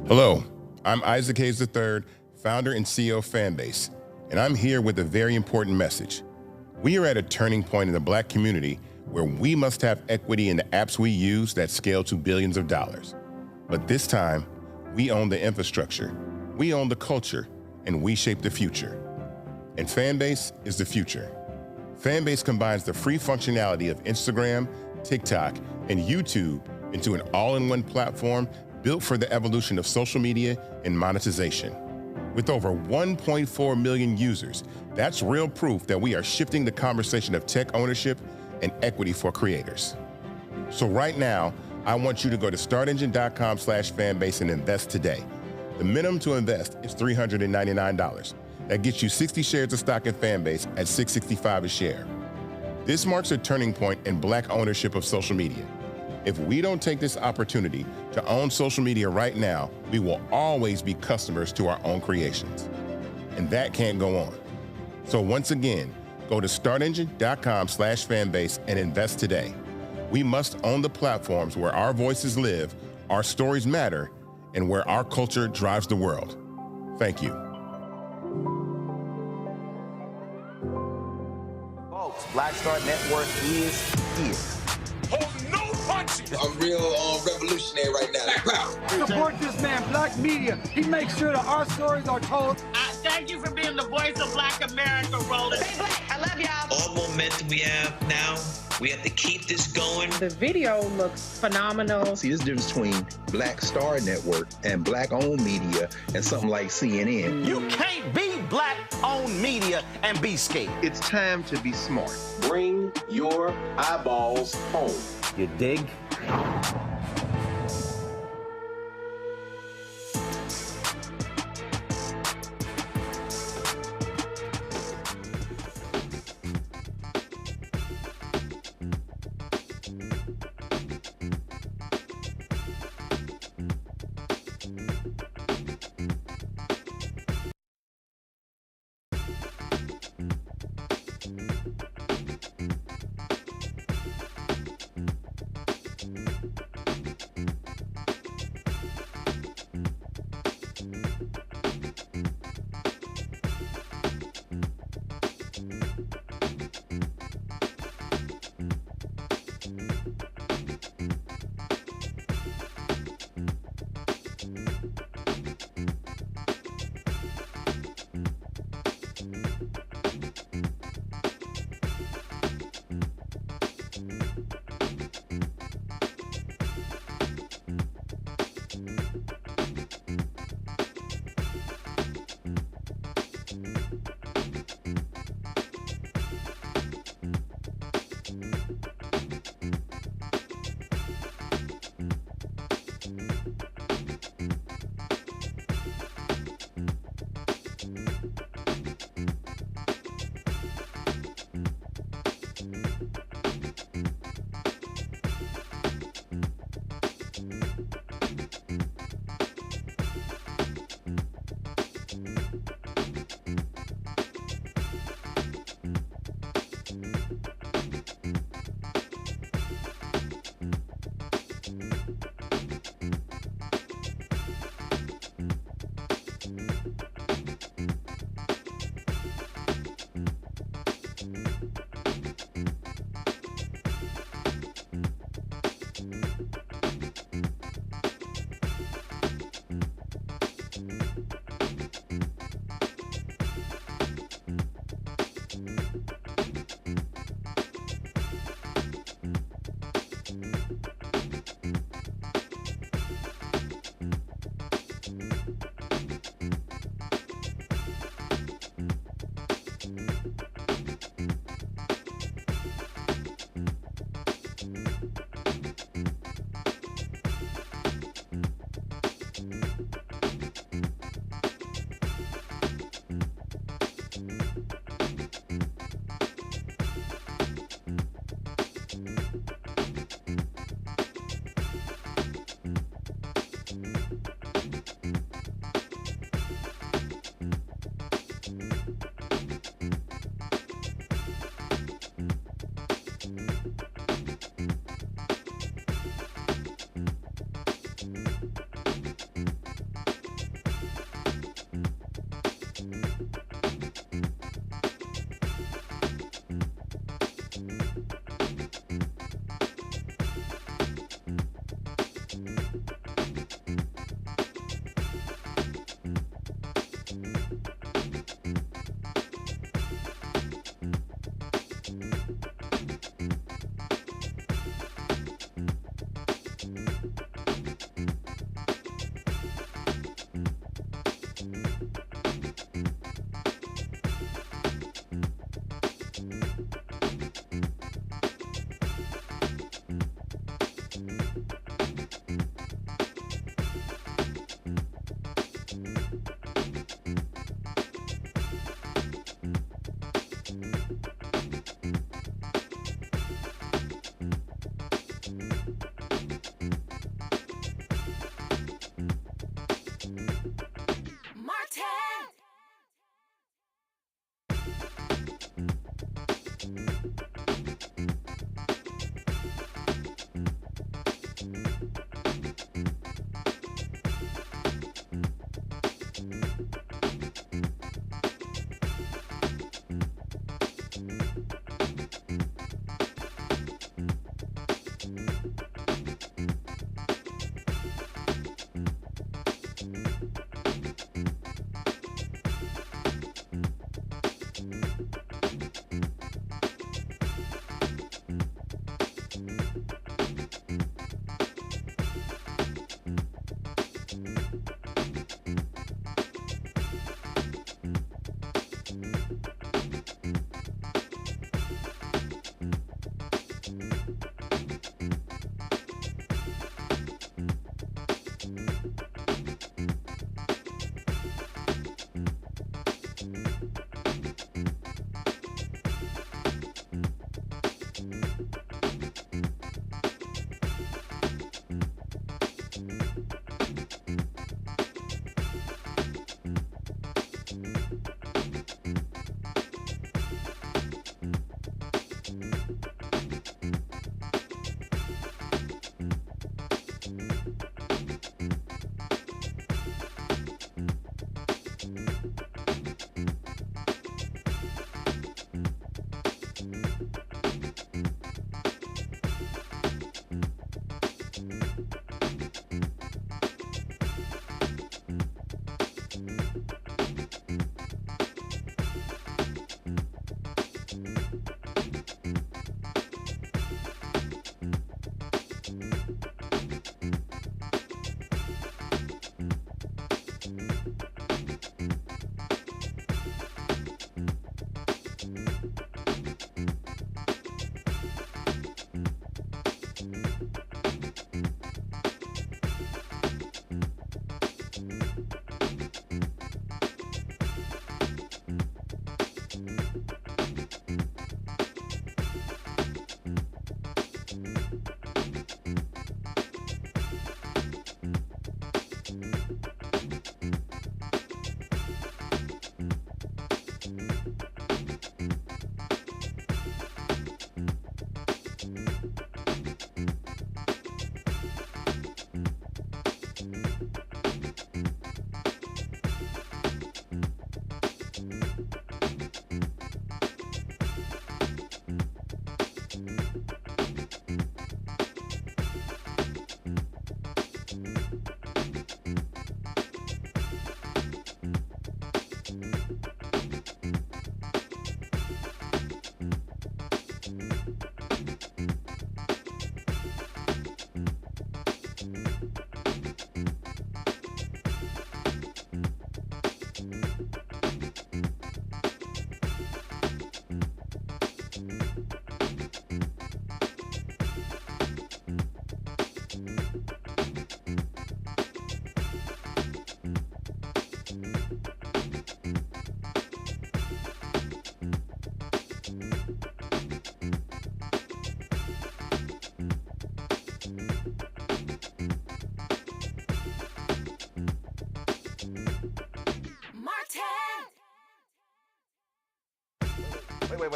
Hello, I'm Isaac Hayes III, founder and CEO of Fanbase, and I'm here with a very important message. We are at a turning point in the Black community where we must have equity in the apps we use that scale to billions of dollars. But this time, we own the infrastructure, we own the culture, and we shape the future. And Fanbase is the future. Fanbase combines the free functionality of Instagram, TikTok, and YouTube into an all-in-one platform built for the evolution of social media and monetization. With over 1.4 million users, that's real proof that we are shifting the conversation of tech ownership and equity for creators. So right now, I want you to go to startengine.com/fanbase and invest today. The minimum to invest is $399. That gets you 60 shares of stock in Fanbase at $665 a share. This marks a turning point in Black ownership of social media. If we don't take this opportunity to own social media right now, we will always be customers to our own creations. And that can't go on. So once again, go to startengine.com/fanbase and invest today. We must own the platforms where our voices live, our stories matter, and where our culture drives the world. Thank you. Folks, Black Star Network is here. I'm real revolutionary right now. Support this man, Black Media. He makes sure that our stories are told. Thank you for being the voice of Black America, Roland. Stay Black. I love y'all. All momentum we have now, we have to keep this going. The video looks phenomenal. See, there's a difference between Black Star Network and Black-owned media and something like CNN. You can't be Black-owned media and be scared. It's time to be smart. Bring your eyeballs home. You dig?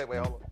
Wait, hold on.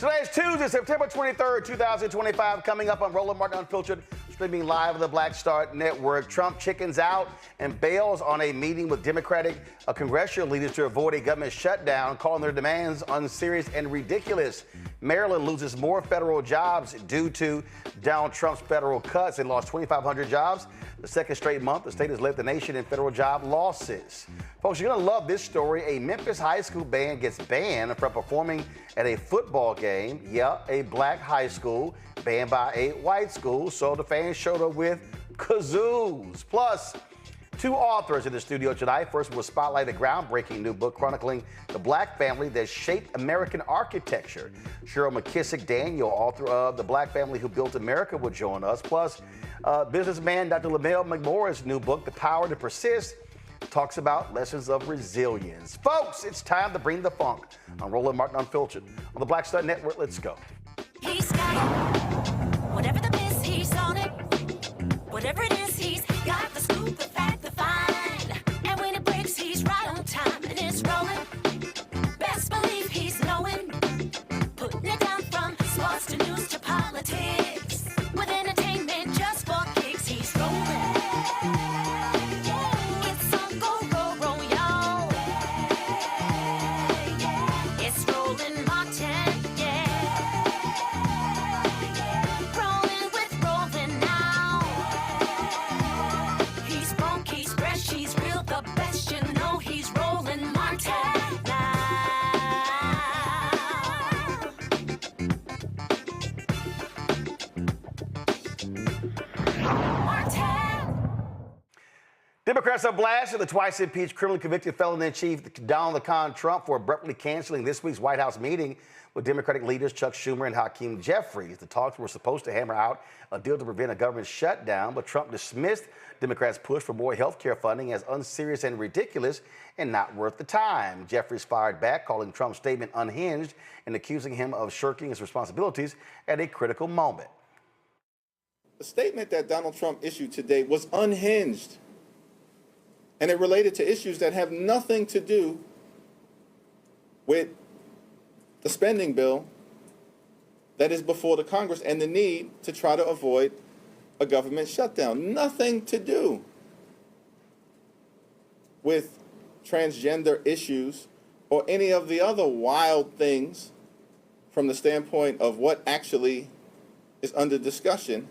Today is Tuesday, September 23rd, 2025, coming up on Roland Martin Unfiltered, streaming live on the Black Star Network. Trump chickens out and bails on a meeting with Democratic congressional leaders to avoid a government shutdown, calling their demands unserious and ridiculous. Maryland loses more federal jobs due to Donald Trump's federal cuts and lost 2,500 jobs. The second straight month, the state has led the nation in federal job losses. Folks, you're going to love this story. A Memphis High School Band gets banned from performing at a football game. Yeah, a black high school banned by a white school. So the fans showed up with kazoos. Plus, 2 authors in the studio tonight. First, we'll spotlight a groundbreaking new book chronicling the Black family that shaped American architecture. Cheryl McKissack Daniel, author of The Black Family Who Built America, will join us. Plus, businessman Dr. Lamell McMorris' new book, The Power to Persist, talks about lessons of resilience. Folks, it's time to bring the funk on Roland Martin Unfiltered. On the Black Star Network, let's go. He's got it. Whatever the miss, he's on it. Whatever it is, he's got the scoop, the fact, the find. And when it breaks, he's right on time and it's rolling. Best believe he's knowing. Putting it down from sports to news to politics. With entertainment just for kicks, he's rolling. It's on go, roll, roll, y'all. It's Roland Martin, rolling with Roland now. He's funky, he's fresh, he's real, the best, you know he's Roland Martin now. Democrats are blasting the twice impeached criminally convicted felon-in-chief Donald Trump for abruptly canceling this week's White House meeting with Democratic leaders Chuck Schumer and Hakeem Jeffries. The talks were supposed to hammer out a deal to prevent a government shutdown, but Trump dismissed Democrats' push for more health care funding as unserious and ridiculous and not worth the time. Jeffries fired back, calling Trump's statement unhinged and accusing him of shirking his responsibilities at a critical moment. The statement that Donald Trump issued today was unhinged, and it related to issues that have nothing to do with the spending bill that is before the Congress and the need to try to avoid a government shutdown. Nothing to do with transgender issues or any of the other wild things from the standpoint of what actually is under discussion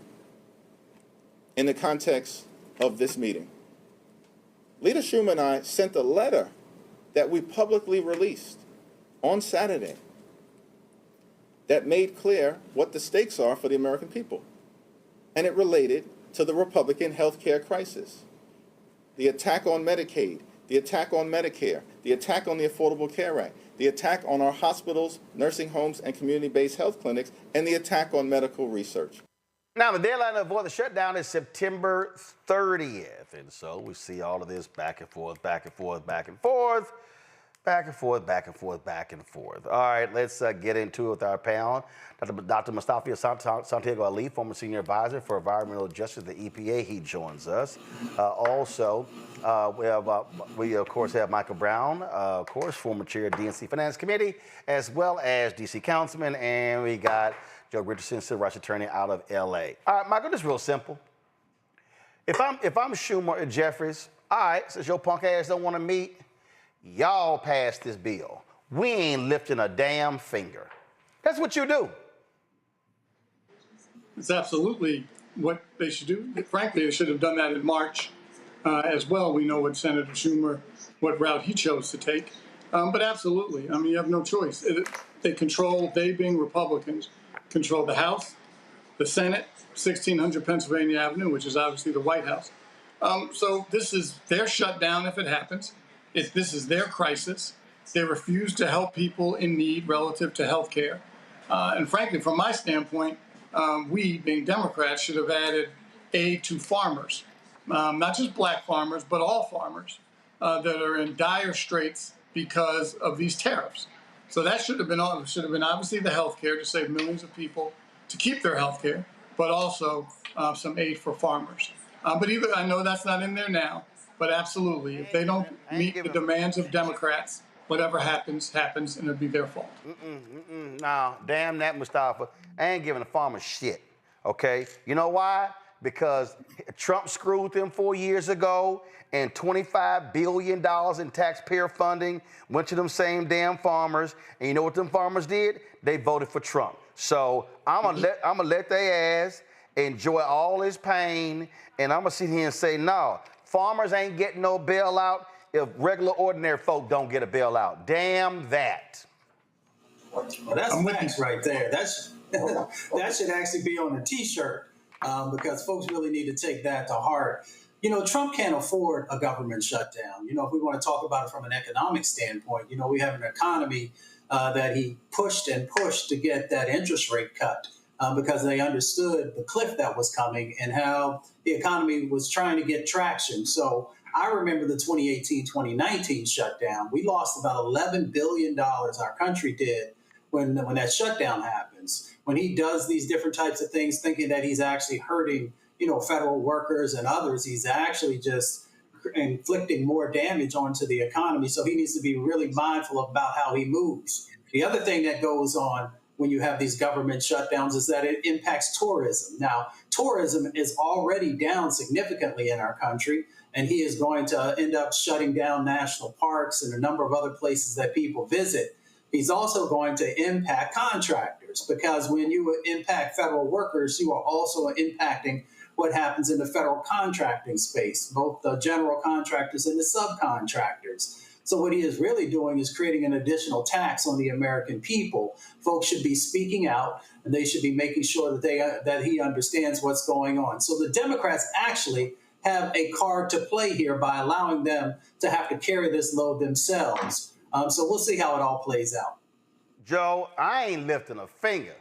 in the context of this meeting. Leader Schumer and I sent a letter that we publicly released on Saturday that made clear what the stakes are for the American people. And it related to the Republican health care crisis, the attack on Medicaid, the attack on Medicare, the attack on the Affordable Care Act, the attack on our hospitals, nursing homes, and community-based health clinics, and the attack on medical research. Now, the deadline to avoid the shutdown is September 30th. And so we see all of this back and forth, back and forth, back and forth, back and forth, back and forth, back and forth. All right, let's get into it with our panel. Dr. Mustafa Santiago Ali, former senior advisor for environmental justice at the EPA, he joins us. Also, we of course have Michael Brown, of course, former chair of DNC Finance Committee, as well as DC Councilman, and we got Joe Richardson, civil rights attorney out of LA. All right, Michael, this is real simple. If I'm Schumer and Jeffries, all right, since your punk ass don't want to meet, y'all pass this bill. We ain't lifting a damn finger. That's what you do. It's absolutely what they should do. Frankly, they should have done that in March as well. We know what Senator Schumer, what route he chose to take. But absolutely, I mean, you have no choice. They being Republicans, control the House, the Senate, 1600 Pennsylvania Avenue, which is obviously the White House. So this is their shutdown if it happens. This is their crisis. They refuse to help people in need relative to health care. And frankly, from my standpoint, we, being Democrats, should have added aid to farmers, not just black farmers, but all farmers that are in dire straits because of these tariffs. So that should have been obviously the health care to save millions of people to keep their health care, but also some aid for farmers. But even I know that's not in there now, but absolutely, if they don't meet the demands of Democrats, whatever happens, and it'll be their fault. Nah, damn that, Mustafa. I ain't giving the farmers shit, okay? You know why? Because Trump screwed them 4 years ago, and $25 billion in taxpayer funding went to them same damn farmers. And you know what them farmers did? They voted for Trump. So I'm gonna let their ass enjoy all his pain, and I'm gonna sit here and say, no, farmers ain't getting no bailout if regular, ordinary folk don't get a bailout. Damn that. Well, that's facts right there. That should actually be on a T-shirt because folks really need to take that to heart. Trump can't afford a government shutdown. If we want to talk about it from an economic standpoint, we have an economy that he pushed and pushed to get that interest rate cut because they understood the cliff that was coming and how the economy was trying to get traction. So I remember the 2018-2019 shutdown. We lost about $11 billion, our country did, when that shutdown happens. When he does these different types of things, thinking that he's actually hurting federal workers and others, he's actually just inflicting more damage onto the economy. So he needs to be really mindful about how he moves. The other thing that goes on when you have these government shutdowns is that it impacts tourism. Now, tourism is already down significantly in our country, and he is going to end up shutting down national parks and a number of other places that people visit. He's also going to impact contractors, because when you impact federal workers, you are also impacting what happens in the federal contracting space, both the general contractors and the subcontractors. So what he is really doing is creating an additional tax on the American people. Folks should be speaking out, and they should be making sure that he understands what's going on. So the Democrats actually have a card to play here by allowing them to have to carry this load themselves. So we'll see how it all plays out. Joe, I ain't lifting a finger.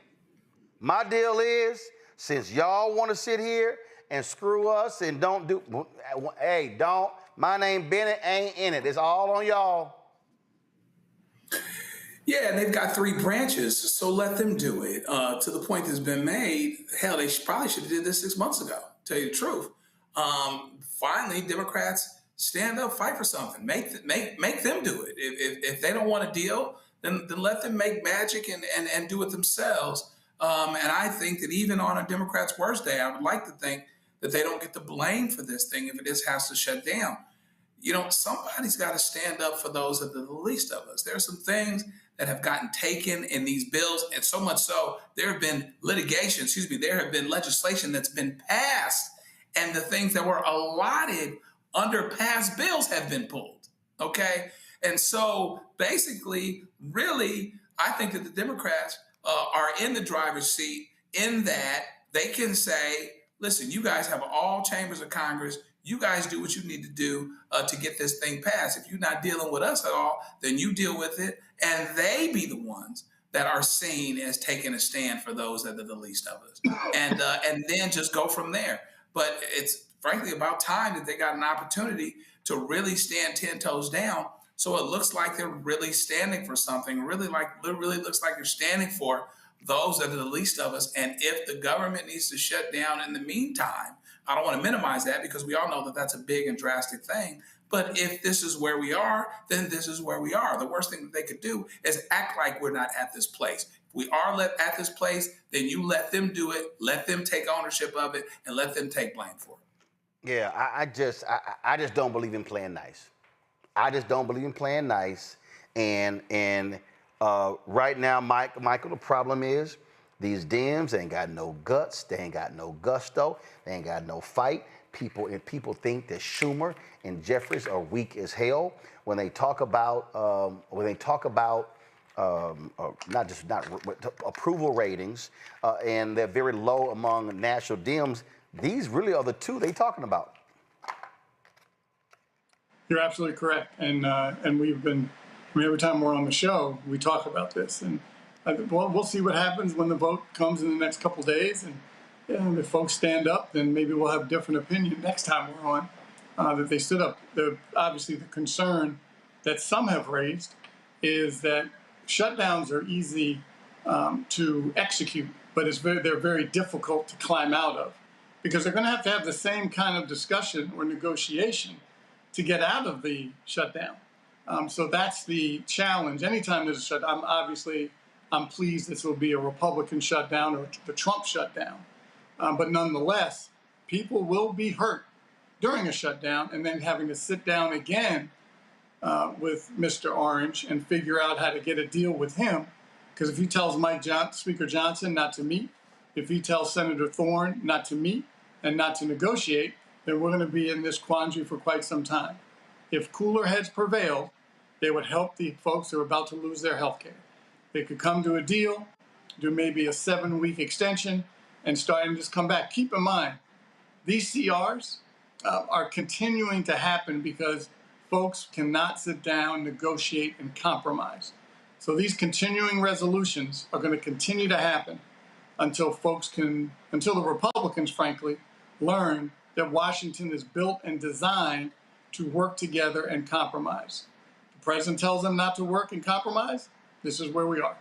My deal is, since y'all want to sit here and screw us and don't do, hey, don't, my name Bennett ain't in it. It's all on y'all. Yeah, and they've got three branches, so let them do it. To the point that's been made, hell, they probably should have did this 6 months ago, to tell you the truth. Finally, Democrats stand up, fight for something. Make them do it. If they don't want a deal, then let them make magic and do it themselves. And I think that even on a Democrat's worst day, I would like to think that they don't get the blame for this thing if it has to shut down. Somebody's got to stand up for those that are the least of us. There are some things that have gotten taken in these bills, and so much so, there have been legislation that's been passed, and the things that were allotted under past bills have been pulled, okay? And so basically, really, I think that the Democrats are in the driver's seat in that they can say, listen, you guys have all chambers of Congress. You guys do what you need to do to get this thing passed. If you're not dealing with us at all, then you deal with it. And they be the ones that are seen as taking a stand for those that are the least of us. And then just go from there. But it's frankly about time that they got an opportunity to really stand 10 toes down. So it looks like they're really standing for something, really looks like they're standing for those that are the least of us. And if the government needs to shut down in the meantime, I don't want to minimize that because we all know that that's a big and drastic thing. But if this is where we are, then this is where we are. The worst thing that they could do is act like we're not at this place. If we are at this place, then you let them do it, let them take ownership of it, and let them take blame for it. Yeah, I just don't believe in playing nice. I just don't believe in playing nice. And right now, Michael, the problem is these Dems ain't got no guts. They ain't got no gusto. They ain't got no fight. People think that Schumer and Jeffries are weak as hell when they talk about approval ratings, and they're very low among national Dems. These really are the two they talking about. You're absolutely correct, and every time we're on the show, we talk about this, and we'll see what happens when the vote comes in the next couple days, and if folks stand up, then maybe we'll have a different opinion next time we're on. That they stood up. Obviously, the concern that some have raised is that shutdowns are easy to execute, but they're very difficult to climb out of, because they're going to have the same kind of discussion or negotiation to get out of the shutdown. So that's the challenge. Anytime there's a shutdown, I'm pleased this will be a Republican shutdown or the Trump shutdown. But nonetheless, people will be hurt during a shutdown and then having to sit down again with Mr. Orange and figure out how to get a deal with him. Because if he tells Speaker Johnson not to meet, if he tells Senator Thorne not to meet and not to negotiate, then we're going to be in this quandary for quite some time. If cooler heads prevailed, they would help the folks who are about to lose their health care. They could come to a deal, do maybe a 7-week extension, and start and just come back. Keep in mind, these CRs are continuing to happen because folks cannot sit down, negotiate, and compromise. So these continuing resolutions are going to continue to happen until the Republicans, frankly, learn that Washington is built and designed to work together and compromise. The president tells them not to work and compromise. This is where we are.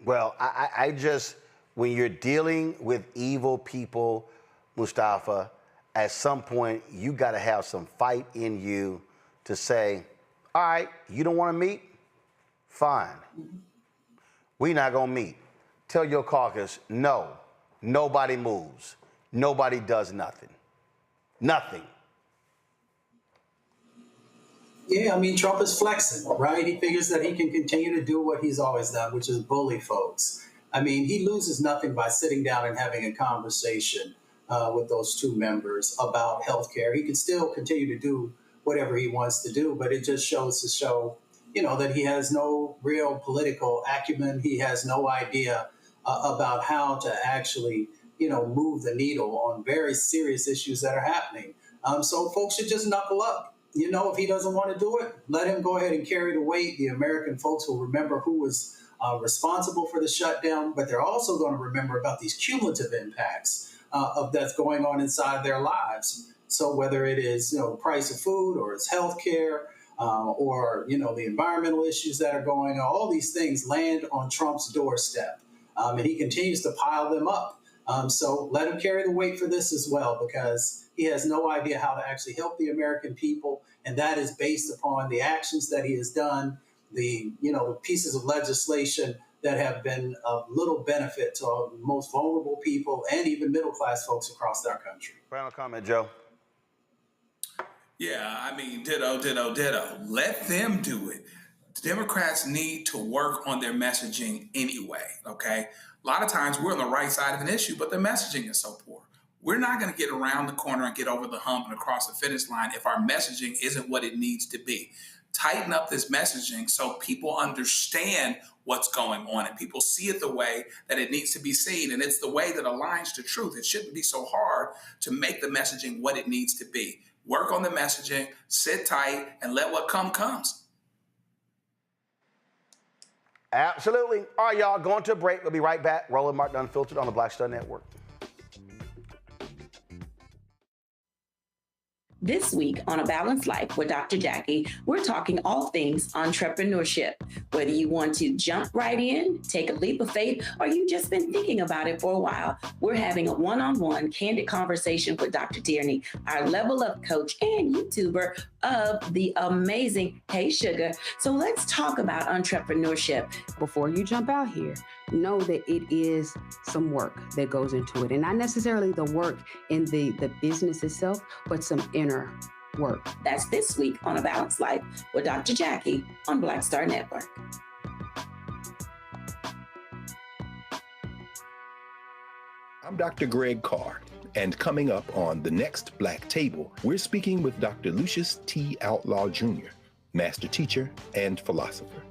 Well, I just, when you're dealing with evil people, Mustafa, at some point, you got to have some fight in you to say, all right, you don't want to meet? Fine. We're not going to meet. Tell your caucus, no, nobody moves. Nobody does nothing. Nothing. Yeah, I mean, Trump is flexing, right? He figures that he can continue to do what he's always done, which is bully folks. I mean, he loses nothing by sitting down and having a conversation with those two members about health care. He can still continue to do whatever he wants to do, but it just shows that he has no real political acumen. He has no idea about how to actually, move the needle on very serious issues that are happening. So folks should just knuckle up. If he doesn't want to do it, let him go ahead and carry the weight. The American folks will remember who was responsible for the shutdown, but they're also going to remember about these cumulative impacts of that's going on inside their lives. So whether it is, the price of food or it's health care or, the environmental issues that are going on, all these things land on Trump's doorstep. And he continues to pile them up. So let him carry the weight for this as well, because he has no idea how to actually help the American people. And that is based upon the actions that he has done, the pieces of legislation that have been of little benefit to the most vulnerable people and even middle-class folks across our country. Final comment, Joe. Yeah, I mean, ditto. Let them do it. Democrats need to work on their messaging anyway, okay? A lot of times we're on the right side of an issue, but the messaging is so poor. We're not going to get around the corner and get over the hump and across the finish line if our messaging isn't what it needs to be. Tighten up this messaging so people understand what's going on and people see it the way that it needs to be seen. And it's the way that aligns to truth. It shouldn't be so hard to make the messaging what it needs to be. Work on the messaging, sit tight, and let what comes. Absolutely. All right, y'all, going to a break. We'll be right back. Roland Martin Unfiltered on the Black Star Network. This week on A Balanced Life with Dr. Jackie, we're talking all things entrepreneurship. Whether you want to jump right in, take a leap of faith, or you've just been thinking about it for a while, we're having a one-on-one candid conversation with Dr. Tierney, our level up coach and YouTuber of the amazing Hey Sugar. So let's talk about entrepreneurship. Before you jump out here, know that it is some work that goes into it. And not necessarily the work in the business itself, but some inner work. That's this week on A Balanced Life with Dr. Jackie on Black Star Network. I'm Dr. Greg Carr, and coming up on The Next Black Table, we're speaking with Dr. Lucius T. Outlaw Jr., master teacher and philosopher.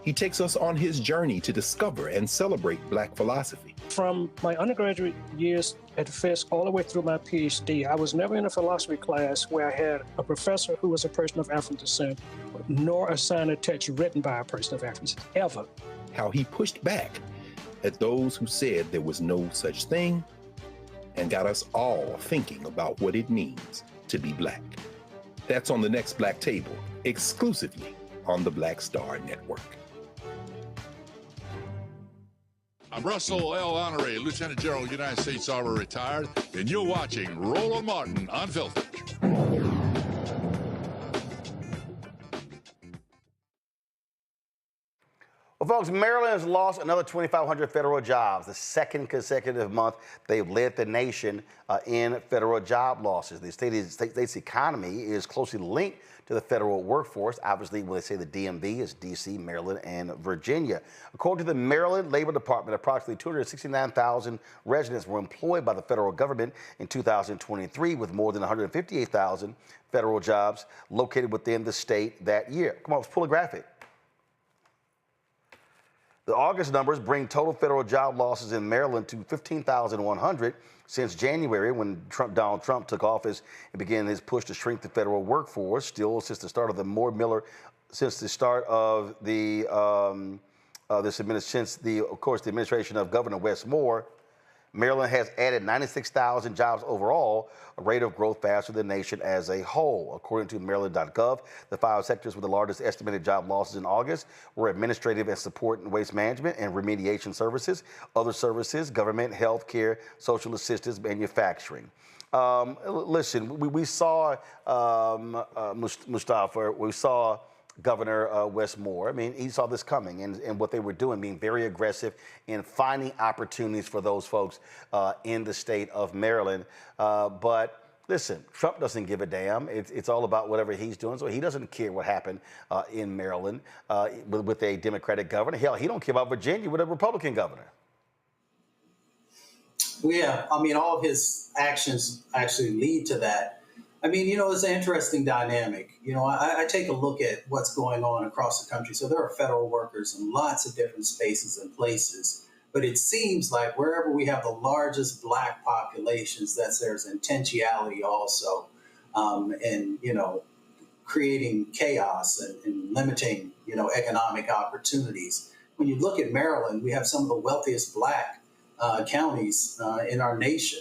He takes us on his journey to discover and celebrate Black philosophy. From my undergraduate years at Fisk all the way through my PhD, I was never in a philosophy class where I had a professor who was a person of African descent, nor assigned a text written by a person of African descent, ever. How he pushed back at those who said there was no such thing and got us all thinking about what it means to be Black. That's on The Next Black Table, exclusively on the Black Star Network. I'm Russell L. Honoré, Lieutenant General, United States Army, retired, and you're watching Roland Martin Unfiltered. Well, folks, Maryland has lost another 2,500 federal jobs, the second consecutive month they've led the nation in federal job losses. The state's economy is closely linked to the federal workforce. Obviously, when they say the DMV, it's D.C., Maryland, and Virginia. According to the Maryland Labor Department, approximately 269,000 residents were employed by the federal government in 2023, with more than 158,000 federal jobs located within the state that year. Come on, let's pull a graphic. The August numbers bring total federal job losses in Maryland to 15,100 since January, when Donald Trump took office and began his push to shrink the federal workforce. Still, since the start of the administration of Governor Wes Moore, Maryland has added 96,000 jobs overall, a rate of growth faster than the nation as a whole. According to Maryland.gov, the 5 sectors with the largest estimated job losses in August were administrative and support and waste management and remediation services, other services, government, health care, social assistance, manufacturing. Listen, we saw Mustafa, we saw Governor Wes Moore. I mean, he saw this coming and what they were doing, being very aggressive in finding opportunities for those folks in the state of Maryland. But listen, Trump doesn't give a damn. It's all about whatever he's doing. So he doesn't care what happened in Maryland with a Democratic governor. Hell, he don't care about Virginia with a Republican governor. Well, yeah, I mean, all of his actions actually lead to that. I mean, you know, it's an interesting dynamic. You know, I take a look at what's going on across the country. So there are federal workers in lots of different spaces and places. But it seems like wherever we have the largest Black populations, there's intentionality also in, you know, creating chaos and limiting, you know, economic opportunities. When you look at Maryland, we have some of the wealthiest Black counties in our nation.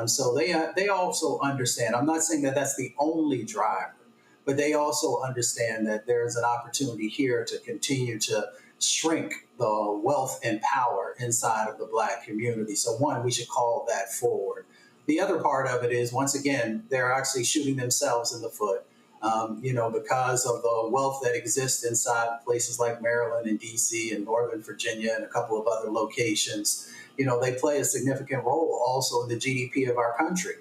So they also understand. I'm not saying that that's the only driver, but they also understand that there's an opportunity here to continue to shrink the wealth and power inside of the Black community. So one, we should call that forward. The other part of it is, once again, they're actually shooting themselves in the foot, you know, because of the wealth that exists inside places like Maryland and DC and Northern Virginia and a couple of other locations. You know, they play a significant role also in the GDP of our country.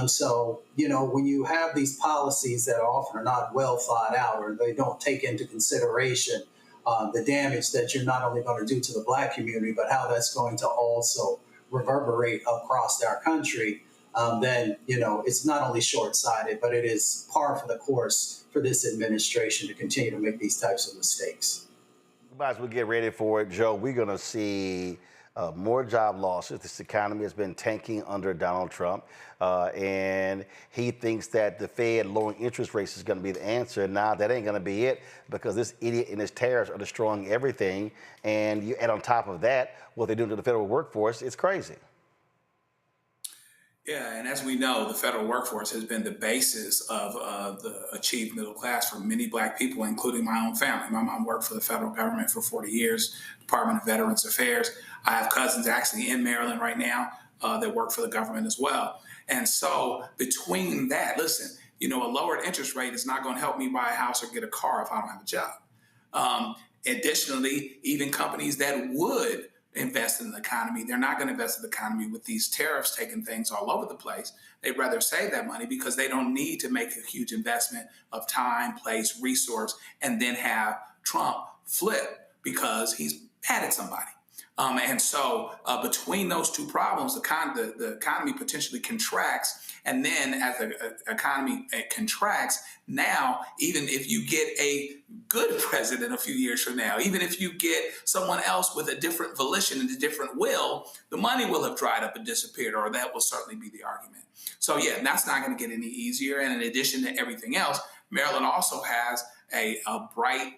So, you know, when you have these policies that often are not well thought out, or they don't take into consideration the damage that you're not only going to do to the Black community, but how that's going to also reverberate across our country, then, you know, it's not only short-sighted, but it is par for the course for this administration to continue to make these types of mistakes. We might as well get ready for it, Joe. We're going to see more job losses. This economy has been tanking under Donald Trump, and he thinks that the Fed lowering interest rates is going to be the answer. Nah, that ain't going to be it, because this idiot and his tariffs are destroying everything. And you add on top of that what they're doing to the federal workforce, it's crazy. Yeah, and as we know, the federal workforce has been the basis of the achieved middle class for many Black people, including my own family. My mom worked for the federal government for 40 years, Department of Veterans Affairs. I have cousins actually in Maryland right now that work for the government as well. And so between that, listen, you know, a lowered interest rate is not going to help me buy a house or get a car if I don't have a job. Additionally, even companies that would invest in the economy, they're not going to invest in the economy with these tariffs taking things all over the place. They'd rather save that money because they don't need to make a huge investment of time, place, resource, and then have Trump flip because he's mad at somebody. And so between those two problems, the economy potentially contracts. And then as the economy contracts, now, even if you get a good president a few years from now, even if you get someone else with a different volition and a different will, the money will have dried up and disappeared, or that will certainly be the argument. So yeah, that's not going to get any easier. And in addition to everything else, Maryland also has a bright,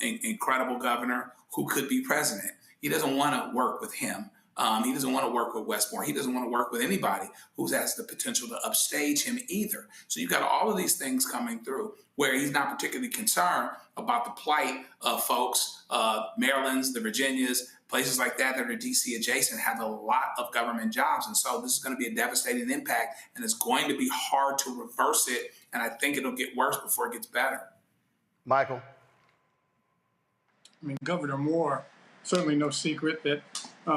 incredible governor who could be president. He doesn't want to work with him. He doesn't want to work with Wes Moore. He doesn't want to work with anybody who has the potential to upstage him either. So you've got all of these things coming through where he's not particularly concerned about the plight of folks, Maryland's, the Virginias, places like that are DC adjacent, have a lot of government jobs. And so this is going to be a devastating impact, and it's going to be hard to reverse it. And I think it'll get worse before it gets better. Michael? I mean, Governor Moore, certainly no secret that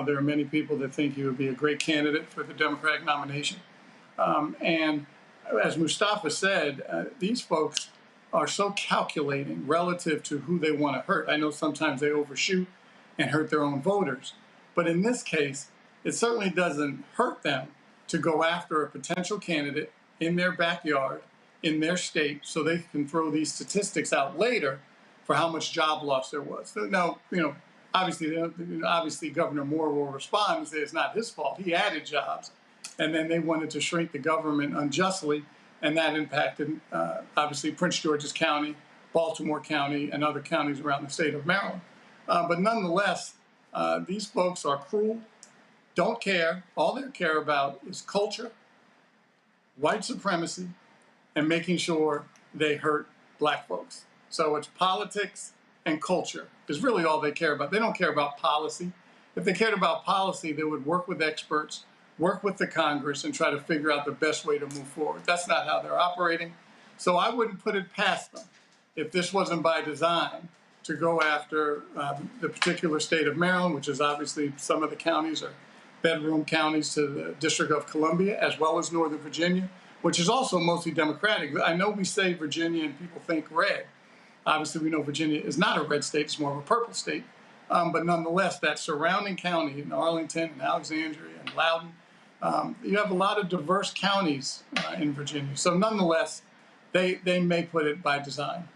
there are many people that think he would be a great candidate for the Democratic nomination. And as Mustafa said, these folks are so calculating relative to who they want to hurt. I know sometimes they overshoot and hurt their own voters. But in this case, it certainly doesn't hurt them to go after a potential candidate in their backyard, in their state, so they can throw these statistics out later for how much job loss there was. Now, you know, Obviously, Governor Moore will respond and say it's not his fault. He added jobs, and then they wanted to shrink the government unjustly, and that impacted, obviously, Prince George's County, Baltimore County, and other counties around the state of Maryland. But nonetheless, these folks are cruel, don't care. All they care about is culture, white supremacy, and making sure they hurt black folks. So it's politics and culture is really all they care about. They don't care about policy. If they cared about policy, they would work with experts, work with the Congress, and try to figure out the best way to move forward. That's not how they're operating. So I wouldn't put it past them, if this wasn't by design, to go after the particular state of Maryland, which is obviously some of the counties are bedroom counties to the District of Columbia, as well as Northern Virginia, which is also mostly Democratic. I know we say Virginia and people think red. Obviously, we know Virginia is not a red state, it's more of a purple state. But nonetheless, that surrounding county in Arlington and Alexandria and Loudoun, you have a lot of diverse counties in Virginia. So nonetheless, they may put it by design.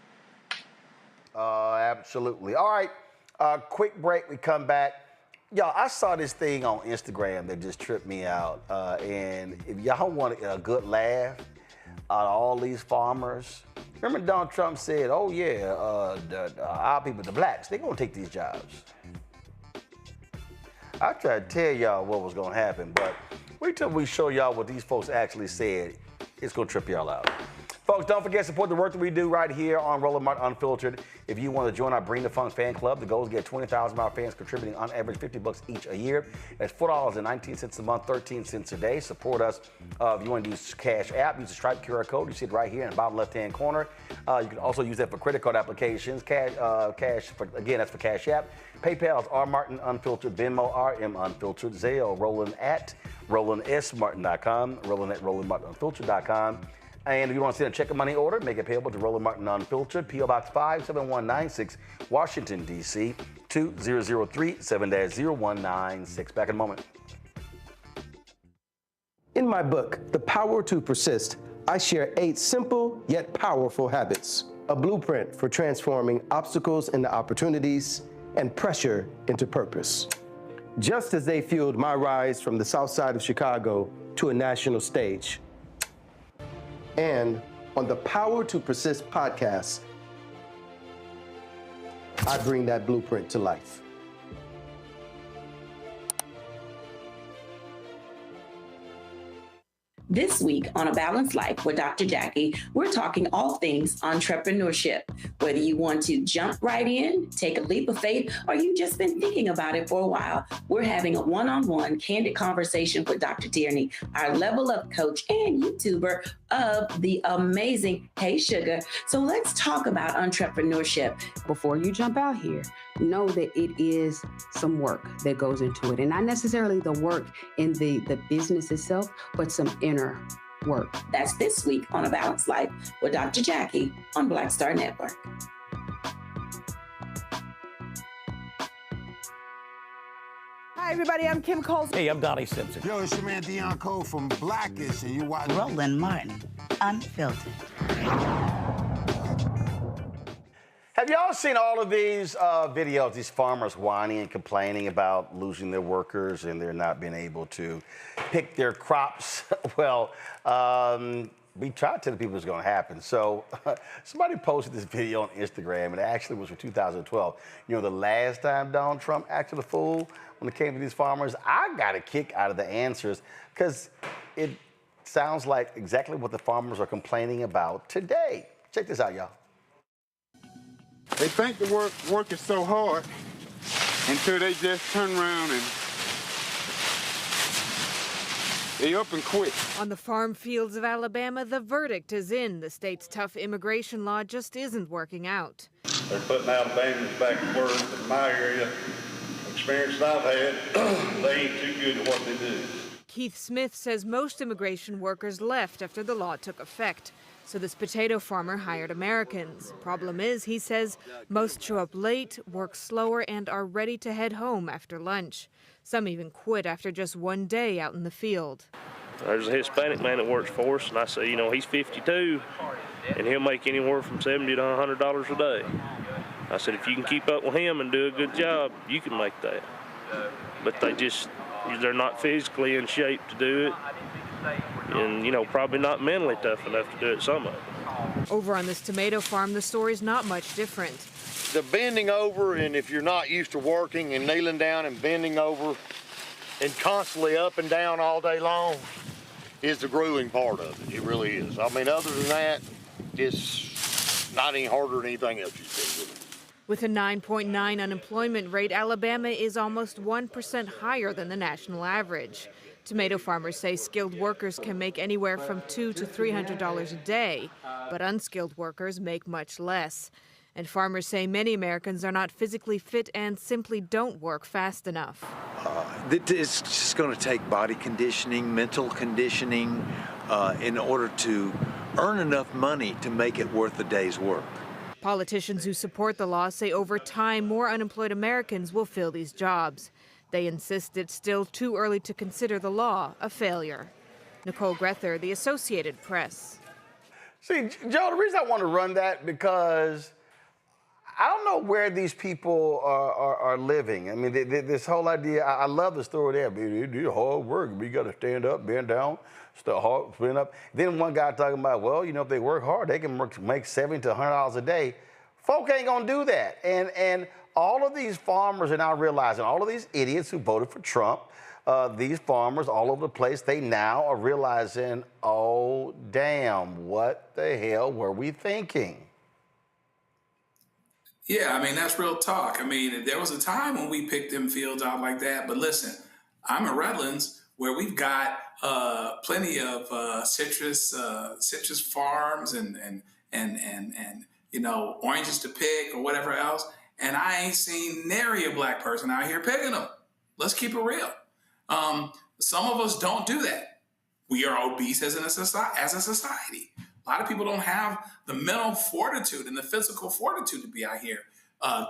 Absolutely. All right, quick break, we come back. Y'all, I saw this thing on Instagram that just tripped me out. And if y'all want a good laugh out of all these farmers, remember Donald Trump said, oh yeah, our people, the blacks, they're gonna take these jobs. I tried to tell y'all what was gonna happen, but wait till we show y'all what these folks actually said. It's gonna trip y'all out. Folks, don't forget to support the work that we do right here on Roland Martin Unfiltered. If you want to join our Bring the Funks fan club, the goal is to get 20,000 of our fans contributing on average $50 each a year. That's $4.19 a month, 13 cents a day. Support us. If you want to use Cash App, use the Stripe QR code. You see it right here in the bottom left-hand corner. You can also use that for credit card applications. Again, that's for Cash App. PayPal is R Martin Unfiltered, Venmo RM Unfiltered, Zelle Roland at RolandSMartin.com, Roland at RolandMartinUnfiltered.com. And if you want to send a check or money order, make it payable to Roland Martin Unfiltered, P.O. Box 57196, Washington, D.C., 2003 7-0196. Back in a moment. In my book, The Power to Persist, I share 8 simple yet powerful habits, a blueprint for transforming obstacles into opportunities and pressure into purpose. Just as they fueled my rise from the south side of Chicago to a national stage. And on the Power to Persist podcast, I bring that blueprint to life. This week on A Balanced Life with Dr. Jackie, we're talking all things entrepreneurship. Whether you want to jump right in, take a leap of faith, or you've just been thinking about it for a while, we're having a one-on-one candid conversation with Dr. Tierney, our level up coach and YouTuber of the amazing Hey Sugar. So let's talk about entrepreneurship. Before you jump out here, know that it is some work that goes into it. And not necessarily the work in the business itself, but some inner work. That's this week on A Balanced Life with Dr. Jackie on Black Star Network. Hi, everybody. I'm Kim Coles. Hey, I'm Donnie Simpson. Yo, it's your man Dion Cole from Blackish, and you watch Roland Martin Unfiltered. Have y'all seen all of these videos, these farmers whining and complaining about losing their workers and they're not being able to pick their crops? Well, we tried to tell the people it's going to happen. So somebody posted this video on Instagram, and it actually was from 2012. You know, the last time Donald Trump acted a fool when it came to these farmers, I got a kick out of the answers because it sounds like exactly what the farmers are complaining about today. Check this out, y'all. They think the work is so hard until they just turn around and they up and quit. On the farm fields of Alabama, the verdict is in. The state's tough immigration law just isn't working out. They're putting Alabamans back to work. In my area, experience that I've had, they ain't too good at what they do. Keith Smith says most immigration workers left after the law took effect. So this potato farmer hired Americans. Problem is, he says, most show up late, work slower, and are ready to head home after lunch. Some even quit after just one day out in the field. There's a Hispanic man that works for us, and I say, you know, he's 52, and he'll make anywhere from $70 to $100 a day. I said, if you can keep up with him and do a good job, you can make that. But they're not physically in shape to do it. And, you know, probably not mentally tough enough to do it, some of them. Over on this tomato farm, the story's not much different. The bending over, and if you're not used to working and kneeling down and bending over and constantly up and down all day long, is the grueling part of it. It really is. I mean, other than that, it's not any harder than anything else you see. With a 9.9 unemployment rate, Alabama is almost 1% higher than the national average. Tomato farmers say skilled workers can make anywhere from $200 to $300 a day, but unskilled workers make much less. And farmers say many Americans are not physically fit and simply don't work fast enough. It's just going to take body conditioning, mental conditioning, in order to earn enough money to make it worth a day's work. Politicians who support the law say over time, more unemployed Americans will fill these jobs. They insist it's still too early to consider the law a failure. Nicole Grether, The Associated Press. See, Joe, the reason I want to run that because I don't know where these people are living. I mean, this whole idea, I love the story there. They do hard work. You got to stand up, bend down, start hard, stand up. Then one guy talking about, well, you know, if they work hard, they can make $70 to $100 a day. Folk ain't going to do that. And all of these farmers are now realizing, all of these idiots who voted for Trump, these farmers all over the place, they now are realizing, oh, damn, what the hell were we thinking? Yeah, I mean, that's real talk. I mean, there was a time when we picked them fields out like that. But listen, I'm in Redlands where we've got plenty of citrus farms and you know, oranges to pick or whatever else. And I ain't seen nary a black person out here picking them. Let's keep it real. Some of us don't do that. We are obese as a society. A lot of people don't have the mental fortitude and the physical fortitude to be out here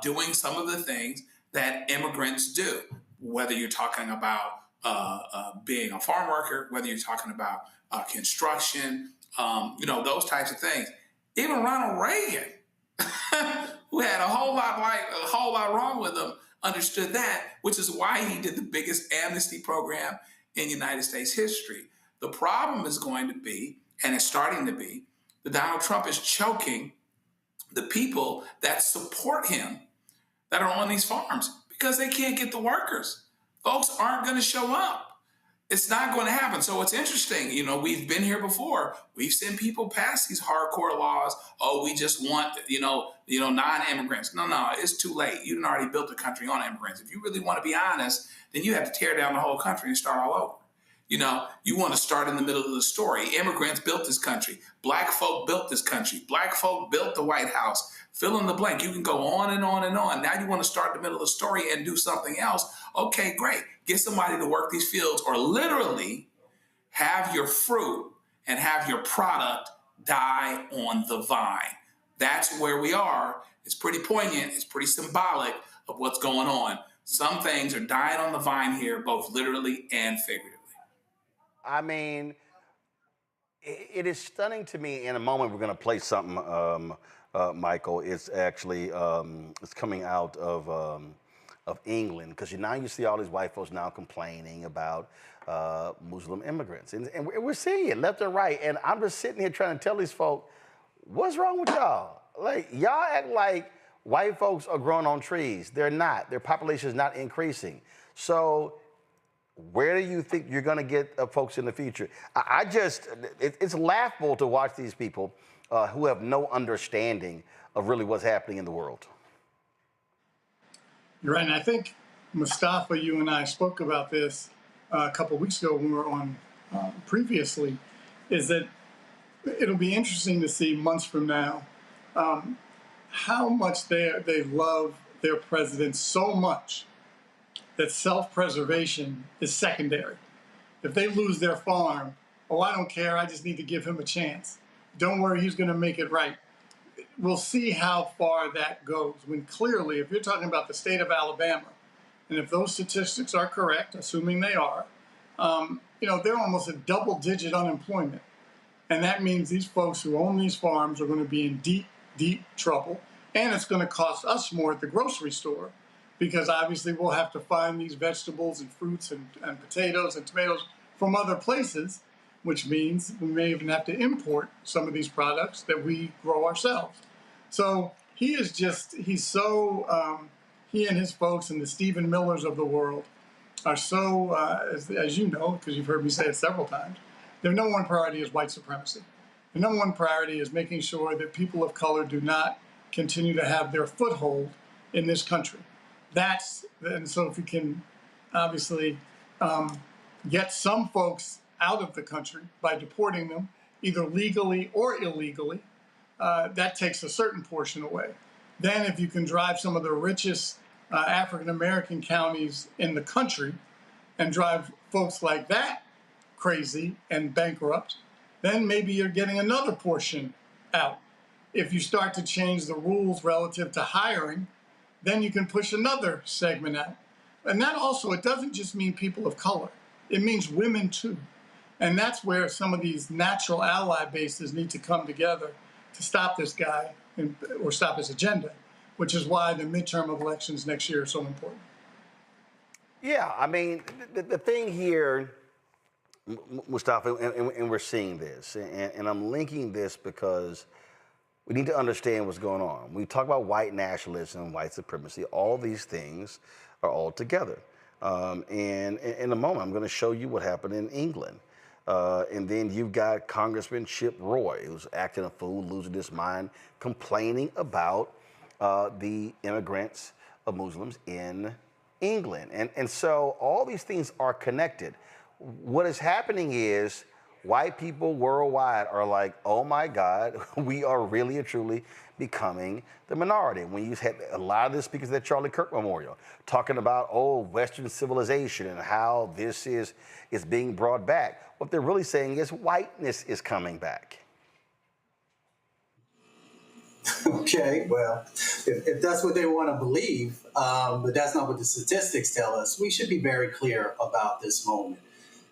doing some of the things that immigrants do, whether you're talking about being a farm worker, whether you're talking about construction, you know, those types of things. Even Ronald Reagan, who had a whole lot wrong with him, understood that, which is why he did the biggest amnesty program in United States history. The problem is going to be, and it's starting to be, that Donald Trump is choking the people that support him that are on these farms because they can't get the workers. Folks aren't going to show up. It's not going to happen. So it's interesting. You know, we've been here before. We've seen people pass these hardcore laws. Oh, we just want, you know, non-immigrants. No, it's too late. You've already built the country on immigrants. If you really want to be honest, then you have to tear down the whole country and start all over. You know, you want to start in the middle of the story. Immigrants built this country. Black folk built this country. Black folk built the White House. Fill in the blank. You can go on and on and on. Now you want to start in the middle of the story and do something else. Okay, great. Get somebody to work these fields or literally have your fruit and have your product die on the vine. That's where we are. It's pretty poignant. It's pretty symbolic of what's going on. Some things are dying on the vine here, both literally and figuratively. I mean, it is stunning to me. In a moment, we're going to play something, Michael. It's actually it's coming out of England because now you see all these white folks now complaining about Muslim immigrants, and we're seeing it left and right. And I'm just sitting here trying to tell these folks, what's wrong with y'all? Like y'all act like white folks are growing on trees. They're not. Their population is not increasing. So where do you think you're going to get folks in the future? It's laughable to watch these people who have no understanding of really what's happening in the world. You're right, and I think, Mustafa, you and I spoke about this a couple of weeks ago when we were on previously, is that it'll be interesting to see months from now how much they love their president so much that self-preservation is secondary. If they lose their farm, oh, I don't care, I just need to give him a chance. Don't worry, he's gonna make it right. We'll see how far that goes, when clearly, if you're talking about the state of Alabama, and if those statistics are correct, assuming they are, you know, they're almost at double-digit unemployment. And that means these folks who own these farms are gonna be in deep, deep trouble. And it's going to cost us more at the grocery store because obviously we'll have to find these vegetables and fruits and potatoes and tomatoes from other places, which means we may even have to import some of these products that we grow ourselves. So he and his folks and the Stephen Millers of the world are so, as you know, because you've heard me say it several times, their number one priority is white supremacy. The number one priority is making sure that people of color do not continue to have their foothold in this country. And so if we can obviously get some folks out of the country by deporting them, either legally or illegally, that takes a certain portion away. Then if you can drive some of the richest African-American counties in the country and drive folks like that crazy and bankrupt, then maybe you're getting another portion out. If you start to change the rules relative to hiring, then you can push another segment out. And that also, it doesn't just mean people of color. It means women too. And that's where some of these natural ally bases need to come together to stop this guy or stop his agenda, which is why the midterm elections next year are so important. Yeah, I mean, the thing here, Mustafa, and we're seeing this, and I'm linking this because we need to understand what's going on. We talk about white nationalism, white supremacy, all these things are all together. And in a moment, I'm going to show you what happened in England. And then you've got Congressman Chip Roy, who's acting a fool, losing his mind, complaining about the immigrants of Muslims in England. And so all these things are connected. What is happening is white people worldwide are like, oh my God, we are really and truly becoming the minority. When you had a lot of the speakers at Charlie Kirk Memorial talking about, Western civilization and how this is being brought back. What they're really saying is whiteness is coming back. Okay, well, if that's what they want to believe, but that's not what the statistics tell us, we should be very clear about this moment.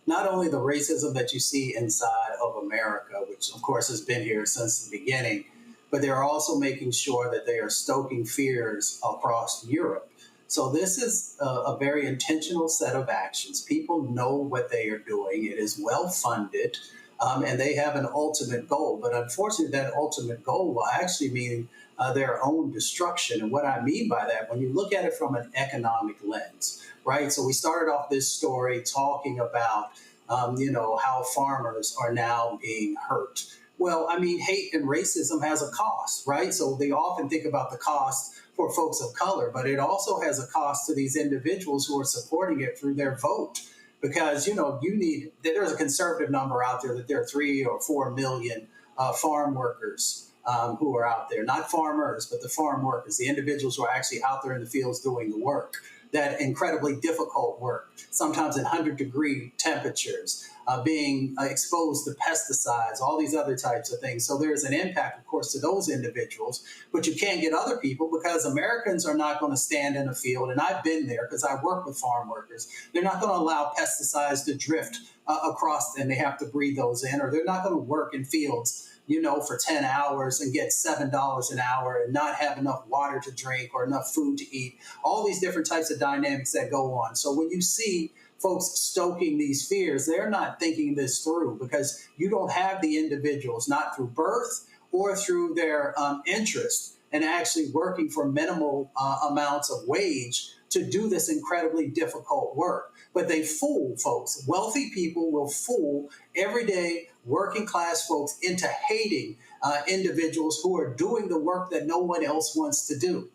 Not only the racism that you see inside of America, which of course has been here since the beginning, but they're also making sure that they are stoking fears across Europe. So this is a very intentional set of actions. People know what they are doing. It is well funded, and they have an ultimate goal. But unfortunately, that ultimate goal will actually mean their own destruction. And what I mean by that, when you look at it from an economic lens, right? So we started off this story talking about, how farmers are now being hurt. Well, I mean, hate and racism has a cost, right? So they often think about the cost for folks of color, but it also has a cost to these individuals who are supporting it through their vote. Because, there's a conservative number out there that there are 3 or 4 million farm workers who are out there, not farmers, but the farm workers, the individuals who are actually out there in the fields doing the work, that incredibly difficult work, sometimes in 100-degree temperatures, being exposed to pesticides, all these other types of things. So there's an impact, of course, to those individuals, but you can't get other people because Americans are not going to stand in a field, and I've been there because I work with farm workers. They're not going to allow pesticides to drift across, and they have to breathe those in, or they're not going to work in fields for 10 hours and get $7 an hour and not have enough water to drink or enough food to eat, all these different types of dynamics that go on. So when you see folks stoking these fears, they're not thinking this through because you don't have the individuals, not through birth or through their interest and actually working for minimal amounts of wage to do this incredibly difficult work. But they fool folks. Wealthy people will fool everyday working class folks into hating individuals who are doing the work that no one else wants to do.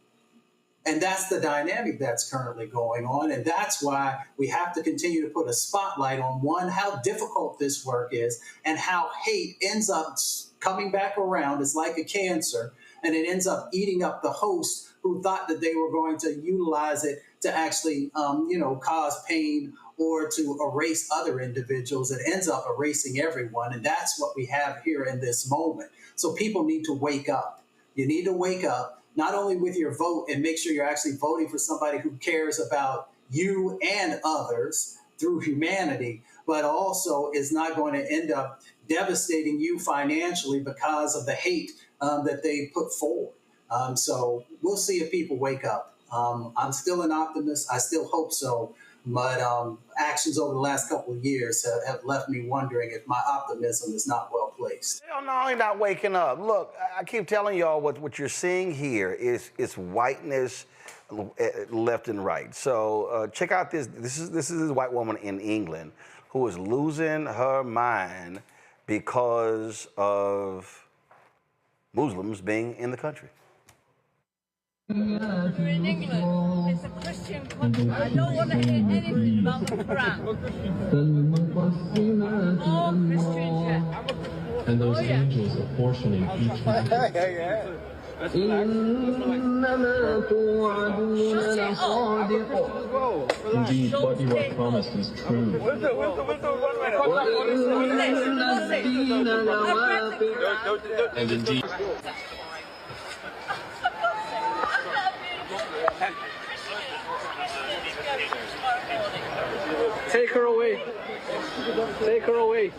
And that's the dynamic that's currently going on. And that's why we have to continue to put a spotlight on, one, how difficult this work is and how hate ends up coming back around. It's like a cancer, and it ends up eating up the host who thought that they were going to utilize it to actually, cause pain or to erase other individuals. It ends up erasing everyone. And that's what we have here in this moment. So people need to wake up. You need to wake up, not only with your vote and make sure you're actually voting for somebody who cares about you and others through humanity, but also is not going to end up devastating you financially because of the hate that they put forward. So we'll see if people wake up. I'm still an optimist. I still hope so. But actions over the last couple of years have left me wondering if my optimism is not well placed. Hell no, you're not waking up. Look, I keep telling y'all what you're seeing here is whiteness left and right. So check out this. This is a white woman in England who is losing her mind because of Muslims being in the country. We're in England. It's a Christian country. I don't want to hear anything about the Quran. More Christians, yeah. And those angels apportioning each one. Indeed, what you are promised is true. And indeed. Take her away. Take her away.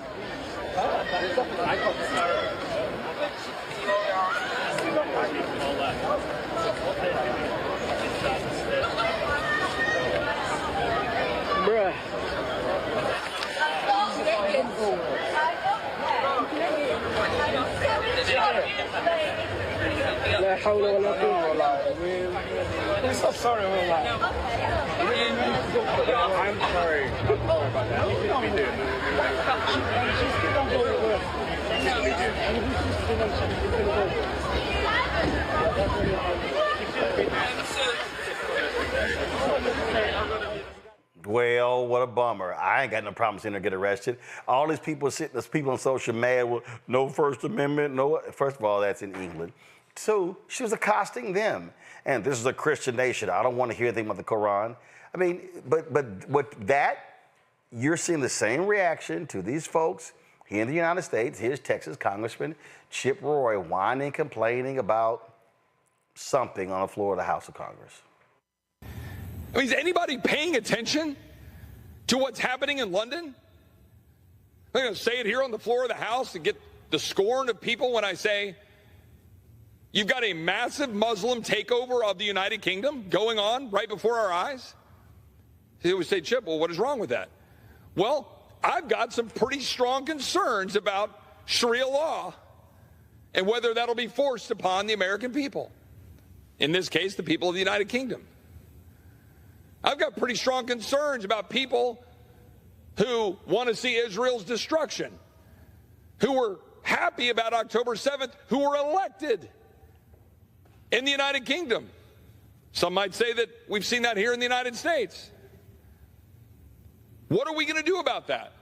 Bruh. لا حول ولا قوة إلا بالله. I'm so sorry, Roland. I'm sorry. Well, what a bummer. I ain't got no problem seeing her get arrested. All these people on social media with no First Amendment, no. First of all, that's in England. Two, she was accosting them. And this is a Christian nation. I don't want to hear anything about the Quran. I mean, but what that, you're seeing the same reaction to these folks here in the United States. Here's Texas Congressman Chip Roy whining, complaining about something on the floor of the House of Congress. I mean, is anybody paying attention to what's happening in London? I'm going to say it here on the floor of the House and get the scorn of people when I say you've got a massive Muslim takeover of the United Kingdom going on right before our eyes. They would say, Chip, well, what is wrong with that? Well, I've got some pretty strong concerns about Sharia law and whether that'll be forced upon the American people. In this case, the people of the United Kingdom. I've got pretty strong concerns about people who want to see Israel's destruction, who were happy about October 7th, who were elected in the United Kingdom. Some might say that we've seen that here in the United States. What are we going to do about that?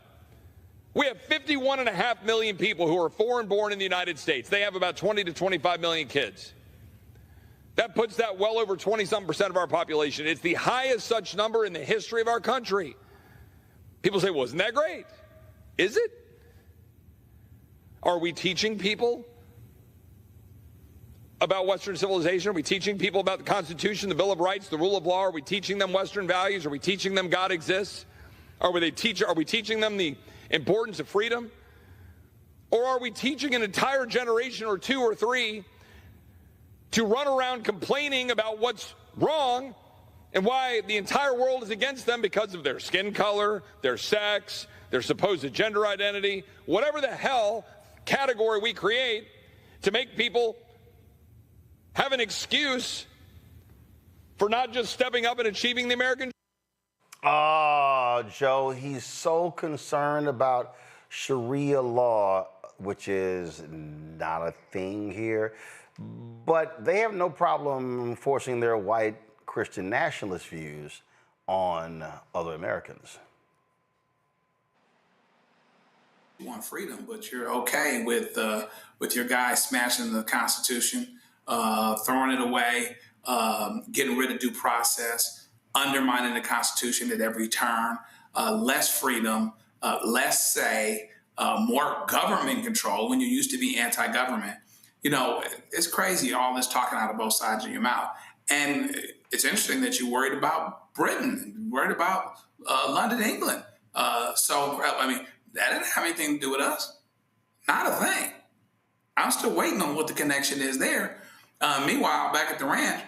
We have 51.5 million people who are foreign born in the United States. They have about 20 to 25 million kids. That puts that well over 20-some% of our population. It's the highest such number in the history of our country. People say, well, isn't that great? Is it? Are we teaching people about Western civilization? Are we teaching people about the Constitution, the Bill of Rights, the rule of law? Are we teaching them Western values? Are we teaching them God exists? Are we teaching them the importance of freedom? Or are we teaching an entire generation or two or three to run around complaining about what's wrong and why the entire world is against them because of their skin color, their sex, their supposed gender identity, whatever the hell category we create to make people have an excuse for not just stepping up and achieving the American dream? Oh, Joe, he's so concerned about Sharia law, which is not a thing here. But they have no problem forcing their white Christian nationalist views on other Americans. You want freedom, but you're okay with your guy smashing the Constitution, throwing it away, getting rid of due process, undermining the Constitution at every turn, less freedom, less say, more government control when you used to be anti-government. You know, it's crazy, all this talking out of both sides of your mouth. And it's interesting that you're worried about Britain, worried about London, England. I mean, that didn't have anything to do with us. Not a thing. I'm still waiting on what the connection is there. Meanwhile, back at the ranch,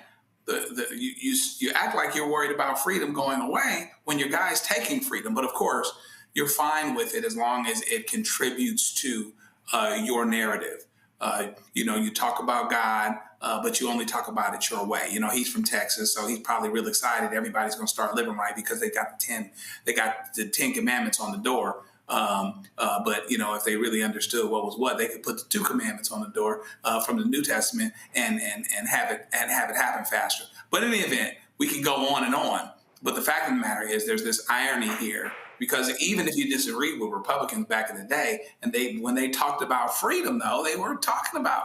you act like you're worried about freedom going away when your guy's taking freedom. But of course, you're fine with it as long as it contributes to your narrative. You talk about God, but you only talk about it your way. He's from Texas, so he's probably real excited. Everybody's going to start living right because they got the 10 commandments on the door. But if they really understood what was what, they could put the 2 commandments on the door from the New Testament and have it happen faster. But in the event, we can go on and on. But the fact of the matter is, there's this irony here, because even if you disagree with Republicans back in the day, and when they talked about freedom, though, they weren't talking about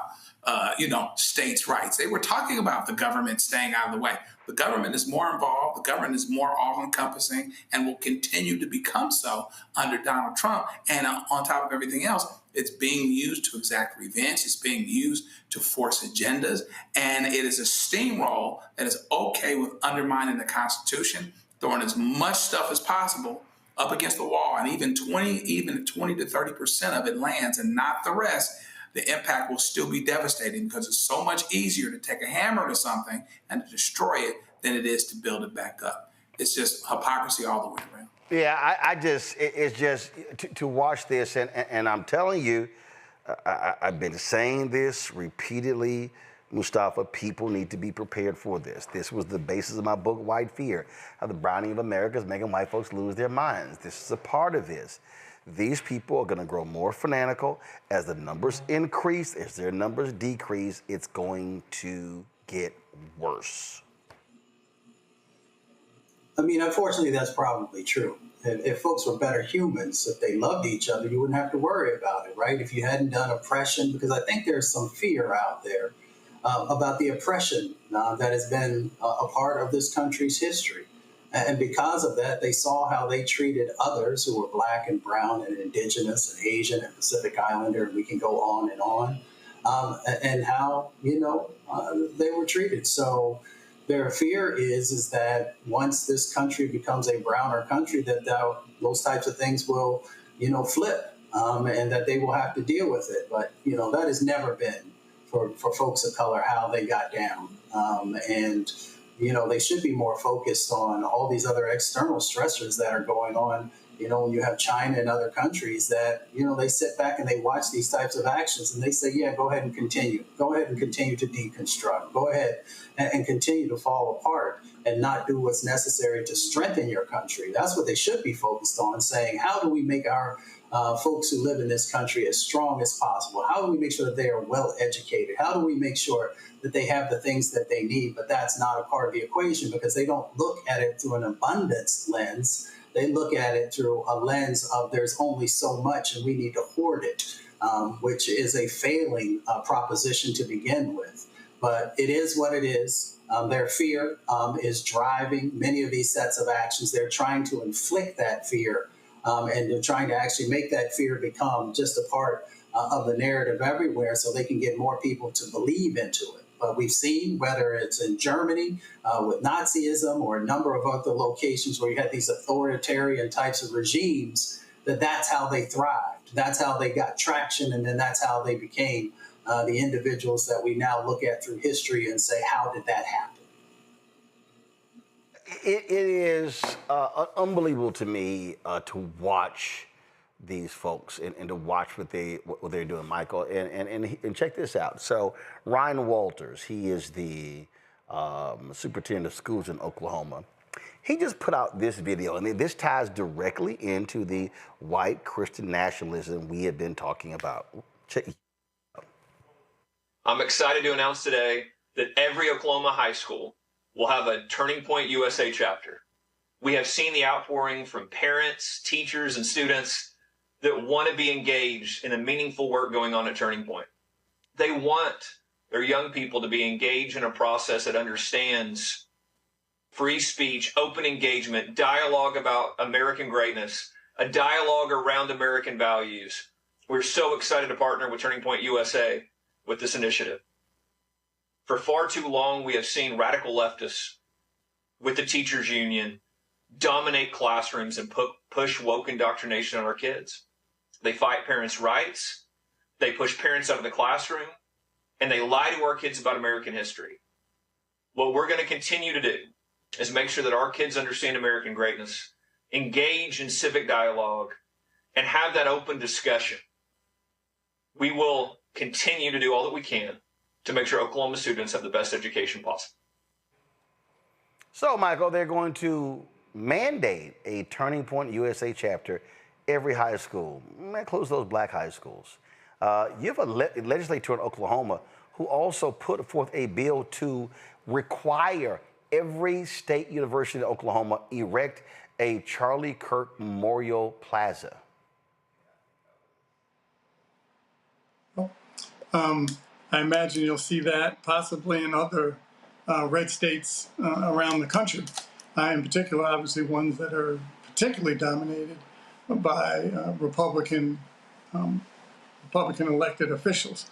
states' rights. They were talking about the government staying out of the way. The government is more involved. The government is more all-encompassing and will continue to become so under Donald Trump. And on top of everything else, it's being used to exact revenge. It's being used to force agendas. And it is a steamroll that is okay with undermining the Constitution, throwing as much stuff as possible up against the wall. And even 20 to 30% of it lands and not the rest. The impact will still be devastating, because it's so much easier to take a hammer to something and to destroy it than it is to build it back up. It's just hypocrisy all the way around. Yeah, it's just to watch this, and I'm telling you, I've been saying this repeatedly, Mustafa, people need to be prepared for this. This was the basis of my book, White Fear, how the browning of America is making white folks lose their minds. This is a part of this. These people are going to grow more fanatical. As the numbers increase, as their numbers decrease, it's going to get worse. I mean, unfortunately, that's probably true. If folks were better humans, if they loved each other, you wouldn't have to worry about it, right? If you hadn't done oppression, because I think there's some fear out there about the oppression that has been a part of this country's history. And because of that, they saw how they treated others who were Black and brown and indigenous and Asian and Pacific Islander, and we can go on, and how, they were treated. So their fear is that once this country becomes a browner country, that those types of things will, flip, and that they will have to deal with it. But, that has never been for folks of color how they got down. They should be more focused on all these other external stressors that are going on. When you have China and other countries that, they sit back and they watch these types of actions and they say, yeah, go ahead and continue. Go ahead and continue to deconstruct. Go ahead and continue to fall apart and not do what's necessary to strengthen your country. That's what they should be focused on, saying, how do we make our folks who live in this country as strong as possible? How do we make sure that they are well educated? How do we make sure that they have the things that they need? But that's not a part of the equation, because they don't look at it through an abundance lens. They look at it through a lens of there's only so much and we need to hoard it, which is a failing proposition to begin with. But it is what it is. Their fear is driving many of these sets of actions. They're trying to inflict that fear, and they're trying to actually make that fear become just a part of the narrative everywhere so they can get more people to believe into it. But we've seen, whether it's in Germany with Nazism or a number of other locations where you had these authoritarian types of regimes, that's how they thrived. That's how they got traction, and then that's how they became the individuals that we now look at through history and say, how did that happen? It is unbelievable to me to watch these folks and to watch what they're doing, Michael. And check this out. So Ryan Walters, he is the superintendent of schools in Oklahoma. He just put out this video, and this ties directly into the white Christian nationalism we have been talking about. Check. I'm excited to announce today that every Oklahoma high school will have a Turning Point USA chapter. We have seen the outpouring from parents, teachers, and students that want to be engaged in the meaningful work going on at Turning Point. They want their young people to be engaged in a process that understands free speech, open engagement, dialogue about American greatness, a dialogue around American values. We're so excited to partner with Turning Point USA with this initiative. For far too long, we have seen radical leftists with the teachers union dominate classrooms and push woke indoctrination on our kids. They fight parents' rights. They push parents out of the classroom. and they lie to our kids about American history. What we're going to continue to do is make sure that our kids understand American greatness, engage in civic dialogue, and have that open discussion. We will continue to do all that we can to make sure Oklahoma students have the best education possible. So, Michael, they're going to mandate a Turning Point USA chapter every high school. That includes those black high schools. You have a legislator in Oklahoma who also put forth a bill to require every state university in Oklahoma erect a Charlie Kirk Memorial Plaza. I imagine you'll see that possibly in other red states around the country, in particular, obviously ones that are particularly dominated by Republican elected officials.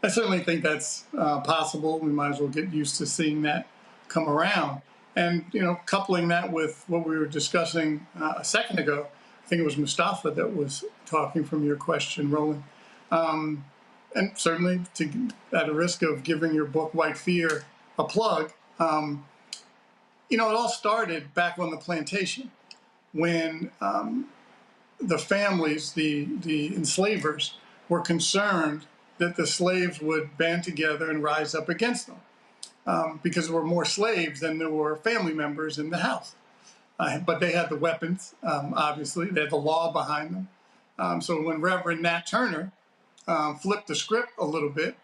I certainly think that's possible. We might as well get used to seeing that come around. And, you know, coupling that with what we were discussing a second ago, I think it was Mustafa that was talking from your question, Roland. And certainly, at a risk of giving your book, White Fear, a plug, you know, it all started back on the plantation when the families, the enslavers, were concerned that the slaves would band together and rise up against them because there were more slaves than there were family members in the house. But they had the weapons, obviously. They had the law behind them. So when Reverend Nat Turner flipped the script a little bit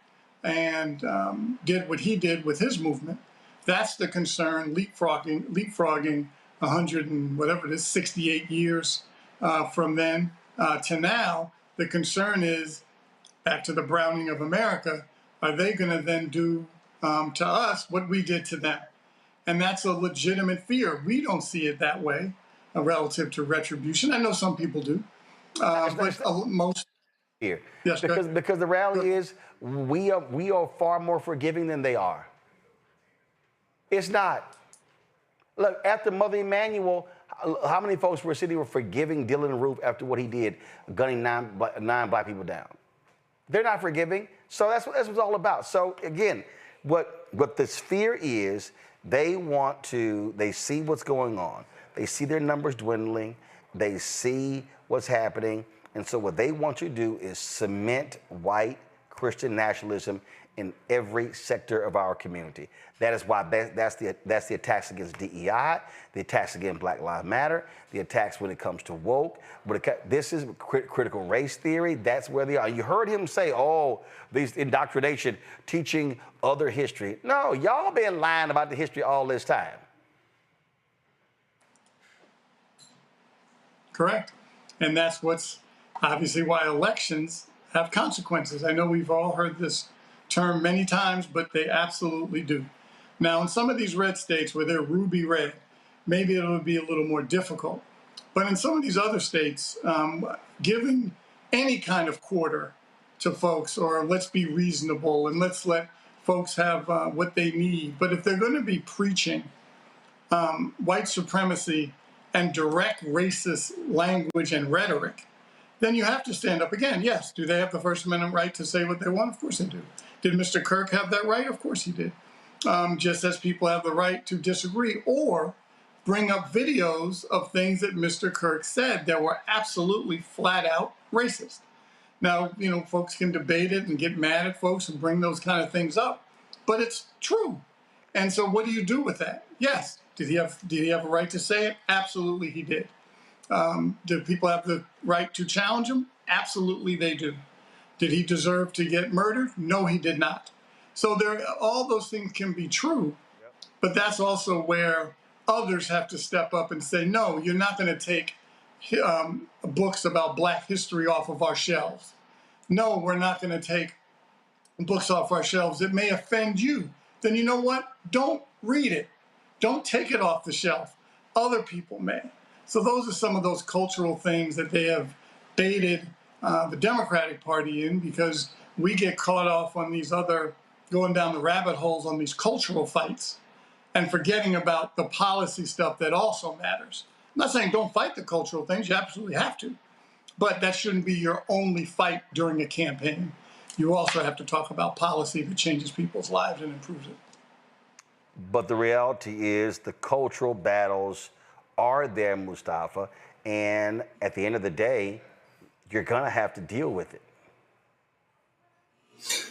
and did what he did with his movement, that's the concern, leapfrogging 100 and whatever it is, 68 years from then to now. The concern is, back to the Browning of America, are they going to then do to us what we did to them? And that's a legitimate fear. We don't see it that way relative to retribution. I know some people do, but most here. Yes, because the reality is we are far more forgiving than they are. It's not. Look, after Mother Emanuel, how many folks were sitting forgiving Dylann Roof after what he did, gunning nine black people down? They're not forgiving. So that's what it's all about. So again, what this fear is, they see what's going on. They see their numbers dwindling. They see what's happening. And so what they want you to do is cement white Christian nationalism in every sector of our community. That is why that's the attacks against DEI, the attacks against Black Lives Matter, the attacks when it comes to woke. This is critical race theory. That's where they are. You heard him say, oh, these indoctrination, teaching other history. No, y'all been lying about the history all this time. Correct. And that's what's obviously why elections have consequences. I know we've all heard this term many times, but they absolutely do. Now, in some of these red states where they're ruby red, maybe it'll be a little more difficult. But in some of these other states, giving any kind of quarter to folks, or let's be reasonable and let's let folks have what they need. But if they're going to be preaching white supremacy and direct racist language and rhetoric, then you have to stand up again. Yes, do they have the First Amendment right to say what they want? Of course they do. Did Mr. Kirk have that right? Of course he did. Just as people have the right to disagree or bring up videos of things that Mr. Kirk said that were absolutely flat out racist. Now, you know, folks can debate it and get mad at folks and bring those kind of things up, but it's true. And so what do you do with that? Yes. Did he have a right to say it? Absolutely he did. Do people have the right to challenge him? Absolutely they do. Did he deserve to get murdered? No, he did not. So all those things can be true, but that's also where others have to step up and say, no, you're not going to take books about Black history off of our shelves. No, we're not going to take books off our shelves that may offend you. Then you know what? Don't read it. Don't take it off the shelf. Other people may. So those are some of those cultural things that they have baited the Democratic Party in, because we get caught off on these other, going down the rabbit holes on these cultural fights and forgetting about the policy stuff that also matters. I'm not saying don't fight the cultural things, you absolutely have to, but that shouldn't be your only fight during a campaign. you also have to talk about policy that changes people's lives and improves it. But the reality is the cultural battles are there, Mustafa, and at the end of the day, you're gonna have to deal with it.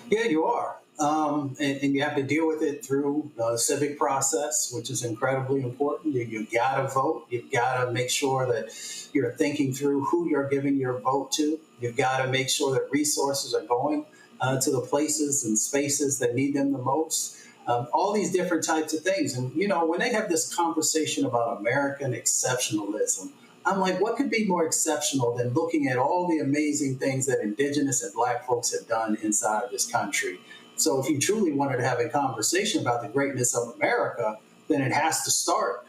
Yeah, you are. And you have to deal with it through the civic process, which is incredibly important. You got to vote. You've got to make sure that you're thinking through who you're giving your vote to. You've got to make sure that resources are going to the places and spaces that need them the most. All these different types of things. And, you know, when they have this conversation about American exceptionalism, I'm like, what could be more exceptional than looking at all the amazing things that Indigenous and Black folks have done inside of this country? So if you truly wanted to have a conversation about the greatness of America, then it has to start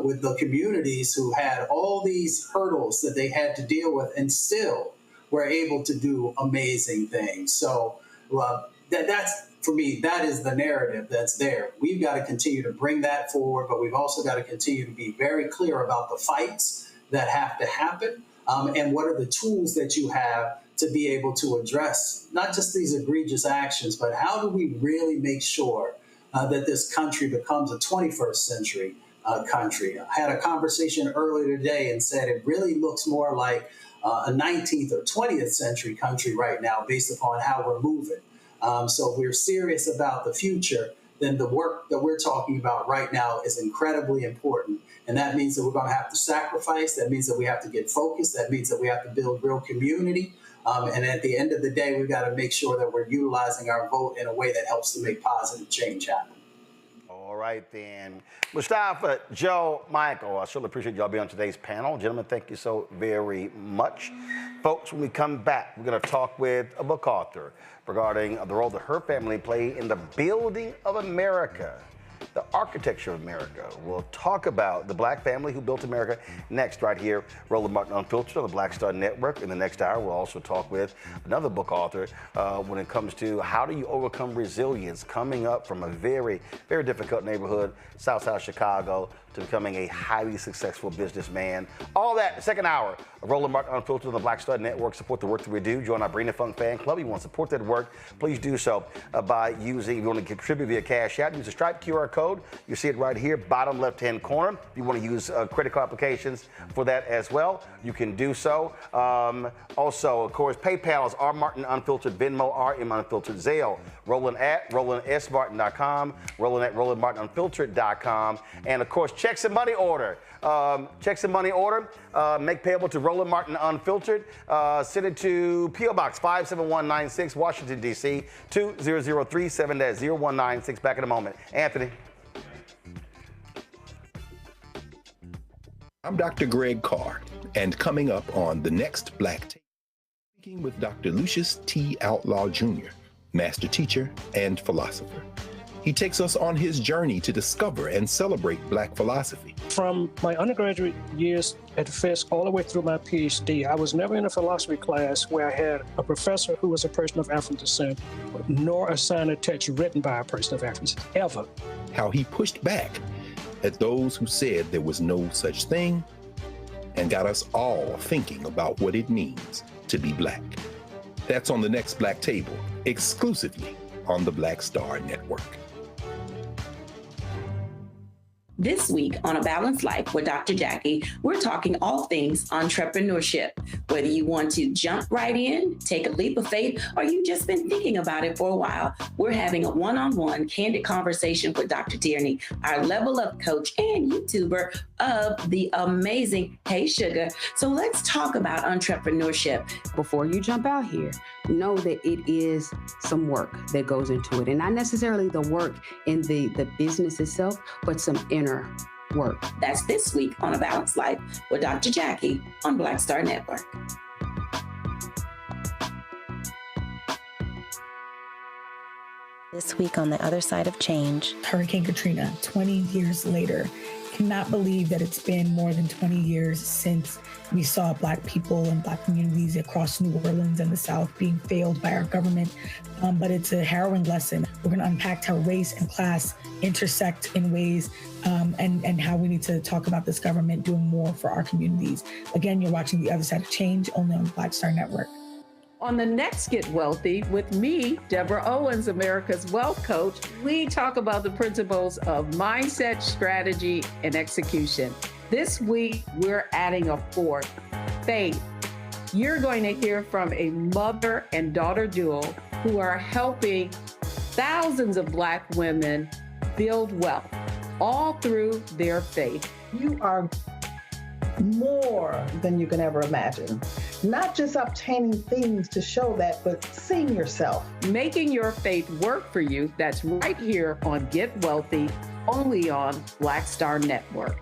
with the communities who had all these hurdles that they had to deal with and still were able to do amazing things. So that's, for me, that is the narrative that's there. We've got to continue to bring that forward, but we've also got to continue to be very clear about the fights that have to happen and what are the tools that you have to be able to address not just these egregious actions, but how do we really make sure that this country becomes a 21st century country? I had a conversation earlier today and said it really looks more like a 19th or 20th century country right now based upon how we're moving. So if we're serious about the future, then the work that we're talking about right now is incredibly important. And that means that we're going to have to sacrifice. That means that we have to get focused. That means that we have to build real community. And at the end of the day, we've got to make sure that we're utilizing our vote in a way that helps to make positive change happen. All right, then. Mustafa, Joe, Michael, I certainly appreciate y'all being on today's panel. Gentlemen, thank you so very much. Folks, when we come back, we're going to talk with a book author regarding the role that her family played in the building of America, the architecture of America. We'll talk about the Black family who built America next, right here, Roland Martin Unfiltered on the Black Star Network. In the next hour, we'll also talk with another book author when it comes to how do you overcome resilience coming up from a very, very difficult neighborhood, South Chicago, to becoming a highly successful businessman. All that, second hour of Roland Martin Unfiltered on the Black Star Network. Support the work that we do. Join our Bring the Funk fan club. If you want to support that work, please do so by using, if you want to contribute via Cash App, use the Stripe QR code. You see it right here, bottom left-hand corner. If you want to use credit card applications for that as well, you can do so. Also, of course, PayPal is R Martin Unfiltered, Venmo, RM Unfiltered, Zelle, Roland at RolandSMartin.com, Roland at RolandMartinUnfiltered.com, and of course, checks and money order. Checks and money order, make payable to Roland Martin Unfiltered. Send it to P.O. Box 57196, Washington, D.C., 20037-0196. Back in a moment. Anthony. I'm Dr. Greg Carr, and coming up on the next Black Tape, speaking with Dr. Lucius T. Outlaw Jr., master teacher and philosopher. He takes us on his journey to discover and celebrate Black philosophy. From my undergraduate years at Fisk all the way through my PhD, I was never in a philosophy class where I had a professor who was a person of African descent, nor assigned a text written by a person of African descent, ever. How he pushed back at those who said there was no such thing and got us all thinking about what it means to be Black. That's on the next Black Table, exclusively on the Black Star Network. This week on A Balanced Life with Dr. Jackie, we're talking all things entrepreneurship. Whether you want to jump right in, take a leap of faith, or you've just been thinking about it for a while, we're having a one-on-one candid conversation with Dr. Tierney, our level up coach and YouTuber of the amazing Hey Sugar. So let's talk about entrepreneurship. Before you jump out here, know that it is some work that goes into it. And not necessarily the work in the business itself, but some inner work. That's this week on A Balanced Life with Dr. Jackie on Black Star Network. This week on The Other Side of Change. Hurricane Katrina, 20 years later. Cannot believe that it's been more than 20 years since we saw Black people and Black communities across New Orleans and the South being failed by our government. But it's a harrowing lesson. We're going to unpack how race and class intersect in ways and how we need to talk about this government doing more for our communities. Again, you're watching The Other Side of Change only on the Black Star Network. On the next Get Wealthy with me, Deborah Owens, America's Wealth Coach, we talk about the principles of mindset, strategy, and execution. This week, we're adding a fourth, faith. You're going to hear from a mother and daughter duo who are helping thousands of Black women build wealth, all through their faith. You are more than you can ever imagine. Not just obtaining things to show that, but seeing yourself. Making your faith work for you. That's right here on Get Wealthy, only on Black Star Network.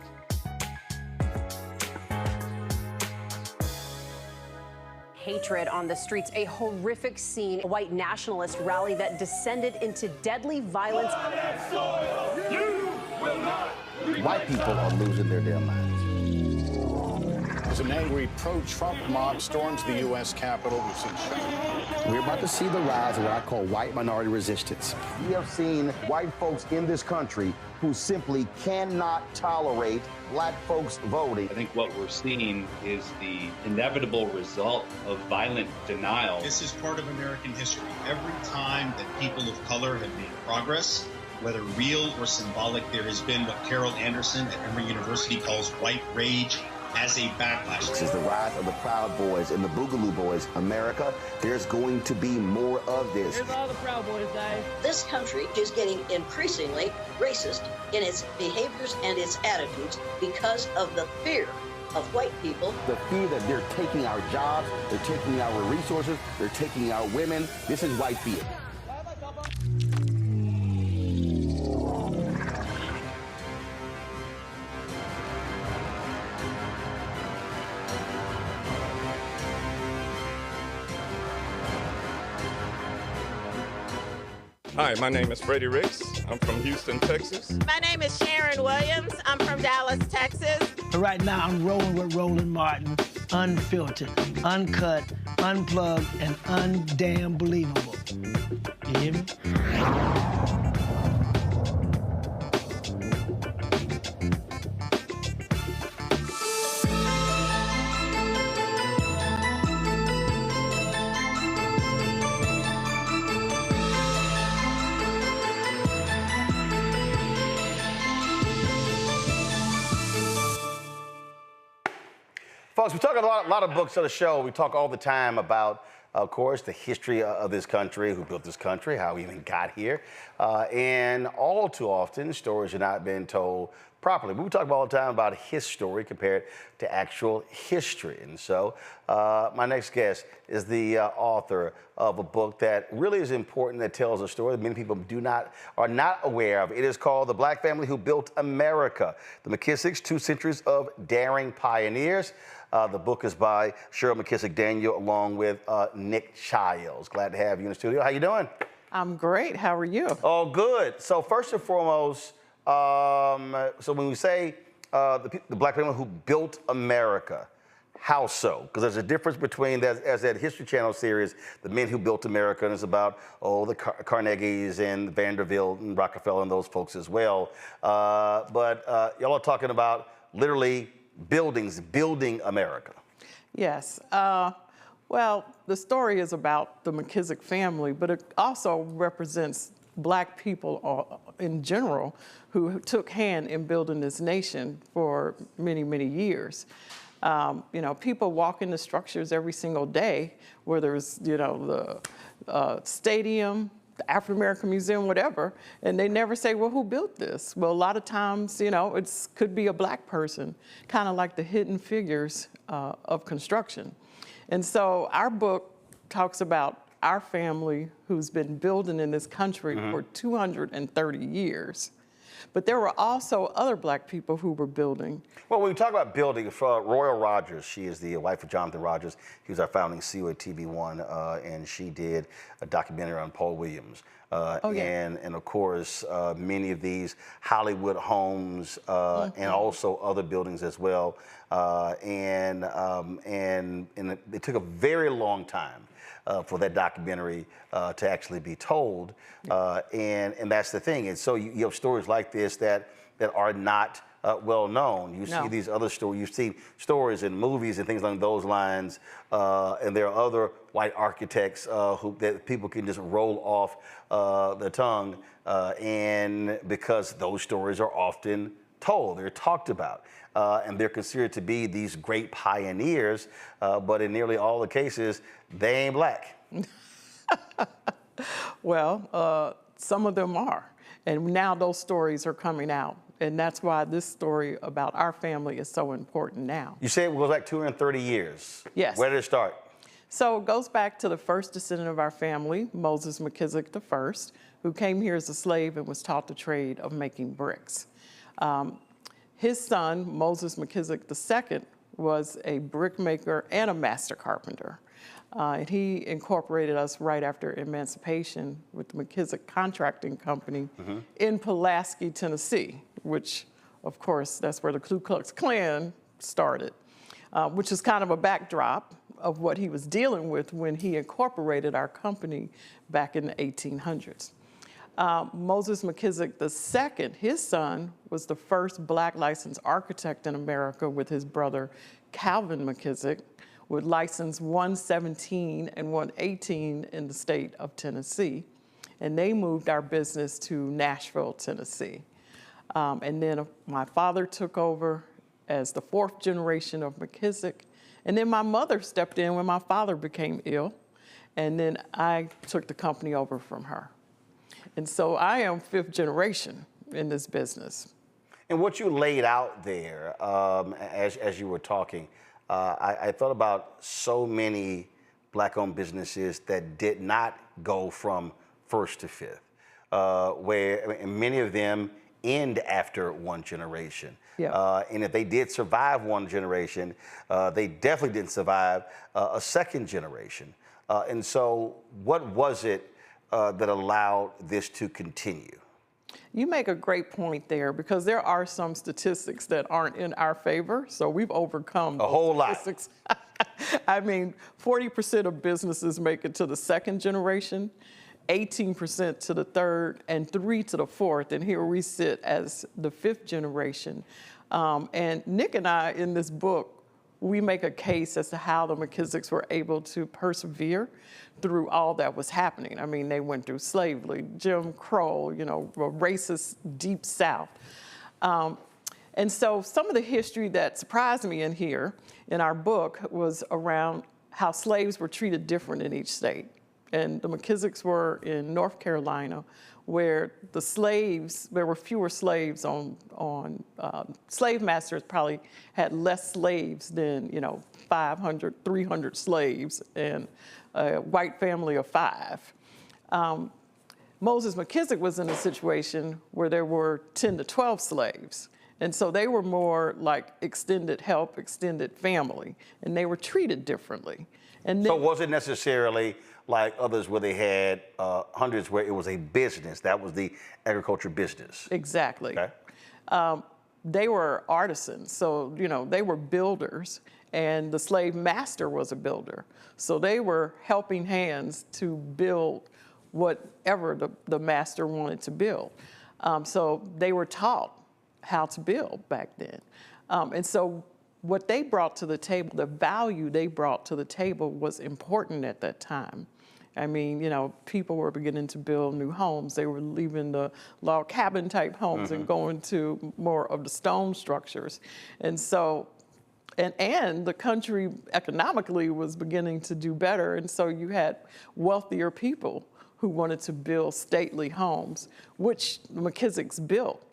Hatred on the streets, a horrific scene, a white nationalist rally that descended into deadly violence. White people are losing their damn minds. As an angry pro-Trump mob storms the U.S. Capitol, we've seen shutdown. We're about to see the rise of what I call white minority resistance. We have seen white folks in this country who simply cannot tolerate Black folks voting. I think what we're seeing is the inevitable result of violent denial. This is part of American history. Every time that people of color have made progress, whether real or symbolic, there has been what Carol Anderson at Emory University calls white rage as a backlash. This is the rise of the Proud Boys and the Boogaloo Boys. America, there's going to be more of this. Here's all the Proud Boys, guys. This country is getting increasingly racist in its behaviors and its attitudes because of the fear of white people. The fear that they're taking our jobs, they're taking our resources, they're taking our women. This is white fear. Hi, my name is Freddie Ricks. I'm from Houston, Texas. My name is Sharon Williams. I'm from Dallas, Texas. Right now, I'm rolling with Roland Martin, unfiltered, uncut, unplugged, and undamn believable. You hear me? Folks, we talk a lot of books on the show. We talk all the time about, of course, the history of this country, who built this country, how we even got here. And all too often, stories are not being told properly. We talk all the time about his story compared to actual history. And so my next guest is the author of a book that really is important, that tells a story that many people are not aware of. It is called The Black Family Who Built America, The McKissacks, 2 Centuries of Daring Pioneers. The book is by Cheryl McKissack Daniel, along with Nick Childs. Glad to have you in the studio. How you doing? I'm great. How are you? Oh, good. So first and foremost, so when we say the Black family who built America, how so? Because there's a difference between, as that History Channel series, The Men Who Built America, and it's about, the Carnegies and Vanderbilt and Rockefeller and those folks as well. But y'all are talking about literally building America. Yes. Well, the story is about the McKissack family, but it also represents Black people in general who took hand in building this nation for many, many years. People walk into structures every single day, whether it's, the stadium, the African American Museum, whatever, and they never say, well, who built this? Well, a lot of times, it could be a Black person, kind of like the hidden figures of construction. And so our book talks about our family who's been building in this country for 230 years. But there were also other Black people who were building. Well, when we talk about building, Royal Rogers, she is the wife of Jonathan Rogers. He was our founding CEO at TV1, and she did a documentary on Paul Williams. And of course, many of these Hollywood homes and also other buildings as well. And it took a very long time for that documentary to actually be told. And that's the thing. And so you have stories like this that are not well known. You see these other stories. You've seen stories in movies and things along those lines, and there are other white architects that people can just roll off the tongue, and because those stories are often told, they're talked about, and they're considered to be these great pioneers, but in nearly all the cases, they ain't black. Well, some of them are, and now those stories are coming out. And that's why this story about our family is so important now. You say it goes back 230 years. Yes. Where did it start? So it goes back to the first descendant of our family, Moses McKissack I, who came here as a slave and was taught the trade of making bricks. His son, Moses McKissack II, was a brickmaker and a master carpenter. And he incorporated us right after emancipation with the McKissack Contracting Company in Pulaski, Tennessee, which, of course, that's where the Ku Klux Klan started, which is kind of a backdrop of what he was dealing with when he incorporated our company back in the 1800s. Moses McKissack II, his son, was the first black licensed architect in America with his brother Calvin McKissack, with license 117 and 118 in the state of Tennessee. And they moved our business to Nashville, Tennessee. And then my father took over as the fourth generation of McKissack. And then my mother stepped in when my father became ill. And then I took the company over from her. And so I am fifth generation in this business. And what you laid out there as you were talking, I thought about so many black-owned businesses that did not go from first to fifth, where many of them end after one generation. Yeah. And if they did survive one generation, they definitely didn't survive a second generation. And so what was it that allowed this to continue? You make a great point there, because there are some statistics that aren't in our favor. So we've overcome a whole lot. I mean, 40% of businesses make it to the second generation, 18% to the third, and 3% to the fourth. And here we sit as the fifth generation. And Nick and I, in this book, we make a case as to how the McKissacks were able to persevere through all that was happening. I mean, they went through slavery, Jim Crow, you know, a racist Deep South. And so some of the history that surprised me in here, in our book, was around how slaves were treated different in each state. And the McKissacks were in North Carolina, where the slaves, there were fewer slaves on slave masters probably had less slaves than, 500, 300 slaves, and a white family of 5. Moses McKissack was in a situation where there were 10 to 12 slaves. And so they were more like extended help, extended family, and they were treated differently. And then, so was it necessarily like others where they had hundreds where it was a business? That was the agriculture business. Exactly. Okay. They were artisans, so, they were builders, and the slave master was a builder. So they were helping hands to build whatever the master wanted to build. So they were taught how to build back then. And so what they brought to the table, the value they brought to the table, was important at that time. I mean, people were beginning to build new homes. They were leaving the log cabin type homes and going to more of the stone structures. And so, and the country economically was beginning to do better. And so you had wealthier people who wanted to build stately homes, which the McKissacks built.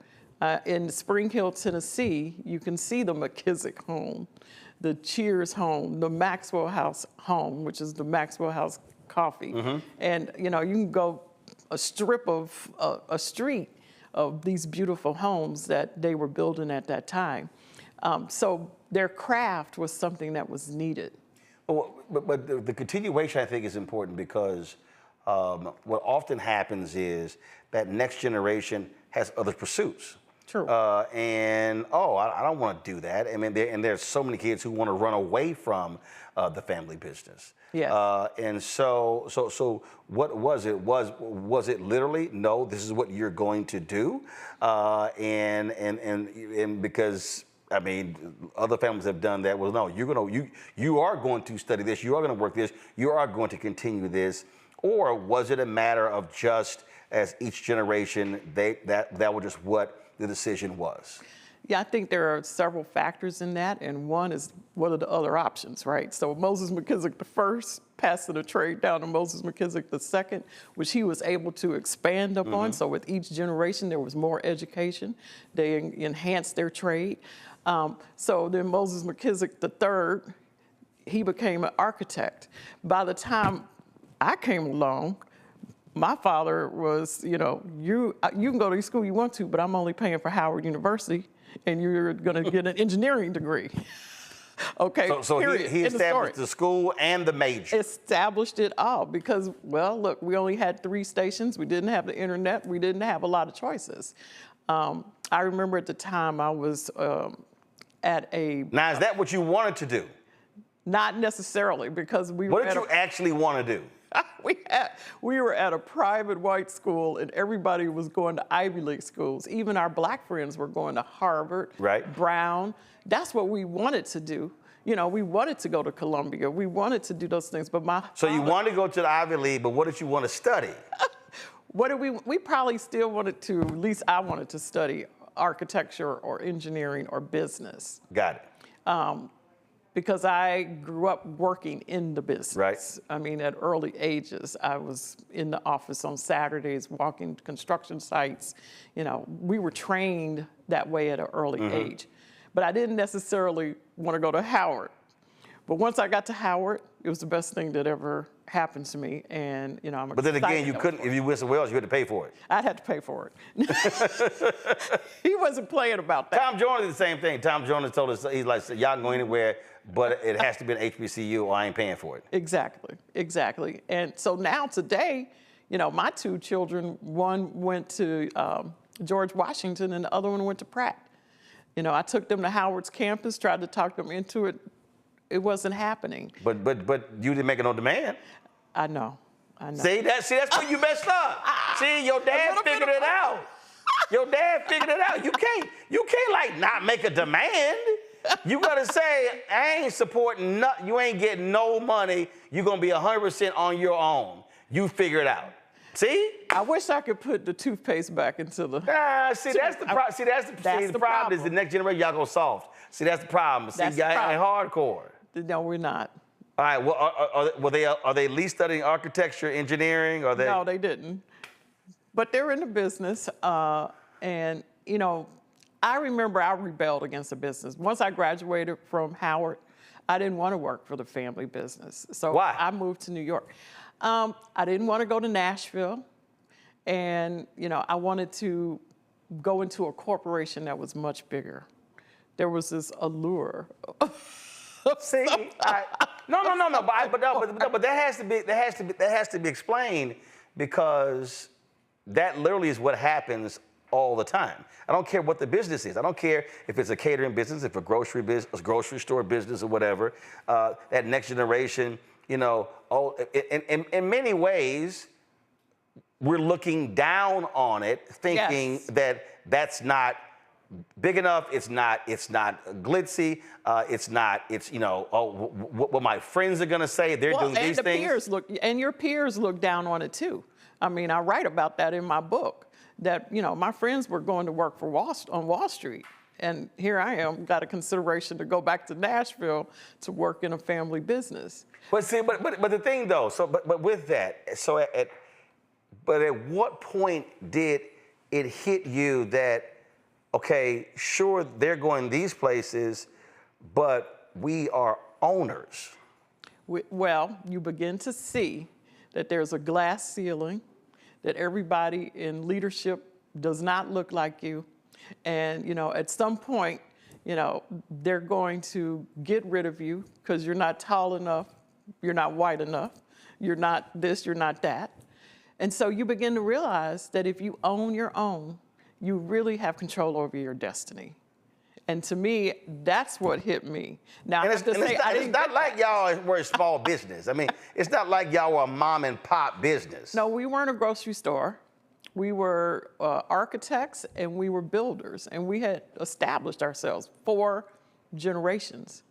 In Spring Hill, Tennessee, you can see the McKissack home, the Cheers home, the Maxwell House home, which is the Maxwell House coffee. And, you can go a strip of a street of these beautiful homes that they were building at that time. So their craft was something that was needed. But the continuation, I think, is important, because what often happens is that next generation has other pursuits. True. I don't want to do that. I mean, there's so many kids who want to run away from the family business. Yes. And so what was it? Was it literally, no, this is what you're going to do? And because, I mean, other families have done that. Well, no, you are going to study this. You are going to work this. You are going to continue this. Or was it a matter of just as each generation, that was just what the decision was? Yeah, I think there are several factors in that, and one is what are the other options, right? So Moses McKissack the first, passing the trade down to Moses McKissack the second, which he was able to expand upon. So with each generation, there was more education. They enhanced their trade. So then Moses McKissack the third, he became an architect. By the time I came along, my father was, you can go to school you want to, but I'm only paying for Howard University, and you're going to get an engineering degree. Okay, so he established the school and the major. Established it all because, well, look, we only had 3 stations. We didn't have the internet. We didn't have a lot of choices. I remember at the time I was at a... Now, is that what you wanted to do? Not necessarily, because we were... What did you actually want to do? We were at a private white school, and everybody was going to Ivy League schools. Even our black friends were going to Harvard, Brown. That's what we wanted to do. We wanted to go to Columbia. We wanted to do those things, but So you wanted to go to the Ivy League, but what did you want to study? We probably still wanted to, at least I wanted to study architecture or engineering or business. Got it. Because I grew up working in the business. Right. I mean, at early ages, I was in the office on Saturdays, walking construction sites. We were trained that way at an early age. But I didn't necessarily want to go to Howard. But once I got to Howard, it was the best thing that ever happened to me. And, I'm But then again, you couldn't, if you went somewhere else, you had to pay for it. I'd have to pay for it. He wasn't playing about that. Tom Jones did the same thing. Tom Jones told us, he's like, y'all can go anywhere, but it has to be an HBCU or I ain't paying for it. Exactly. And so now today, my 2 children, one went to George Washington and the other one went to Pratt. I took them to Howard's campus, tried to talk them into it. It wasn't happening. But you didn't make no demand. I know. See, that's where you messed up. See, your dad figured it out. Your dad figured it out. You can't like not make a demand. You gotta say, I ain't supporting nothing. You ain't getting no money. You're gonna be 100% on your own. You figure it out. See? I wish I could put the toothpaste back into the... See, that's the problem. See, the problem is the next generation, y'all go soft. See, that's the problem. See, y'all ain't hardcore. No, we're not. All right, well, are they at least studying architecture, engineering? Or No, they didn't. But they're in the business. And, I remember I rebelled against the business. Once I graduated from Howard, I didn't want to work for the family business. So why? I moved to New York. I didn't want to go to Nashville. And, I wanted to go into a corporation that was much bigger. There was this allure. See, no. But that has to be explained because that literally is what happens all the time. I don't care what the business is. I don't care if it's a catering business, if a grocery business, a grocery store business, or whatever. That next generation, in many ways, we're looking down on it, thinking that that's not big enough. It's not glitzy. What my friends are gonna say. They're doing these things. Your peers look down on it too. I mean, I write about that in my book. That my friends were going to work for on Wall Street, and here I am, got a consideration to go back to Nashville to work in a family business. But see, but the thing though, but with that, at what point did it hit you that, okay, sure, they're going these places, but we are owners? Well, you begin to see that there's a glass ceiling, that everybody in leadership does not look like you. And, at some point, they're going to get rid of you because you're not tall enough, you're not white enough, you're not this, you're not that. And so you begin to realize that if you own your own, you really have control over your destiny. And to me, that's what hit me. Now, it's not like y'all were a small business. I mean, it's not like y'all were a mom and pop business. No, we weren't a grocery store. We were architects and we were builders, and we had established ourselves 4 generations.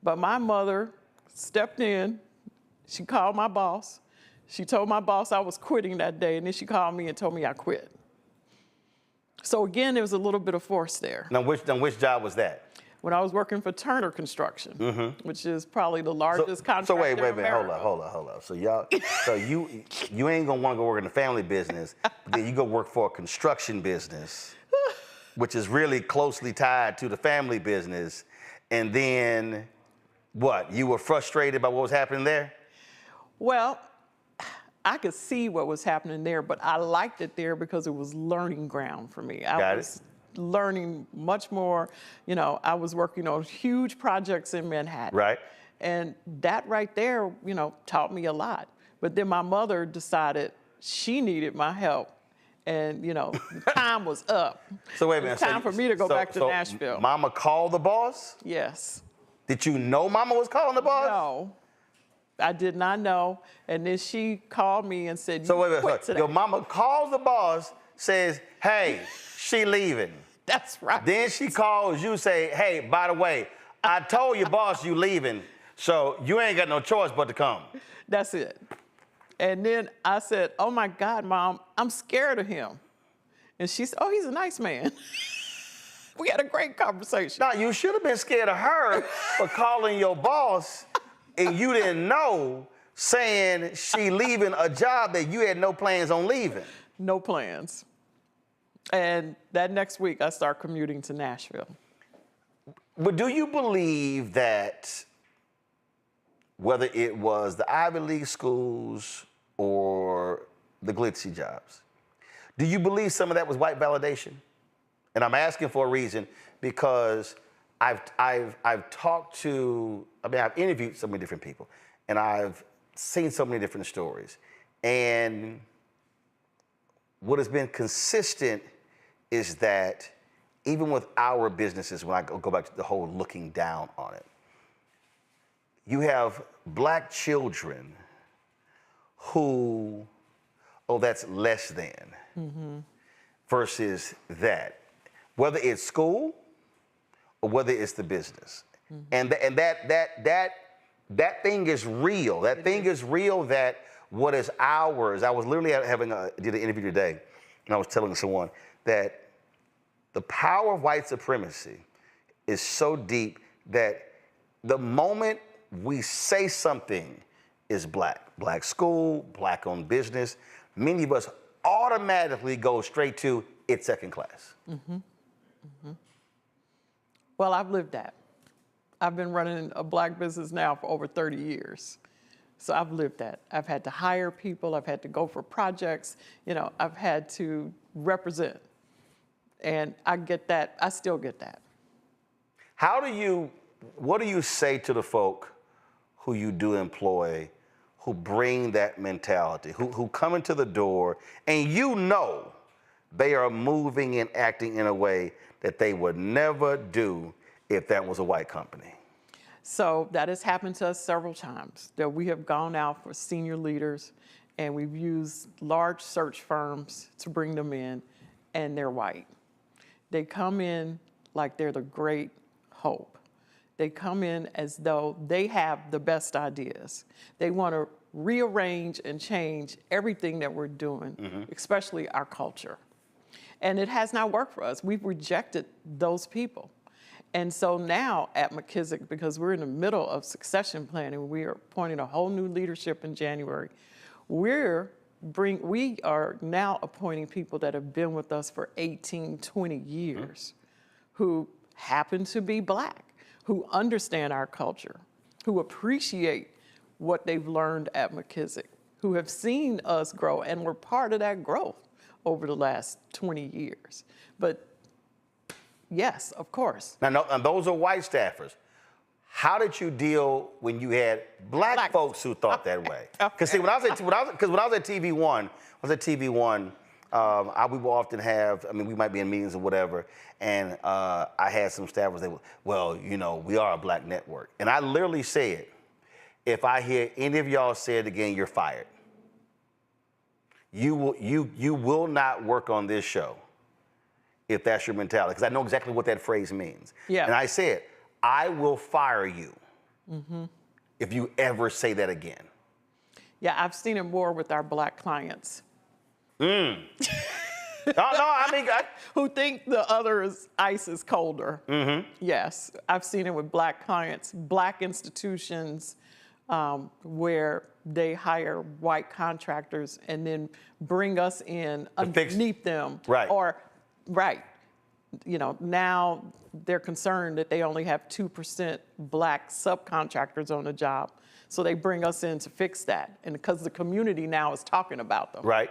But my mother stepped in. She called my boss. She told my boss I was quitting that day, and then she called me and told me I quit. So again, there was a little bit of force there. Now, which job was that? When I was working for Turner Construction, which is probably the largest contractor So wait, in America. hold up. So you ain't gonna want to go work in the family business, but then you go work for a construction business, which is really closely tied to the family business, and then what? You were frustrated by what was happening there? Well, I could see what was happening there, but I liked it there because it was learning ground for me. I was learning much more. You know, I was working on huge projects in Manhattan. Right. And that right there, you know, taught me a lot. But then my mother decided she needed my help. And, you know, the time was up. So wait a It minute. was time for me to go back to Nashville. Mama called the boss? Yes. Did you know Mama was calling the boss? No. I did not know. And then she called me and said, So wait a quit minute. today. Your mama calls the boss, says, hey, she leaving. That's right. Then she calls you, say, hey, by the way, I told your boss you leaving, so you ain't got no choice but to come. That's it. And then I said, oh my God, Mom, I'm scared of him. And she said, oh, he's a nice man. We had a great conversation. No, you should have been scared of her for calling your boss and you didn't know, saying she leaving a job that you had no plans on leaving. No plans. And that next week, I start commuting to Nashville. But do you believe that whether it was the Ivy League schools or the glitzy jobs, do you believe some of that was white validation? And I'm asking for a reason because I've talked to, I've interviewed so many different people and I've seen so many different stories. And what has been consistent is that even with our businesses, when I go back to the whole looking down on it, you have black children who, oh, that's less than, versus that. Whether it's school or whether it's the business. And that thing is real. That thing is real, that what is ours. I was literally did an interview today, and I was telling someone that the power of white supremacy is so deep that the moment we say something is black school, black owned business, many of us automatically go straight to it's second class. Well, I've lived that. I've been running a black business now for over 30 years. So I've lived that. I've had to hire people. I've had to go for projects. You know, I've had to represent. And I get that. I still get that. What do you say to the folk who you do employ, who bring that mentality, who come into the door and you know they are moving and acting in a way that they would never do if that was a white company? So that has happened to us several times, that we have gone out for senior leaders and we've used large search firms to bring them in, and they're white. They come in like they're the great hope. They come in as though they have the best ideas. They want to rearrange and change everything that we're doing, especially our culture. And it has not worked for us. We've rejected those people. And so now at McKissack, because we're in the middle of succession planning, we are appointing a whole new leadership in January. We are now appointing people that have been with us for 18, 20 years, who happen to be black, who understand our culture, who appreciate what they've learned at McKissack, who have seen us grow and were part of that growth over the last 20 years. But yes, of course. Now, and those are white staffers. How did you deal when you had black folks who thought that way? Because see, when I was at TV1, We will often have, I mean, we might be in meetings or whatever, and I had some staffers that, well, you know, we are a black network. And I literally said, if I hear any of y'all say it again, you're fired. You will not work on this show if that's your mentality, because I know exactly what that phrase means. Yeah. And I said, I will fire you if you ever say that again. Yeah, I've seen it more with our black clients. No, I mean, who think the other ice is colder. Yes, I've seen it with black clients, black institutions where they hire white contractors and then bring us in underneath them. Right. You know, now they're concerned that they only have 2% black subcontractors on the job. So they bring us in to fix that. And because the community now is talking about them. Right.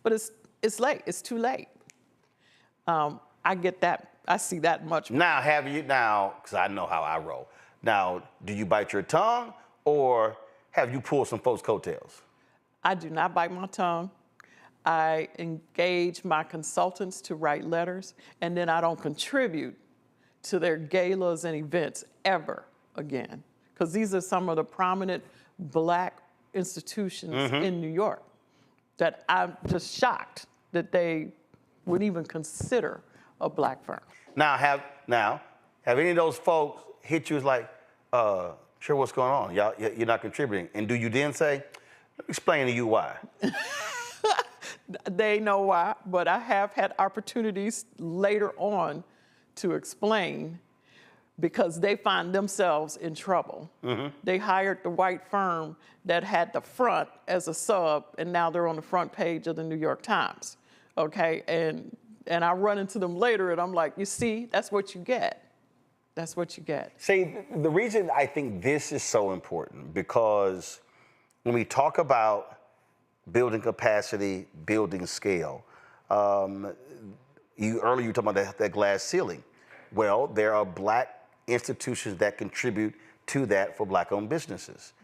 But it's late, it's too late. I get that, I see that much more. Now, because I know how I roll. Now, do you bite your tongue or have you pulled some folks' coattails? I do not bite my tongue. I engage my consultants to write letters, and then I don't contribute to their galas and events ever again. Because these are some of the prominent black institutions in New York that I'm just shocked that they would even consider a black firm. Now, have any of those folks hit you as like, sure, what's going on? You're not contributing. And do you then say, explain to you why? They know why, but I have had opportunities later on to explain because they find themselves in trouble. They hired the white firm that had the front as a sub, and now they're on the front page of the New York Times, okay? And I run into them later, and I'm like, you see, that's what you get. That's what you get. See, the reason I think this is so important, because when we talk about building capacity, building scale, earlier you were talking about that glass ceiling. Well, there are black institutions that contribute to that for black-owned businesses.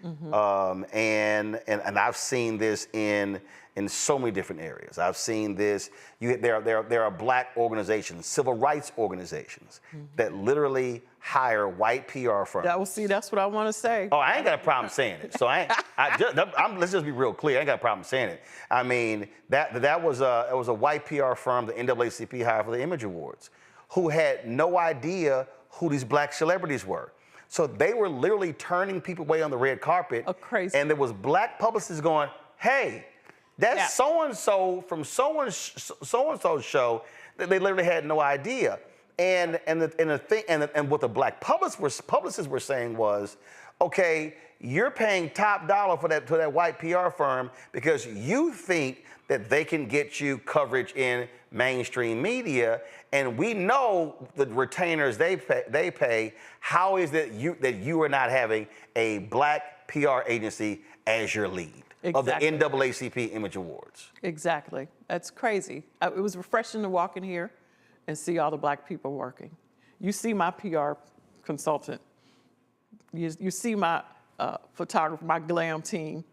And I've seen this in so many different areas. I've seen this, there are black organizations, civil rights organizations, that literally hire white PR firms. That's what I want to say. Oh, I ain't got a problem saying it. So let's just be real clear. I ain't got a problem saying it. I mean, it was a white PR firm, the NAACP hired for the Image Awards, who had no idea who these black celebrities were. So they were literally turning people away on the red carpet. Crazy. And there was black publicists going, hey, that's so-and-so from so-and-so's show. That they literally had no idea. And what the black publicists were saying was, okay, you're paying top dollar to that white PR firm because you think that they can get you coverage in mainstream media, and we know the retainers they pay. How is it that you are not having a black PR agency as your lead of the NAACP Image Awards? Exactly. That's crazy. It was refreshing to walk in here and see all the black people working. You see my PR consultant. You see my photographer, my glam team.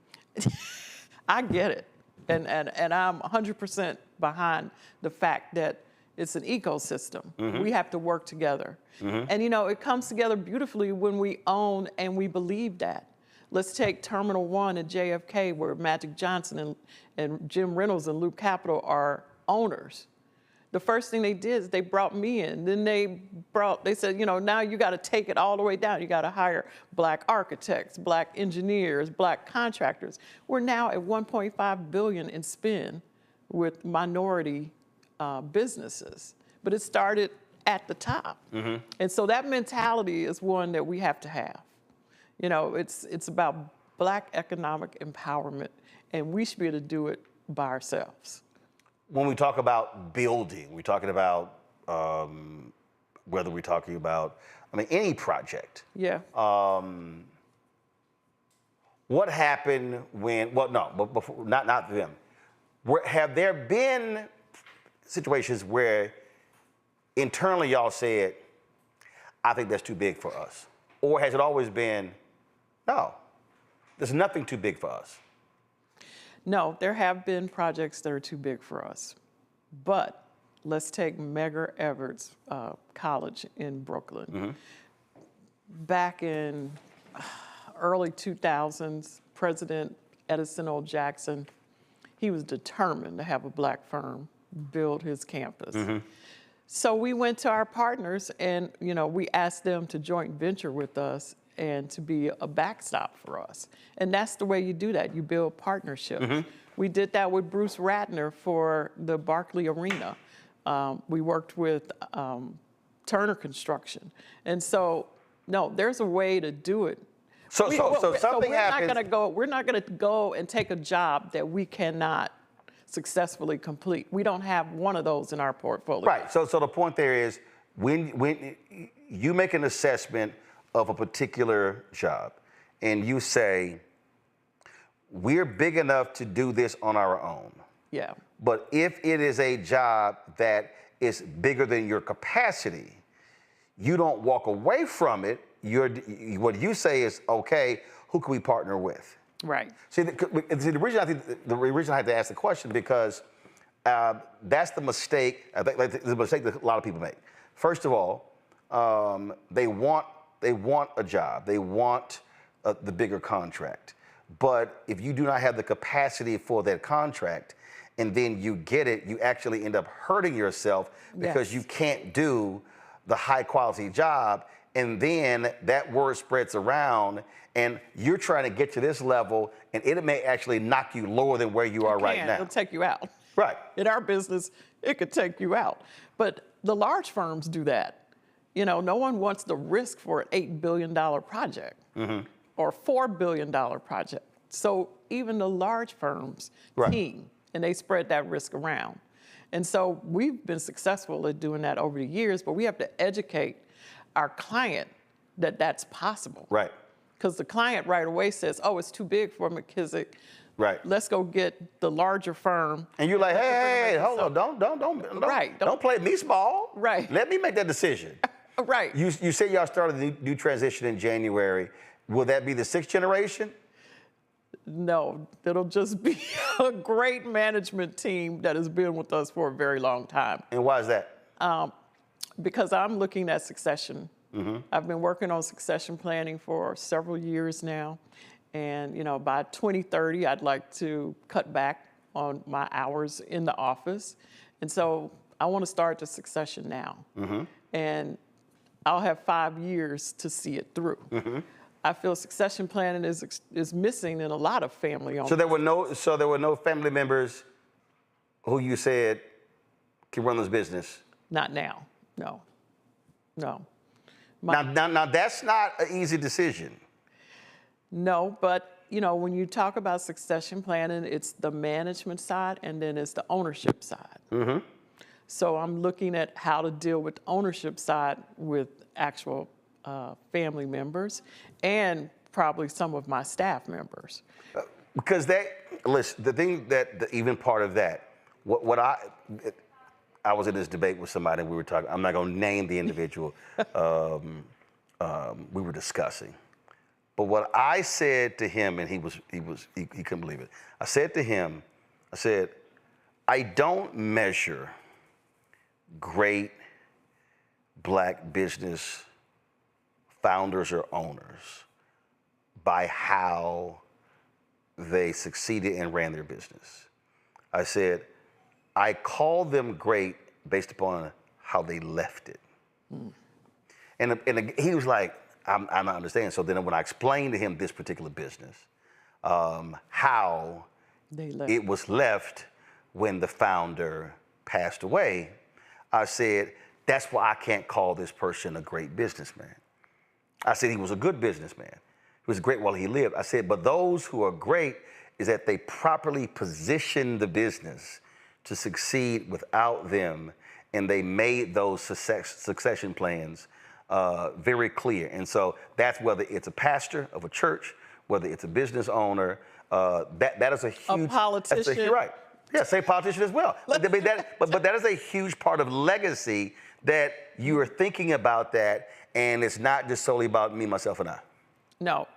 I get it. And I'm 100% behind the fact that it's an ecosystem. We have to work together. And you know, it comes together beautifully when we own and we believe that. Let's take Terminal 1 at JFK, where Magic Johnson and Jim Reynolds and Loop Capital are owners. The first thing they did is they brought me in. Then they said, you know, now you got to take it all the way down. You got to hire black architects, black engineers, black contractors. We're now at $1.5 billion in spend with minority businesses. But it started at the top. And so that mentality is one that we have to have. You know, it's about black economic empowerment, and we should be able to do it by ourselves. When we talk about building, we're talking about whether we're talking about, any project. Yeah. What happened when? Well, no, but before, not them. Have there been situations where internally y'all said, "I think that's too big for us," or has it always been, "No, there's nothing too big for us"? No, there have been projects that are too big for us. But let's take Medgar Everett's college in Brooklyn. Back in early 2000s, President Edison O. Jackson, he was determined to have a black firm build his campus. So we went to our partners and, we asked them to joint venture with us and to be a backstop for us. And that's the way you do that. You build partnerships. We did that with Bruce Ratner for the Barclay Arena. We worked with Turner Construction. And so, no, there's a way to do it. So something happens. We're not gonna go and take a job that we cannot successfully complete. We don't have one of those in our portfolio. Right. So the point there is, when you make an assessment of a particular job, and you say, we're big enough to do this on our own. Yeah. But if it is a job that is bigger than your capacity, you don't walk away from it. What you say is, okay, who can we partner with? Right. See, the reason I had to ask the question, because that's the mistake. I think the mistake that a lot of people make. First of all, they want a job. They want the bigger contract. But if you do not have the capacity for that contract, and then you get it, you actually end up hurting yourself because you can't do the high quality job. And then that word spreads around, and you're trying to get to this level, and it may actually knock you lower than where you are right now. It'll take you out. Right. In our business, it could take you out. But the large firms do that. No one wants the risk for an $8 billion project or $4 billion project. So even the large firms team, and they spread that risk around. And so we've been successful at doing that over the years, but we have to educate our client that that's possible. Right. Because the client right away says, oh, it's too big for McKissack. Right. Let's go get the larger firm. And you're like, hey, hold on, don't play me small. Right. Let me make that decision. Right. You said y'all started the new transition in January. Will that be the 6th generation? No, it'll just be a great management team that has been with us for a very long time. And why is that? Because I'm looking at succession. I've been working on succession planning for several years now. And, by 2030, I'd like to cut back on my hours in the office. And so I want to start the succession now. And I'll have 5 years to see it through. I feel succession planning is missing in a lot of family owned. So there were no family members who you said can run this business? Not now, no. Now that's not an easy decision. No, but when you talk about succession planning, it's the management side and then it's the ownership side. So I'm looking at how to deal with the ownership side with actual family members and probably some of my staff members. Because the thing even part of that, I was in this debate with somebody, we were talking, I'm not gonna name the individual, we were discussing. But what I said to him, and he couldn't believe it. I said to him, I don't measure great black business founders or owners by how they succeeded and ran their business. I said, I call them great based upon how they left it. And he was like, I'm not understanding. So then when I explained to him this particular business, how it was left when the founder passed away, I said, that's why I can't call this person a great businessman. I said he was a good businessman. He was great while he lived. I said, but those who are great is that they properly position the business to succeed without them, and they made those succession plans very clear. And so that's whether it's a pastor of a church, whether it's a business owner, that is a huge— A politician. Right. Yeah, say politician as well. But that is a huge part of legacy, that you are thinking about that, and it's not just solely about me, myself, and I. No.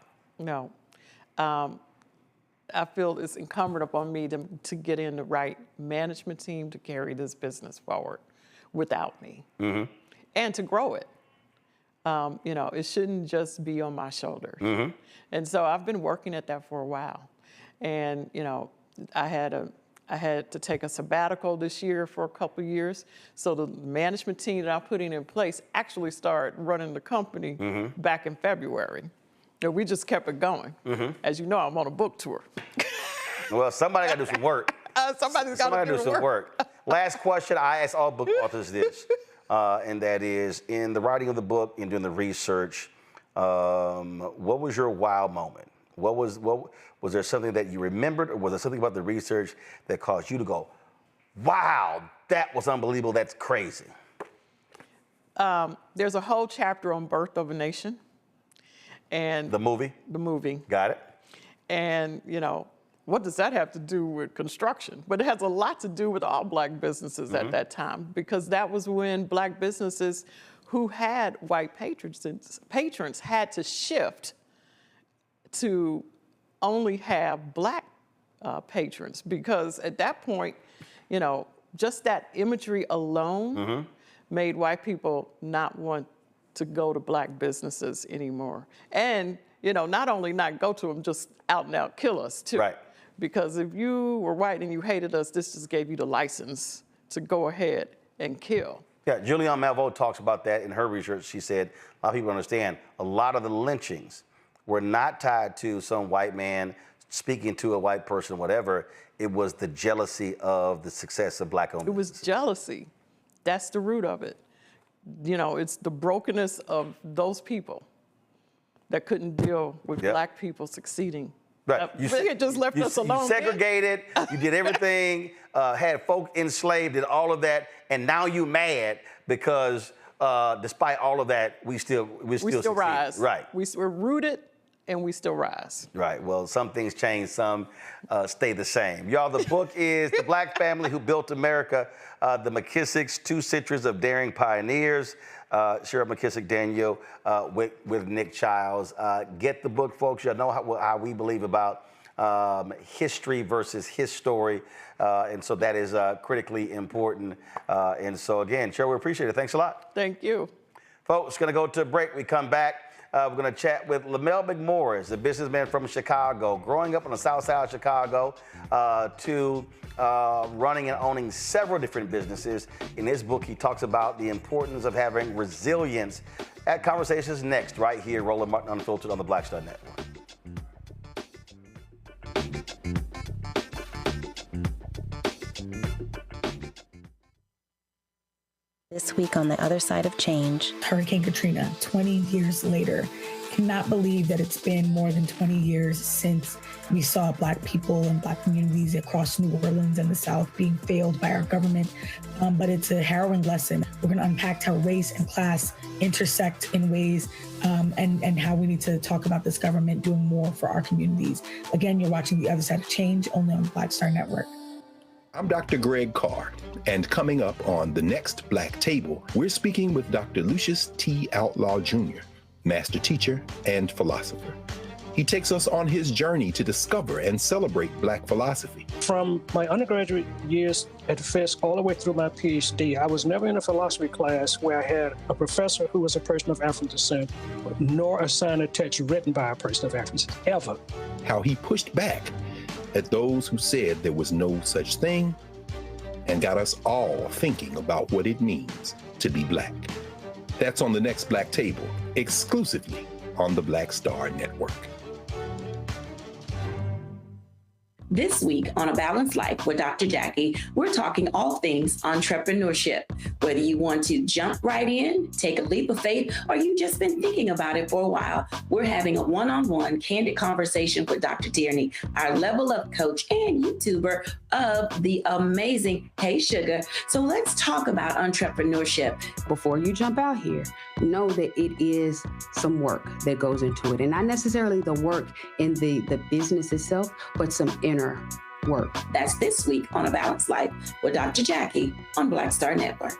I feel it's incumbent upon me to get in the right management team to carry this business forward without me and to grow it. You know, it shouldn't just be on my shoulders. And so I've been working at that for a while. And, you know, I had to take a sabbatical this year for a couple of years. So the management team that I'm putting in place actually started running the company back in February. And we just kept it going. As you know, I'm on a book tour. Well, somebody got to do some work. Somebody's got to do some work. Last question, I ask all book authors this, and that is, in the writing of the book and doing the research, what was your wow moment? Was there something that you remembered, or was there something about the research that caused you to go, wow, that was unbelievable, that's crazy? There's a whole chapter on Birth of a Nation. And the movie? The movie. Got it. And, you know, what does that have to do with construction? But it has a lot to do with all Black businesses at that time, because that was when Black businesses who had white patrons had to shift to only have Black patrons, because at that point, you know, just that imagery alone made white people not want to go to Black businesses anymore. And, you know, not only not go to them, just out and out kill us too. Right. Because if you were white and you hated us, this just gave you the license to go ahead and kill. Yeah, Julianne Malveaux talks about that in her research. She said, a lot of people understand, a lot of the lynchings were not tied to some white man speaking to a white person, whatever. It was the jealousy of the success of Black-owned businesses. It was jealousy. That's the root of it. You know, it's the brokenness of those people that couldn't deal with Black people succeeding. Right. You just left us alone. You segregated, you did everything, had folk enslaved, did all of that, and now you mad because despite all of that, we still rise. Right. We're rooted and we still rise. Right. Well, some things change, some stay the same. Y'all, the book is The Black Family Who Built America, the McKissacks, 2 Centuries of Daring Pioneers. Cheryl McKissack Daniel with Nick Childs. Get the book, folks. Y'all know how we believe about history versus his story. And so that is critically important. And so again, Cheryl, we appreciate it. Thanks a lot. Thank you. Folks, going to go to a break. We come back. We're going to chat with Lamell McMorris, a businessman from Chicago, growing up on the south side of Chicago to running and owning several different businesses. In his book, he talks about the importance of having resilience. That conversation is next, right here, Roland Martin Unfiltered on the Black Star Network. This week on the other side of change. Hurricane Katrina, 20 years later. Cannot believe that it's been more than 20 years since we saw Black people and Black communities across New Orleans and the South being failed by our government. But it's a harrowing lesson. We're going to unpack how race and class intersect in ways and how we need to talk about this government doing more for our communities. Again, you're watching The Other Side of Change, only on the Black Star Network. I'm Dr. Greg Carr, and coming up on the next Black Table, we're speaking with Dr. Lucius T. Outlaw Jr., master teacher and philosopher. He takes us on his journey to discover and celebrate Black philosophy. From my undergraduate years at Fisk all the way through my PhD, I was never in a philosophy class where I had a professor who was a person of African descent, nor a sign of text written by a person of African descent, ever. How he pushed back at those who said there was no such thing and got us all thinking about what it means to be Black. That's on the next Black Table, exclusively on the Black Star Network. This week on A Balanced Life with Dr. Jackie, we're talking all things entrepreneurship. Whether you want to jump right in, take a leap of faith, or you've just been thinking about it for a while, we're having a one-on-one candid conversation with Dr. Tierney, our level up coach and YouTuber of the amazing Hey Sugar. So let's talk about entrepreneurship. Before you jump out here, know that it is some work that goes into it. And not necessarily the work in the business itself, but some inner work. That's this week on A Balanced Life with Dr. Jackie on Black Star Network.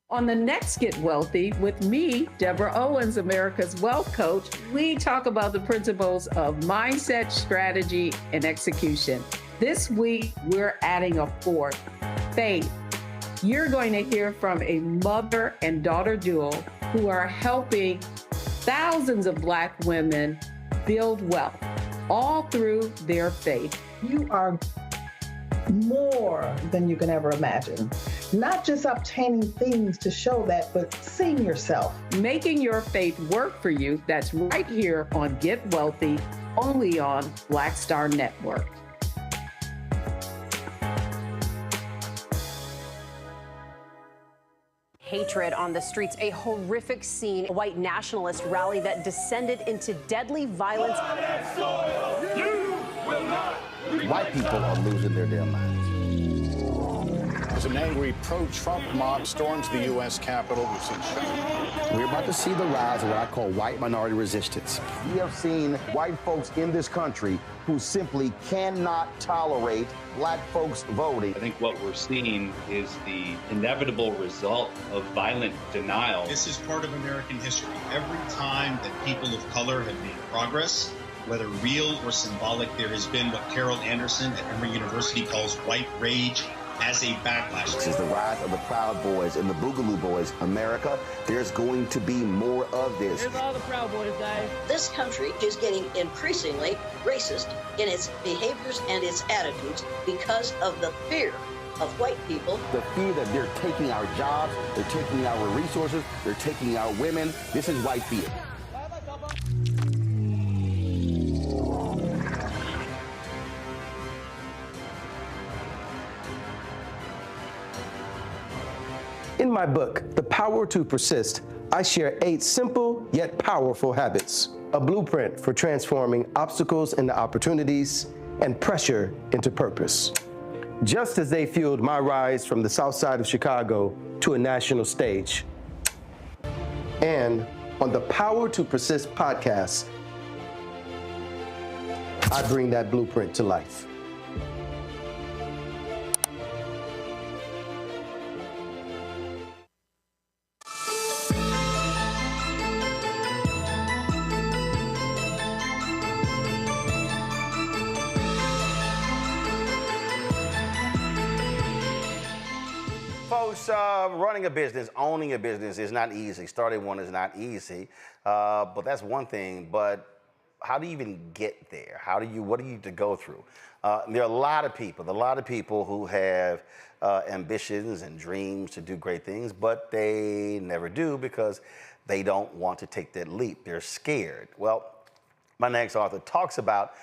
On the next Get Wealthy with me, Deborah Owens, America's Wealth Coach, we talk about the principles of mindset, strategy, and execution. This week, we're adding a fourth, faith. You're going to hear from a mother and daughter duo who are helping thousands of Black women build wealth, all through their faith. You are more than you can ever imagine. Not just obtaining things to show that, but seeing yourself. Making your faith work for you. That's right here on Get Wealthy, only on Black Star Network. Hatred on the streets, a horrific scene, a white nationalist rally that descended into deadly violence. White people are losing their damn minds. As an angry pro-Trump mob storms the U.S. Capitol, we've seen Shutdown. We're about to see the rise of what I call white minority resistance. We have seen white folks in this country who simply cannot tolerate Black folks voting. I think what we're seeing is the inevitable result of violent denial. This is part of American history. Every time that people of color have made progress, whether real or symbolic, there has been what Carol Anderson at Emory University calls white rage as a backlash. This is the rise of the Proud Boys and the Boogaloo Boys. America, there's going to be more of this. Here's all the Proud Boys, guys. This country is getting increasingly racist in its behaviors and its attitudes because of the fear of white people. The fear that they're taking our jobs, they're taking our resources, they're taking our women. This is white fear. In my book, The Power to Persist, I share 8 simple yet powerful habits, a blueprint for transforming obstacles into opportunities and pressure into purpose. Just as they fueled my rise from the South Side of Chicago to a national stage. And on the Power to Persist podcast, I bring that blueprint to life. Folks, running a business, owning a business is not easy. Starting one is not easy, but that's one thing. But how do you even get there? What do you need to go through? There are a lot of people who have ambitions and dreams to do great things, but they never do because they don't want to take that leap. They're scared. Well, my next author talks about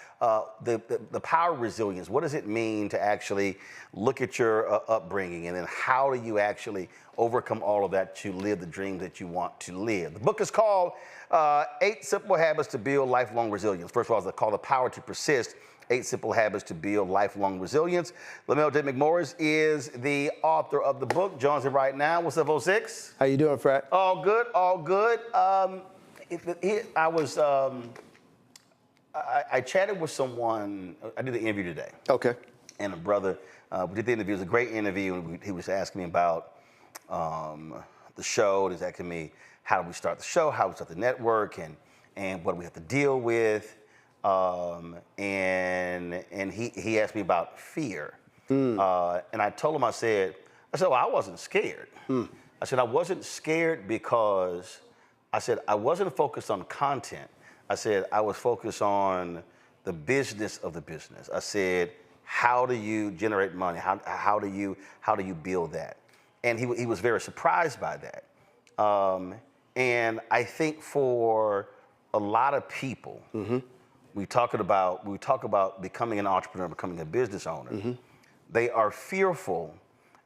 the power of resilience. What does it mean to actually look at your upbringing, and then how do you actually overcome all of that to live the dreams that you want to live? The book is called 8 Simple Habits to Build Lifelong Resilience. First of all, it's called The Power to Persist, 8 Simple Habits to Build Lifelong Resilience. Lamell McMorris is the author of the book. Joins me right now. What's up, 06? How you doing, Frat? All good, all good. I chatted with someone. I did the interview today. Okay. And a brother, we did the interview. It was a great interview. And he was asking me about the show. He was asking me how do we start the show, how do we start the network, and what do we have to deal with. And he asked me about fear. And I told him, I said, well, I wasn't scared. I said, I wasn't scared because I said I wasn't focused on content. I said I was focused on the business of the business. I said, how do you generate money? How do you build that? And he was very surprised by that. And I think for a lot of people, we talk about becoming an entrepreneur, becoming a business owner. They are fearful,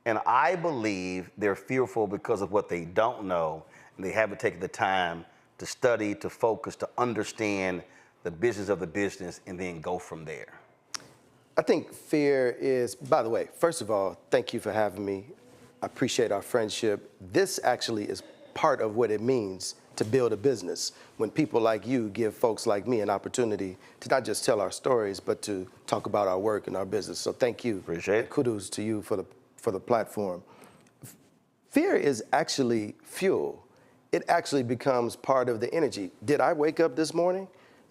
and I believe they're fearful because of what they don't know, and they haven't taken the time to study, to focus, to understand the business of the business, and then go from there. I think fear is, by the way, first of all, thank you for having me. I appreciate our friendship. This actually is part of what it means to build a business. When people like you give folks like me an opportunity to not just tell our stories, but to talk about our work and our business. So thank you. Appreciate it. Kudos to you for the platform. Fear is actually fuel. It actually becomes part of the energy. Did I wake up this morning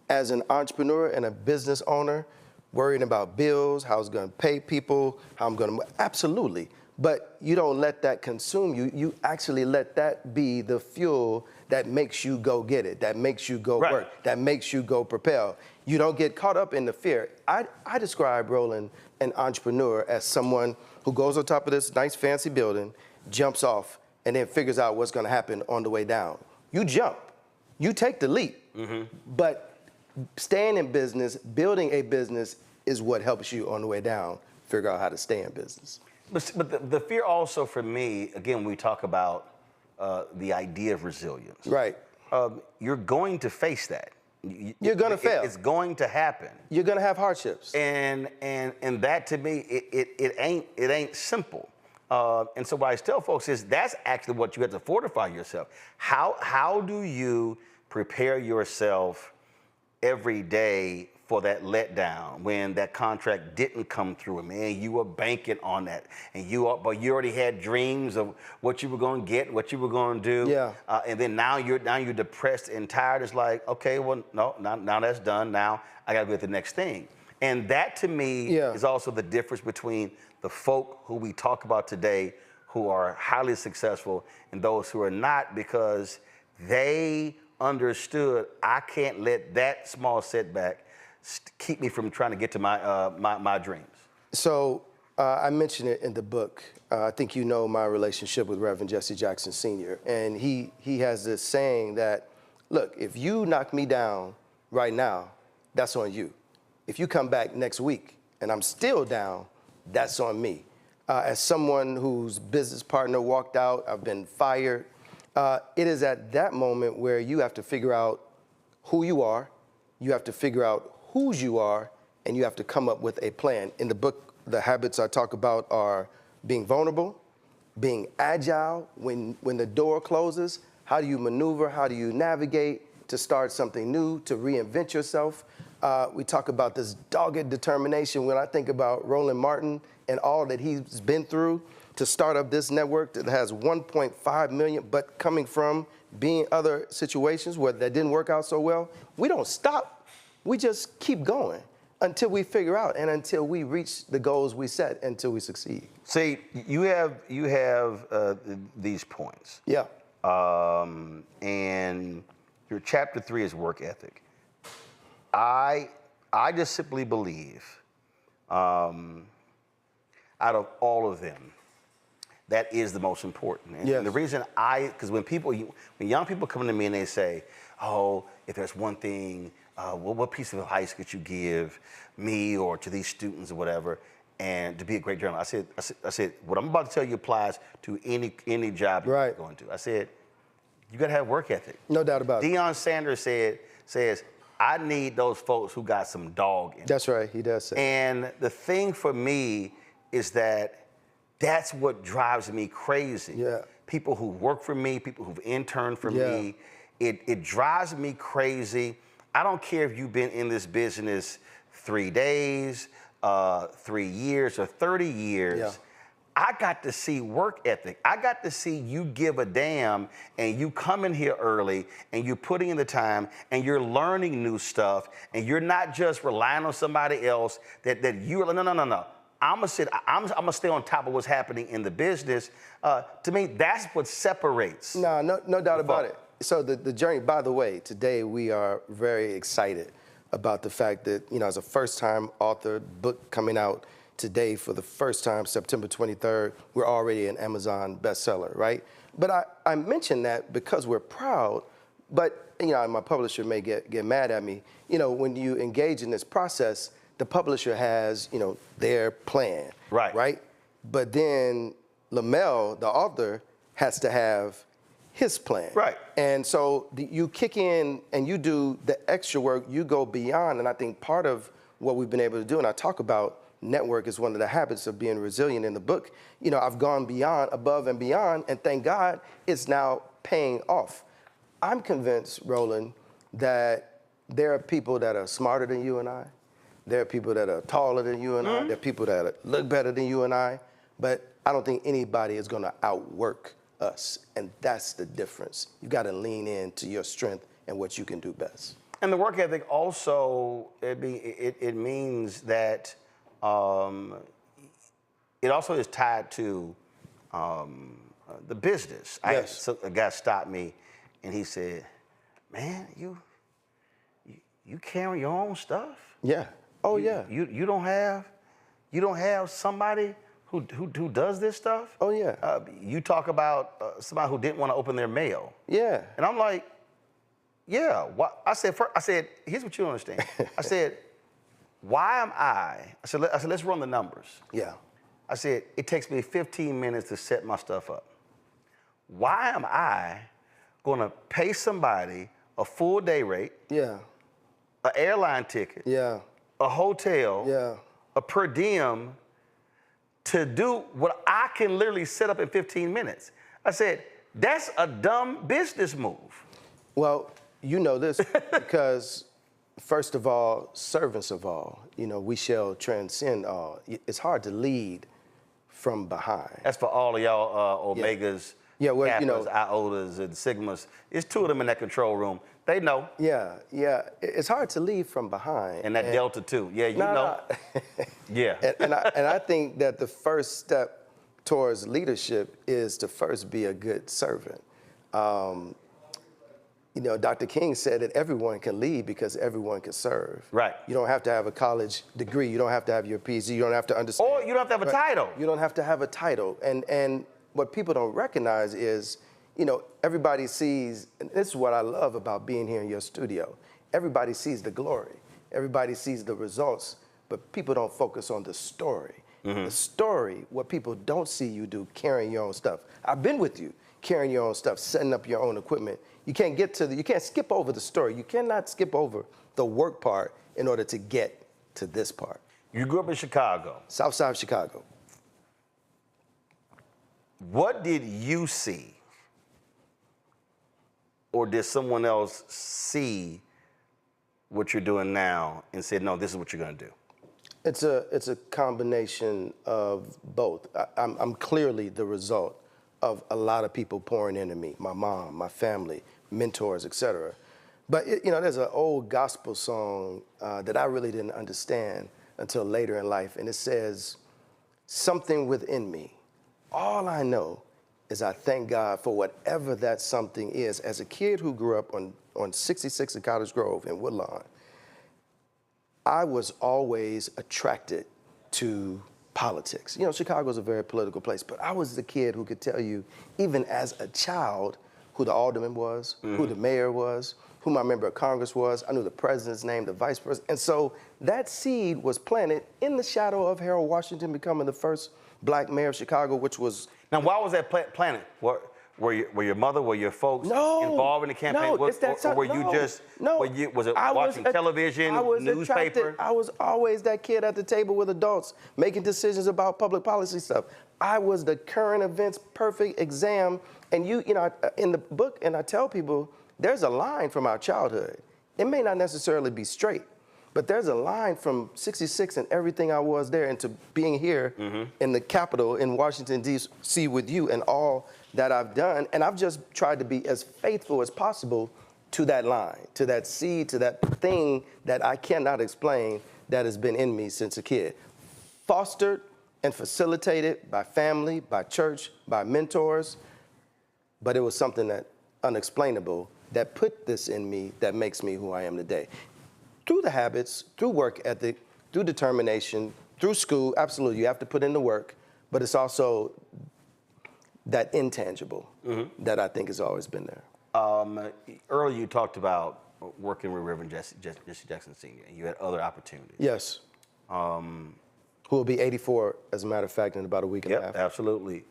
as an entrepreneur and a business owner worrying about bills, how I was going to pay people, how I'm going to... Absolutely. But you don't let that consume you. You actually let that be the fuel that makes you go get it, that makes you go work, that makes you go propel. You don't get caught up in the fear. I describe, Roland, an entrepreneur as someone who goes on top of this nice fancy building, jumps off, and then figures out what's going to happen on the way down. You jump. You take the leap. But staying in business, building a business is what helps you on the way down figure out how to stay in business. But the fear also for me, again, when we talk about the idea of resilience. Right. You're going to face that. You're going to fail. It's going to happen. You're going to have hardships. And that to me, it ain't simple. And so what I tell folks is that's actually what you have to fortify yourself. How do you prepare yourself every day for that letdown when that contract didn't come through? Man, you were banking on that, and but you already had dreams of what you were going to get, what you were going to do. Yeah. And then now you're depressed and tired. It's like, okay, well, no, now that's done. Now I got to go to the next thing. And that to me is also the difference between the folk who we talk about today, who are highly successful, and those who are not, because they understood I can't let that small setback keep me from trying to get to my dreams. So I mentioned it in the book. I think you know my relationship with Reverend Jesse Jackson Sr. And he has this saying that, look, if you knock me down right now, that's on you. If you come back next week and I'm still down, that's on me. As someone whose business partner walked out, I've been fired. It is at that moment where you have to figure out who you are, you have to figure out whose you are, and you have to come up with a plan. In the book, the habits I talk about are being vulnerable, being agile when the door closes. How do you maneuver? How do you navigate to start something new, to reinvent yourself? We talk about this dogged determination. When I think about Roland Martin and all that he's been through to start up this network that has 1.5 million, but coming from being other situations where that didn't work out so well, we don't stop. We just keep going until we figure out and until we reach the goals we set, until we succeed. See, you have these points. Yeah. And your chapter 3 is work ethic. I just simply believe, out of all of them, that is the most important. And the reason because when young people come to me and they say, oh, if there's one thing, what piece of advice could you give me or to these students or whatever, and to be a great journalist? I said, what I'm about to tell you applies to any job you're going to. I said, you got to have work ethic. No doubt about it. Deion Sanders says, I need those folks who got some dog in them. That's right, he does say. And the thing for me is that's what drives me crazy. Yeah. People who work for me, people who've interned for me, it drives me crazy. I don't care if you've been in this business 3 days, 3 years, or 30 years. Yeah. I got to see work ethic. I got to see you give a damn and you come in here early and you're putting in the time and you're learning new stuff and you're not just relying on somebody else that you're, no. I'm gonna stay on top of what's happening in the business. To me, that's what separates. No doubt about it. So the journey, by the way, today we are very excited about the fact that, as a first-time author, book coming out today for the first time, September 23rd, we're already an Amazon bestseller, right? But I mention that because we're proud, but, my publisher may get mad at me. When you engage in this process, the publisher has, their plan, right? But then Lamell, the author, has to have his plan. Right. And so you kick in and you do the extra work, you go beyond, and I think part of what we've been able to do, and I talk about network is one of the habits of being resilient in the book. I've gone beyond, above and beyond, and thank God it's now paying off. I'm convinced, Roland, that there are people that are smarter than you and I. There are people that are taller than you and I. There are people that look better than you and I. But I don't think anybody is going to outwork us. And that's the difference. You got to lean into your strength and what you can do best. And the work ethic also, it means that it also is tied to the business. Yes. So a guy stopped me and he said, man, you carry your own stuff? Yeah. Oh, yeah. You don't have somebody who does this stuff? Oh, yeah. You talk about somebody who didn't want to open their mail. Yeah. And I'm like, yeah. I said, here's what you don't understand. I said, why am I said, let's run the numbers. Yeah. I said, it takes me 15 minutes to set my stuff up. Why am I going to pay somebody a full day rate? Yeah. An airline ticket? Yeah. A hotel? Yeah. A per diem to do what I can literally set up in 15 minutes? I said, that's a dumb business move. Well, you know this because, first of all, servants of all, we shall transcend all. It's hard to lead from behind. That's for all of y'all Omegas, Kappas, Iotas, and Sigmas. It's two of them in that control room. They know. Yeah. It's hard to lead from behind. And that Delta too. Yeah, you know. Yeah. And I think that the first step towards leadership is to first be a good servant. Dr. King said that everyone can lead because everyone can serve. Right. You don't have to have a college degree. You don't have to have your PhD. You don't have to understand. Or you don't have to have a title. You don't have to have a title. And what people don't recognize is, everybody sees, and this is what I love about being here in your studio. Everybody sees the glory. Everybody sees the results, but people don't focus on the story. Mm-hmm. The story, what people don't see you do, carrying your own stuff. I've been with you, carrying your own stuff, setting up your own equipment. You can't skip over the story. You cannot skip over the work part in order to get to this part. You grew up in Chicago. South side of Chicago. What did you see? Or did someone else see what you're doing now and said, no, this is what you're going to do? It's a combination of both. I'm clearly the result of a lot of people pouring into me, my mom, my family, mentors, etc. But there's an old gospel song that I really didn't understand until later in life, and it says, something within me. All I know is I thank God for whatever that something is. As a kid who grew up on 66 in Cottage Grove in Woodlawn, I was always attracted to politics. Chicago's a very political place, but I was the kid who could tell you, even as a child, who the alderman was, who the mayor was, who my member of Congress was. I knew the president's name, the vice president. And so that seed was planted in the shadow of Harold Washington becoming the first black mayor of Chicago, which was... Now, why was that planted? Were your mother, were your folks involved in the campaign? Was it watching television, newspaper? I was always that kid at the table with adults making decisions about public policy stuff. I was the current events perfect exam. And in the book, and I tell people, there's a line from our childhood. It may not necessarily be straight, but there's a line from 66 and everything I was there into being here in the Capitol in Washington, D.C. with you and all that I've done. And I've just tried to be as faithful as possible to that line, to that seed, to that thing that I cannot explain that has been in me since a kid. Fostered and facilitated by family, by church, by mentors. But it was something that unexplainable that put this in me that makes me who I am today. Through the habits, through work ethic, through determination, through school, absolutely, you have to put in the work, but it's also that intangible that I think has always been there. Earlier you talked about working with Reverend Jesse Jackson Sr., and you had other opportunities. Yes. Who will be 84, as a matter of fact, in about a week and a half. Absolutely.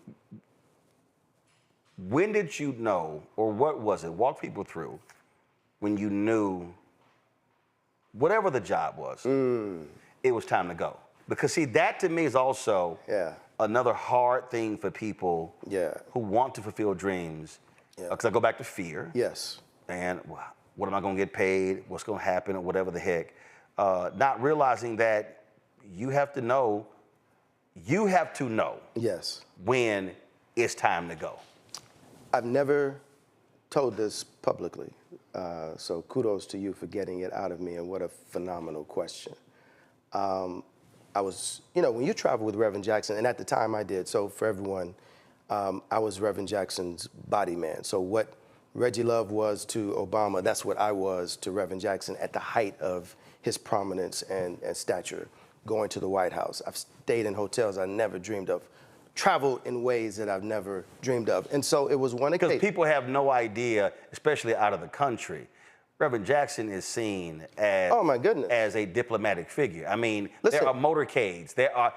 When did you know, or what was it? Walk people through when you knew, whatever the job was, it was time to go. Because see, that to me is also another hard thing for people who want to fulfill dreams. Because I go back to fear. Yes. And what am I going to get paid? What's going to happen? Or whatever the heck. Not realizing that you have to know Yes. when it's time to go. I've never told this publicly, so kudos to you for getting it out of me, and what a phenomenal question. I was, when you travel with Reverend Jackson, and at the time I did, so for everyone, I was Reverend Jackson's body man. So what Reggie Love was to Obama, that's what I was to Reverend Jackson at the height of his prominence and stature, going to the White House. I've stayed in hotels I never dreamed of, traveled in ways that I've never dreamed of. And so it was one occasion. Because people have no idea, especially out of the country, Reverend Jackson is seen as, oh my goodness, as a diplomatic figure. I mean, there are motorcades. There are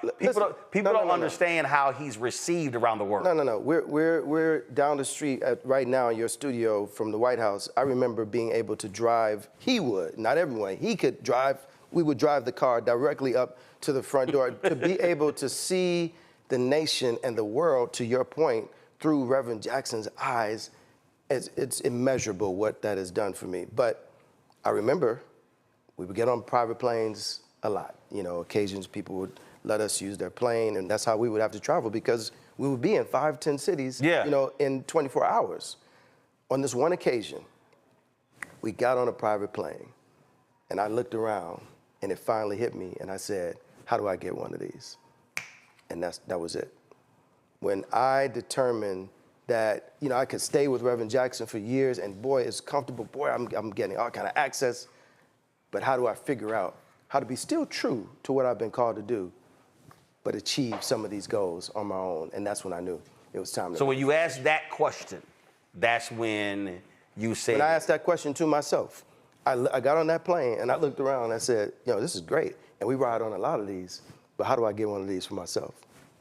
people don't understand how he's received around the world. No. We're down the street right now in your studio from the White House. I remember being able to drive. He would, not everyone. He could drive. We would drive the car directly up to the front door to be able to see the nation and the world, to your point, through Reverend Jackson's eyes. It's immeasurable what that has done for me. But I remember we would get on private planes a lot. Occasions people would let us use their plane, and that's how we would have to travel, because we would be in 5, 10 cities, in 24 hours. On this one occasion, we got on a private plane, and I looked around, and it finally hit me, and I said, how do I get one of these? And that was it. When I determined that I could stay with Reverend Jackson for years, and boy, it's comfortable. Boy, I'm getting all kind of access. But how do I figure out how to be still true to what I've been called to do, but achieve some of these goals on my own? And that's when I knew it was time to. So when you asked that question, that's when you said. When I asked that question to myself, I got on that plane and I looked around and I said, this is great, and we ride on a lot of these, but how do I get one of these for myself?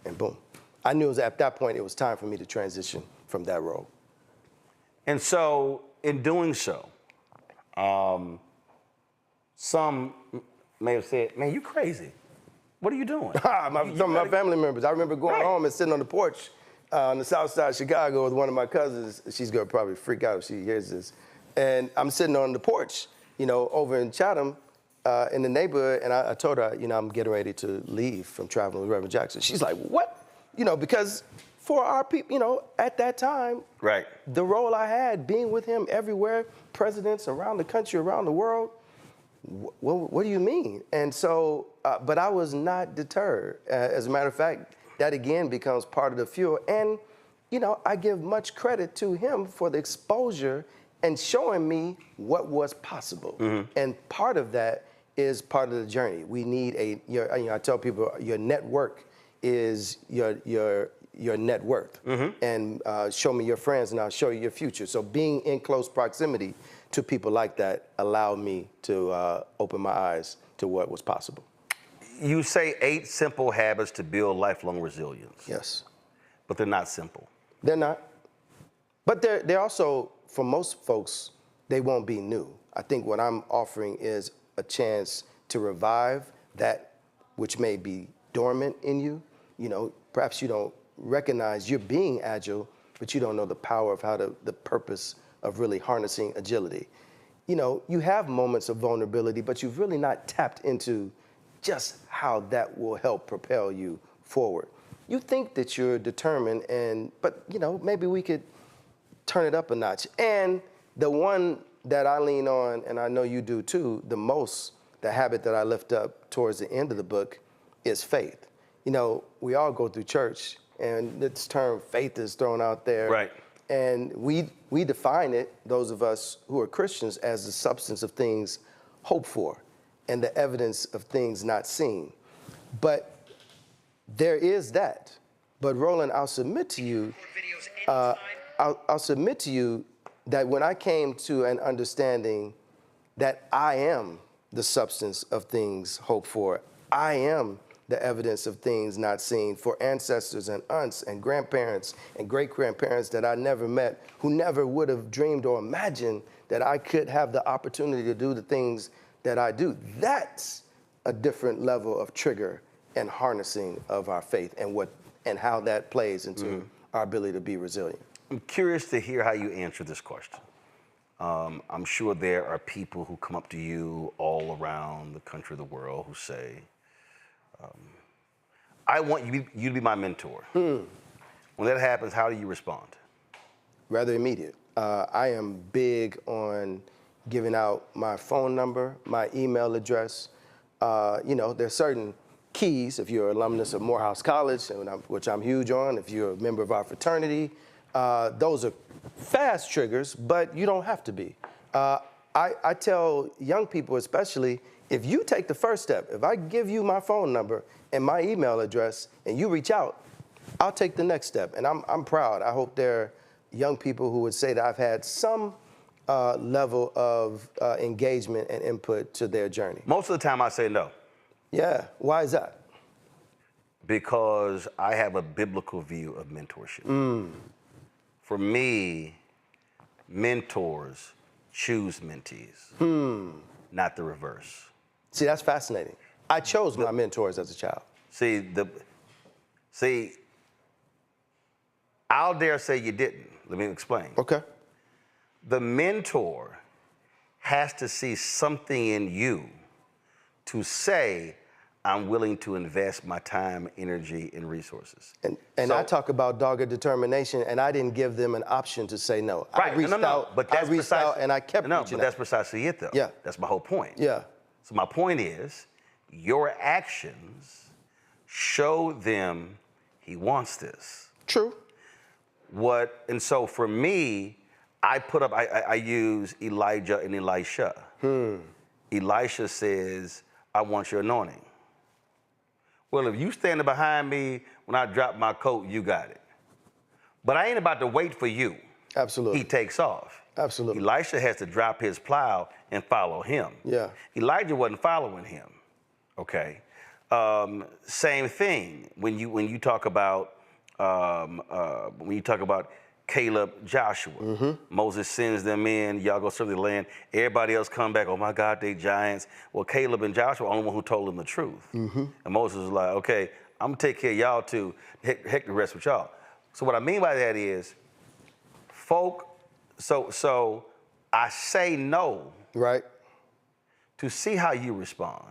And boom, I knew at that point it was time for me to transition from that role. And so, in doing so, some may have said, man, you crazy. What are you doing? Some of my family members. I remember going home and sitting on the porch on the south side of Chicago with one of my cousins. She's gonna probably freak out if she hears this. And I'm sitting on the porch, over in Chatham, in the neighborhood, and I told her, I'm getting ready to leave from traveling with Reverend Jackson. She's like, what? Because for our people, at that time, right, the role I had, being with him everywhere, presidents around the country, around the world, what do you mean? And so, but I was not deterred. As a matter of fact, that again becomes part of the fuel. And, I give much credit to him for the exposure and showing me what was possible. Mm-hmm. And part of that is part of the journey. We need I tell people, your network is your net worth. Mm-hmm. And show me your friends and I'll show you your future. So being in close proximity to people like that allowed me to open my eyes to what was possible. You say 8 simple habits to build lifelong resilience. Yes. But they're not simple. They're not. But they're also, for most folks, they won't be new. I think what I'm offering is a chance to revive that which may be dormant in you. Perhaps you don't recognize you're being agile, but you don't know the power of the purpose of really harnessing agility. You have moments of vulnerability, but you've really not tapped into just how that will help propel you forward. You think that you're determined, but maybe we could turn it up a notch. And the one that I lean on, and I know you do too, the habit that I lift up towards the end of the book is faith. We all go through church, and this term faith is thrown out there. Right. And we define it, those of us who are Christians, as the substance of things hoped for and the evidence of things not seen. But there is that. But Roland, I'll submit to you, I'll submit to you that when I came to an understanding that I am the substance of things hoped for, I am the evidence of things not seen, for ancestors and aunts and grandparents and great-grandparents that I never met, who never would have dreamed or imagined that I could have the opportunity to do the things that I do. That's a different level of trigger and harnessing of our faith and how that plays into our ability to be resilient. I'm curious to hear how you answer this question. I'm sure there are people who come up to you all around the country, the world, who say, I want you to be my mentor. When that happens, how do you respond? rather immediate. I am big on giving out my phone number, my email address. There's certain keys if you're an alumnus of Morehouse College, which I'm huge on, if you're a member of our fraternity. Those are fast triggers, but you don't have to be. I tell young people especially, if you take the first step, if I give you my phone number and my email address and you reach out, I'll take the next step. And I'm proud. I hope there are young people who would say that I've had some level of engagement and input to their journey. Most of the time I say no. Yeah, why is that? Because I have a biblical view of mentorship. For me, mentors choose mentees, not the reverse. See, that's fascinating. I chose my mentors as a child. See, I'll dare say you didn't. Let me explain. Okay. The mentor has to see something in you to say, I'm willing to invest my time, energy, and resources. And I talk about dogged determination, and I didn't give them an option to say no. Right. I reached out, but that's I reached out, and I kept reaching out. But that's precisely it, though. Yeah. That's my whole point. Yeah. So my point is, your actions show them he wants this. True. And so for me, I use Elijah and Elisha. Elisha says, I want your anointing. Well, if you standing behind me when I drop my coat, you got it. But I ain't about to wait for you. Absolutely. He takes off. Absolutely. Elisha has to drop his plow and follow him. Yeah. Elijah wasn't following him. Okay. Same thing when you talk about Caleb, Joshua. Moses sends them in, y'all go serve the land. Everybody else come back, oh my God, they giants. Well, Caleb and Joshua are the only one who told them the truth. And Moses was like, okay, I'm gonna take care of y'all too, heck the rest with y'all. So what I mean by that is, so I say no. Right. To see how you respond.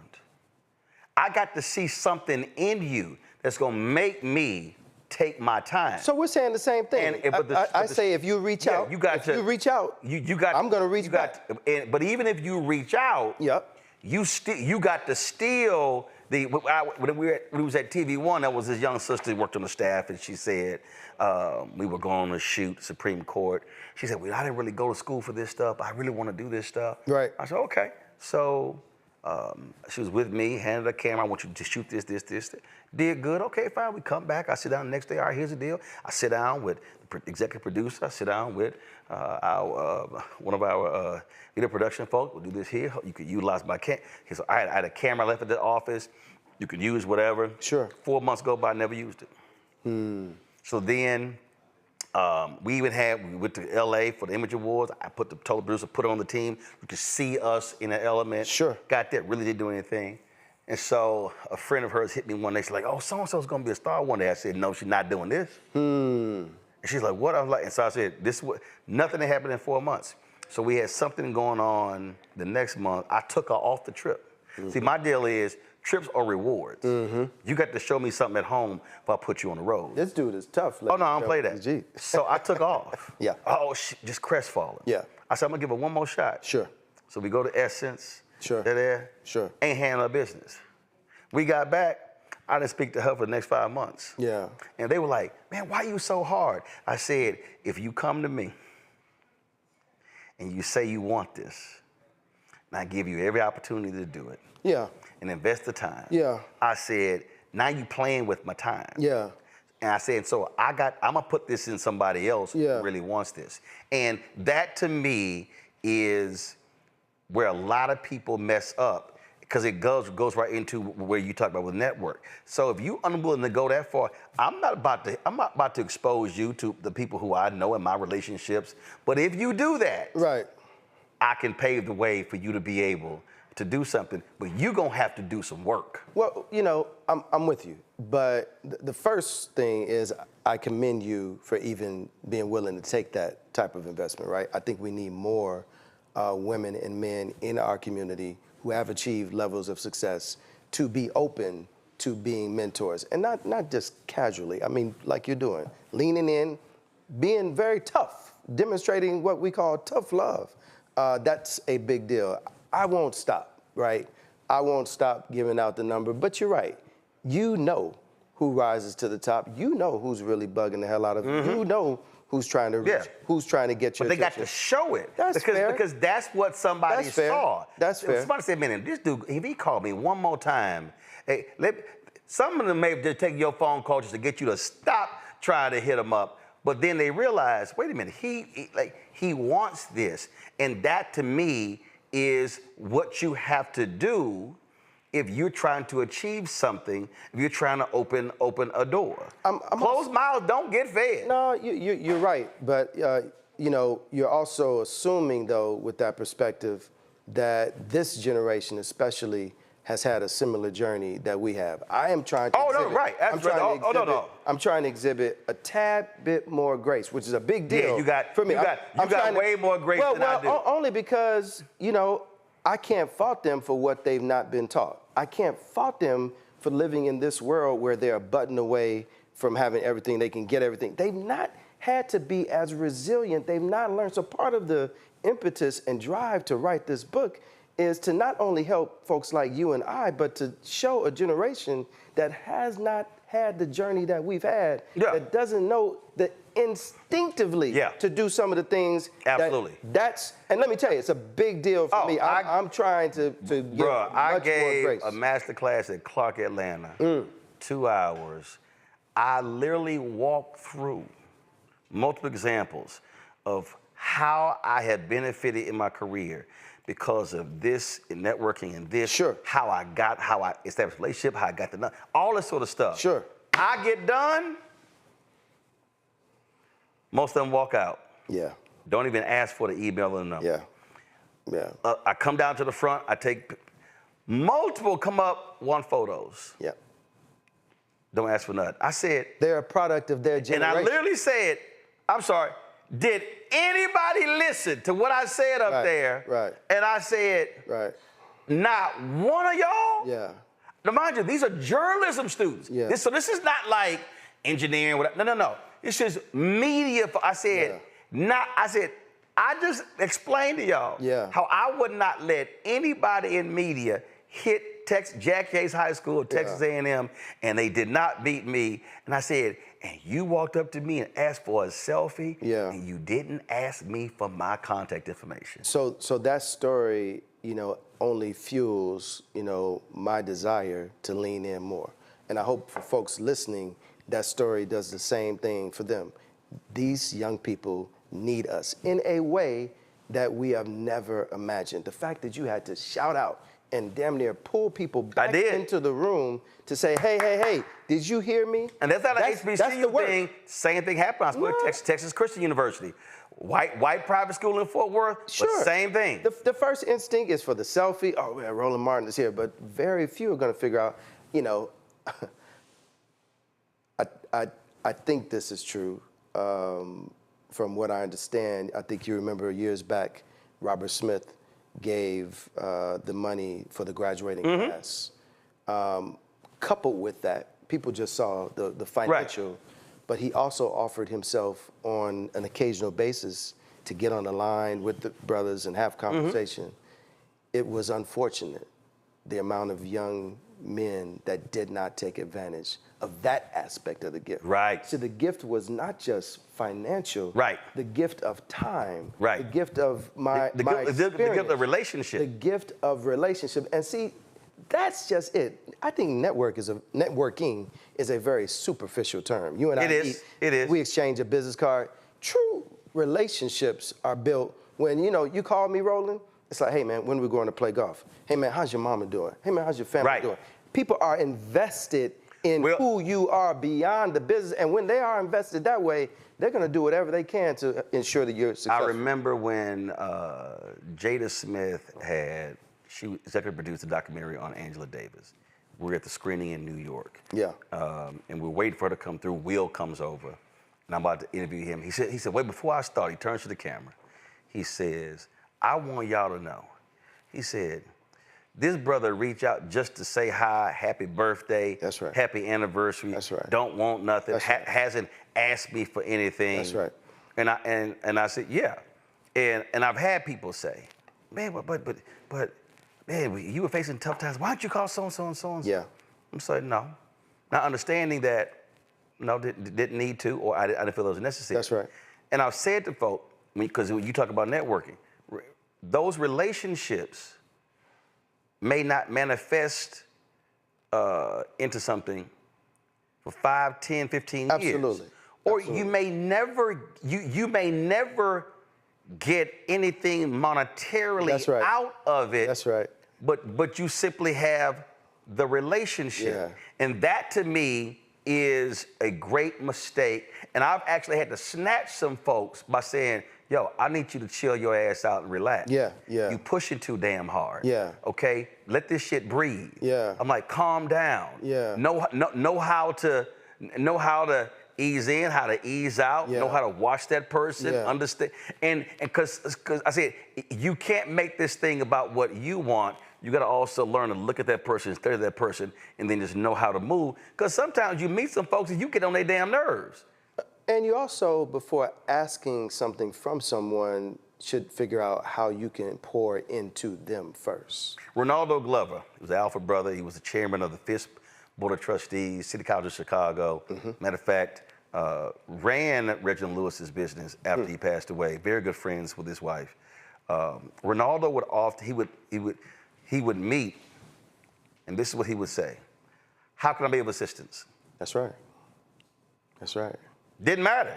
I got to see something in you that's gonna make me take my time. So we're saying the same thing. I say if you reach out, I'm going to reach back. But even if you reach out, you got to steal when we was at TV1, there was this young sister who worked on the staff, and she said, we were going to shoot Supreme Court. She said, well, I didn't really go to school for this stuff. I really want to do this stuff. Right. I said, okay. So she was with me, handed a camera. I want you to shoot this. Did good. Okay, fine. We come back. I sit down the next day. All right, here's the deal. I sit down with the executive producer. I sit down with one of our video production folks. We'll do this here. You could utilize my camera. So I had a camera left at the office. You could use whatever. Sure. 4 months go by, never used it. So then we went to LA for the Image Awards. I told the producer, put it on the team. You could see us in an element. Sure. Got that, really didn't do anything. And so a friend of hers hit me one day. She's like, oh, so-and-so's gonna be a star one day. I said, no, she's not doing this. And she's like, what? I was like, and so I said, nothing that happened in 4 months. So we had something going on the next month. I took her off the trip. See, my deal is, trips are rewards. You got to show me something at home if I put you on the road. This dude is tough. Oh, no, I don't play that. Gee. So I took off. Yeah. Oh, just crestfallen. Yeah. I said, I'm going to give her one more shot. Sure. So we go to Essence. Sure. They're there. Sure. Ain't handling her business. We got back. I didn't speak to her for the next 5 months. Yeah. And they were like, man, why are you so hard? I said, if you come to me and you say you want this, and I give you every opportunity to do it. Yeah. And invest the time. Yeah. I said, now you playing with my time. Yeah. And I said, so I'm gonna put this in somebody else who really wants this. And that to me is where a lot of people mess up, because it goes right into where you talk about with network. So if you unwilling to go that far, I'm not about to expose you to the people who I know in my relationships. But if you do that, right, I can pave the way for you to be able to do something, but you're gonna have to do some work. Well, I'm with you, but the first thing is I commend you for even being willing to take that type of investment, right? I think we need more women and men in our community who have achieved levels of success to be open to being mentors, and not just casually. I mean, like you're doing, leaning in, being very tough demonstrating what we call tough love. That's a big deal. I won't stop, right? I won't stop giving out the number, but you're right. You know who rises to the top. You know who's really bugging the hell out of you. You know who's trying to reach, who's trying to get your But they got attention. to show it. That's fair. Because that's what somebody That's fair. saw. That's fair. Somebody said, man, this dude, if he called me one more time, hey, some of them may have just taken your phone call just to get you to stop trying to hit him up. But then they realize, wait a minute, he wants this. And that to me is what you have to do if you're trying to achieve something, if you're trying to open a door. Closed mouths don't get fed. No, you're right. But, you know, you're also assuming, though, with that perspective, that this generation especially has had a similar journey that we have. I am trying to I'm trying to exhibit a tad bit more grace, which is a big deal. Yeah, you got, for me. You got way more grace than I do. Only because, you know, I can't fault them for what they've not been taught. I can't fault them for living in this world where they're a button away from having everything, they can get everything. They've not had to be as resilient. They've not learned. So part of the impetus and drive to write this book is to not only help folks like you and I, but to show a generation that has not had the journey that we've had, that doesn't know the instinctively to do some of the things. Absolutely. And let me tell you, it's a big deal for me. I'm trying to get much more I gave grace. a master class at Clark, Atlanta, 2 hours. I literally walked through multiple examples of how I had benefited in my career because of this networking and this, how I established a relationship, how I got to know, all this sort of stuff. I get done, most of them walk out. Don't even ask for the email or the number. I come down to the front, I take, multiple come up, want photos. Don't ask for nothing. I said. They're a product of their generation. And I literally said, I'm sorry, did anybody listen to what I said up there? And I said, not one of y'all? Now, mind you, these are journalism students. So this is not like engineering. No. This is media. I said, I just explained to y'all how I would not let anybody in media hit Jack Yates High School, Texas A&M, and they did not beat me. And I said, and you walked up to me and asked for a selfie, and you didn't ask me for my contact information. So that story, you know, only fuels, you know, my desire to lean in more. And I hope for folks listening, that story does the same thing for them. These young people need us in a way that we have never imagined. The fact that you had to shout out and damn near pull people back into the room to say, hey, did you hear me? And that's not an HBCU thing. Same thing happened. I spoke at Texas Christian University. White private school in Fort Worth, but same thing. The first instinct is for the selfie. Oh, man, Roland Martin is here. But very few are going to figure out, you know, I think this is true. From what I understand, I think you remember years back, Robert Smith gave the money for the graduating class. Coupled with that, people just saw the financial, but he also offered himself on an occasional basis to get on the line with the brothers and have conversation. It was unfortunate, the amount of young men that did not take advantage of that aspect of the gift. So the gift was not just financial. The gift of time. The gift of my experience. The gift of relationship. The gift of relationship. And see, that's just it. I think networking is a very superficial term. You and I meet, we exchange a business card. True relationships are built when, you know, you call me, Roland, it's like, hey, man, when are we going to play golf? Hey, man, how's your mama doing? Hey, man, how's your family doing? People are invested in who you are beyond the business. And when they are invested that way, they're going to do whatever they can to ensure that you're successful. I remember when Jada Smith she executive produced a documentary on Angela Davis. We were at the screening in New York. And we're waiting for her to come through. Will comes over, and I'm about to interview him. He said, wait, before I start, he turns to the camera. He says, I want y'all to know. He said, this brother reached out just to say hi, happy birthday, happy anniversary, don't want nothing, hasn't asked me for anything. And I said, yeah. And I've had people say, man, but man, you were facing tough times. Why don't you call so-and-so and so-and-so? Yeah. I'm saying no. Not understanding that, no, didn't need to, or I didn't feel it was necessary. That's right. And I've said to folk, because when you talk about networking, those relationships may not manifest into something for 5, 10, 15 years. Absolutely. Or Absolutely. you may never get anything monetarily out of it. That's right. But you simply have the relationship. Yeah. And that to me is a great mistake. And I've actually had to snatch some folks by saying, yo, I need you to chill your ass out and relax. Yeah, yeah. You pushing too damn hard. Yeah. Okay? Let this shit breathe. Yeah. I'm like, calm down. Yeah. Know how to ease in, how to ease out, know how to watch that person, understand. And because I said, you can't make this thing about what you want. You got to also learn to look at that person, study that person, and then just know how to move. Because sometimes you meet some folks and you get on their damn nerves. And you also, before asking something from someone, should figure out how you can pour into them first. Ronaldo Glover was the alpha brother. He was the chairman of the FISP Board of Trustees, City College of Chicago. Matter of fact, ran Reginald Lewis's business after he passed away. Very good friends with his wife. Ronaldo would often, he would meet, and this is what he would say: how can I be of assistance? That's right. That's right. Didn't matter.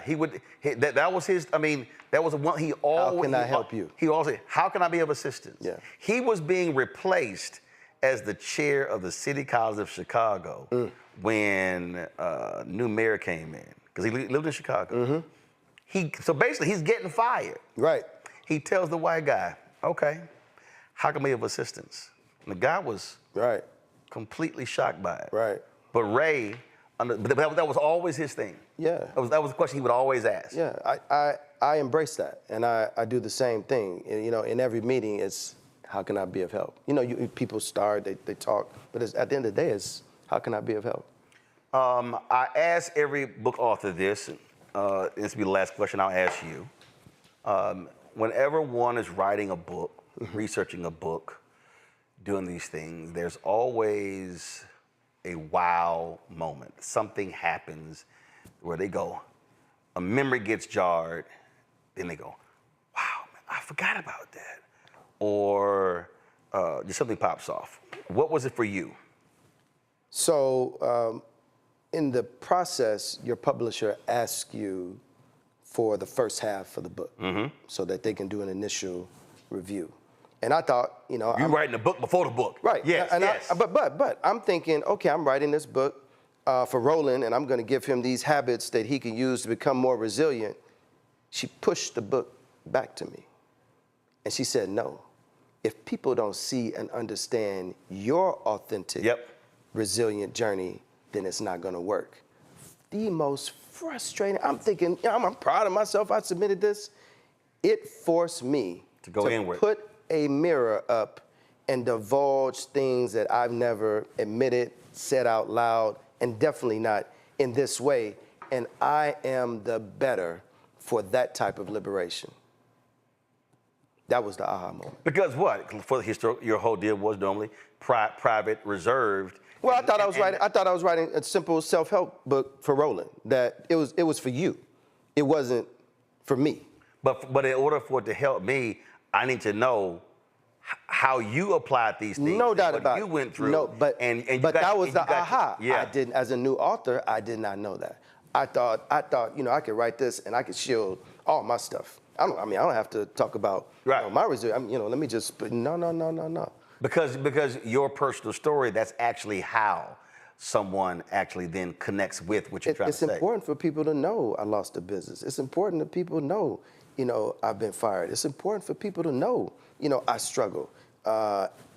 That was his, I mean, that was one he always. How can I help you? He always said, how can I be of assistance? Yeah. He was being replaced as the chair of the City College of Chicago when new mayor came in, because he lived in Chicago. So basically, he's getting fired. Right. He tells the white guy, okay, how can I be of assistance? And the guy was completely shocked by it. Right. But Ray, that was always his thing. Yeah. That was the question he would always ask. Yeah, I embrace that, and I do the same thing. And, you know, in every meeting, it's how can I be of help? You know, people start, they talk, but at the end of the day, it's how can I be of help? I ask every book author this, this will be the last question I'll ask you. Whenever one is writing a book, researching a book, doing these things, there's always a wow moment. Something happens where they go, a memory gets jarred, then they go, wow, man, I forgot about that. Or just something pops off. What was it for you? So in the process, your publisher asks you for the first half of the book so that they can do an initial review. And I thought, you know, you're writing the book before the book. Right. Yes, and yes. But I'm thinking, okay, I'm writing this book for Roland, and I'm going to give him these habits that he can use to become more resilient. She pushed the book back to me. And she said, no, if people don't see and understand your authentic, resilient journey, then it's not going to work. The most frustrating, I'm thinking, I'm proud of myself, I submitted this. It forced me to go inward. Put a mirror up and divulge things that I've never admitted, said out loud, and definitely not in this way. And I am the better for that type of liberation. That was the aha moment. Because what? For the history, your whole deal was normally private, reserved. Well, I thought I was writing a simple self-help book for Roland. That it was for you. It wasn't for me. But in order for it to help me, I need to know how you applied these things. No doubt about it. You went through. No, but that was the aha. I didn't, as a new author, I did not know that. I thought, you know, I could write this and I could shield all my stuff. I don't have to talk about you know, my resilience. You know, let me just, no. Because your personal story, that's actually how someone actually then connects with what you're trying to say. It's important for people to know I lost a business. It's important that people know, you know, I've been fired. It's important for people to know, you know, I struggle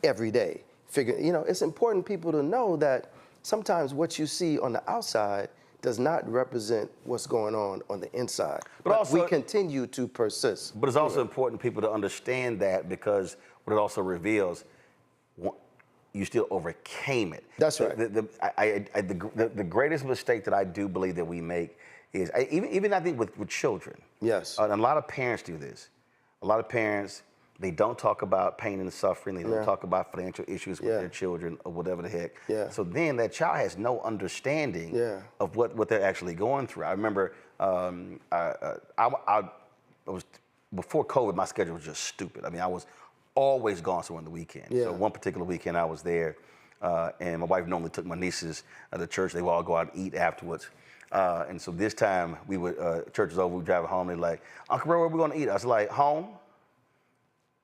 every day. You know, it's important people to know that sometimes what you see on the outside does not represent what's going on the inside. But also, we continue to persist. But it's also important people to understand that, because what it also reveals, you still overcame it. That's right. The greatest mistake that I do believe that we make is, even I think with children. Yes. And a lot of parents do this. A lot of parents, they don't talk about pain and suffering. They don't talk about financial issues with their children or whatever the heck. Yeah. So then that child has no understanding of what they're actually going through. I remember I was, before COVID, my schedule was just stupid. I mean, I was always gone somewhere on the weekend. Yeah. So one particular weekend I was there, and my wife normally took my nieces to church. They would all go out and eat afterwards. And so this time we would, church was over, we driving home. They're like, Uncle Ray, where we gonna eat? I was like, home?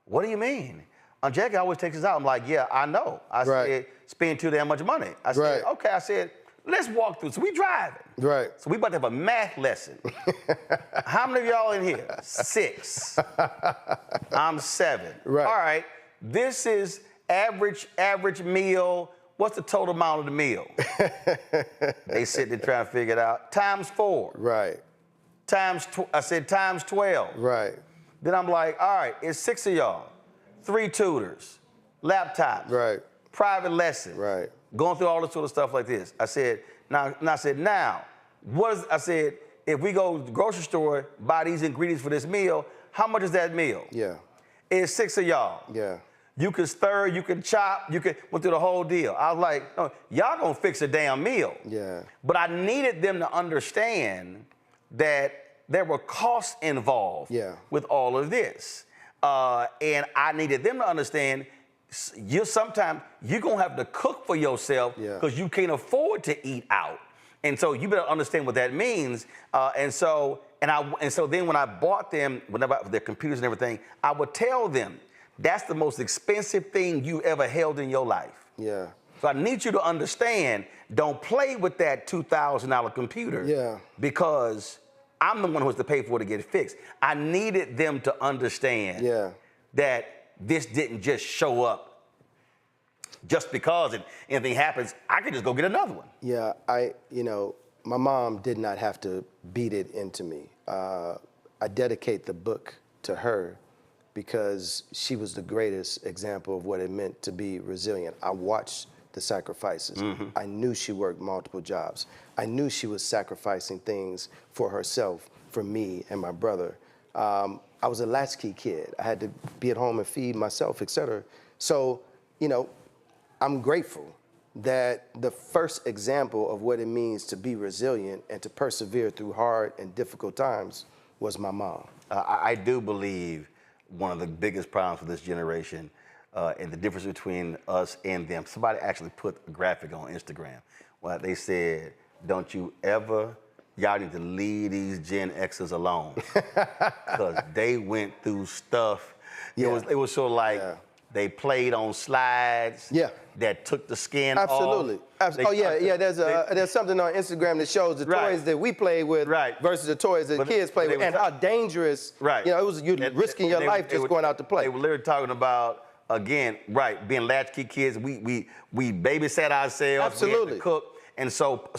What do you mean? Aunt Jackie always takes us out. I'm like, yeah, I know. I said, spend too damn much money. I said, okay. I said, let's walk through. So we driving. Right. So we about to have a math lesson. How many of y'all in here? 6. I'm 7. Right. All right. This is average meal. What's the total amount of the meal? They sit there trying to figure it out. Times 4. Right. I said times 12. Right. Then I'm like, all right, it's 6 of y'all, 3 tutors, laptops, right, private lessons, right, going through all this sort of stuff like this. I said, I said, if we go to the grocery store, buy these ingredients for this meal, how much is that meal? Yeah. It's 6 of y'all. Yeah. You can stir, you can chop, you can went through the whole deal. I was like, no, y'all gonna fix a damn meal. Yeah. But I needed them to understand that there were costs involved with all of this. And I needed them to understand sometimes you're gonna have to cook for yourself because you can't afford to eat out. And so you better understand what that means. And so then when I bought them, whenever their computers and everything, I would tell them, that's the most expensive thing you ever held in your life. Yeah. So I need you to understand, don't play with that $2,000 computer because I'm the one who has to pay for it to get it fixed. I needed them to understand that this didn't just show up just because anything happens, I could just go get another one. Yeah, my mom did not have to beat it into me. I dedicate the book to her because she was the greatest example of what it meant to be resilient. I watched the sacrifices. Mm-hmm. I knew she worked multiple jobs. I knew she was sacrificing things for herself, for me and my brother. I was a latchkey kid. I had to be at home and feed myself, et cetera. So, I'm grateful that the first example of what it means to be resilient and to persevere through hard and difficult times was my mom. I do believe one of the biggest problems for this generation and the difference between us and them. Somebody actually put a graphic on Instagram. Well, they said, don't you ever, y'all need to leave these Gen Xers alone. Because they went through stuff. It was sort of like they played on slides that took the skin off. Absolutely. There's something on Instagram that shows the toys that we played with versus the toys that kids play with and how dangerous, it was you risking your life just going out to play. They were literally talking about, again, being latchkey kids. We babysat ourselves. Absolutely. We had to cook. And so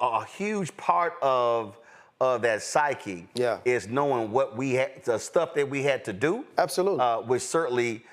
a huge part of that psyche is knowing what we had, the stuff that we had to do. Absolutely. Which certainly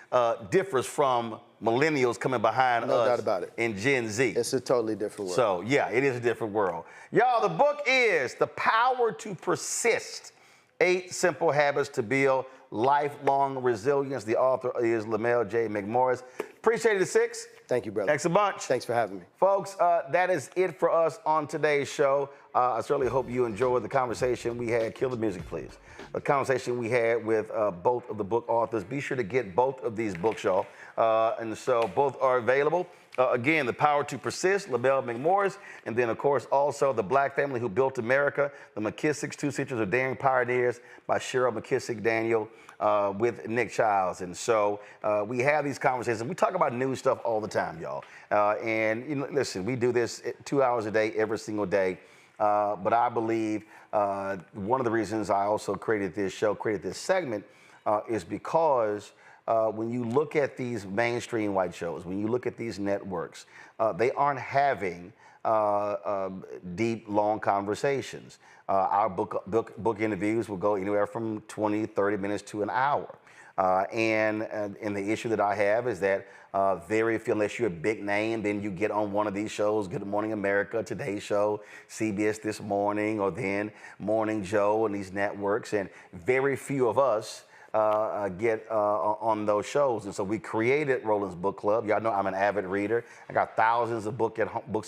differs from millennials coming behind us. No doubt about it. In Gen Z. It's a totally different world. So yeah, it is a different world. Y'all, the book is The Power to Persist, 8 Simple Habits to Build Lifelong Resilience. The author is Lamell McMorris. Appreciate it, 6. Thank you, brother. Thanks a bunch. Thanks for having me. Folks, that is it for us on today's show. I certainly hope you enjoyed the conversation we had. Kill the music, please. A conversation we had with both of the book authors. Be sure to get both of these books, y'all. And so both are available. Again, The Power to Persist, Lamell McMorris, and then, of course, also The Black Family Who Built America, The McKissacks, 2 Centuries of Daring Pioneers by Cheryl McKissack Daniel with Nick Childs. And so we have these conversations. We talk about new stuff all the time, y'all. And listen, we do this 2 hours a day, every single day. But I believe one of the reasons I also created this show, created this segment, is because when you look at these mainstream white shows, when you look at these networks, they aren't having deep, long conversations. Our book interviews will go anywhere from 20, 30 minutes to an hour. And the issue that I have is that very few, unless you're a big name, then you get on one of these shows, Good Morning America, Today Show, CBS This Morning, or then Morning Joe and these networks. And very few of us get on those shows. And so we created Roland's Book Club. Y'all know I'm an avid reader. I got thousands of books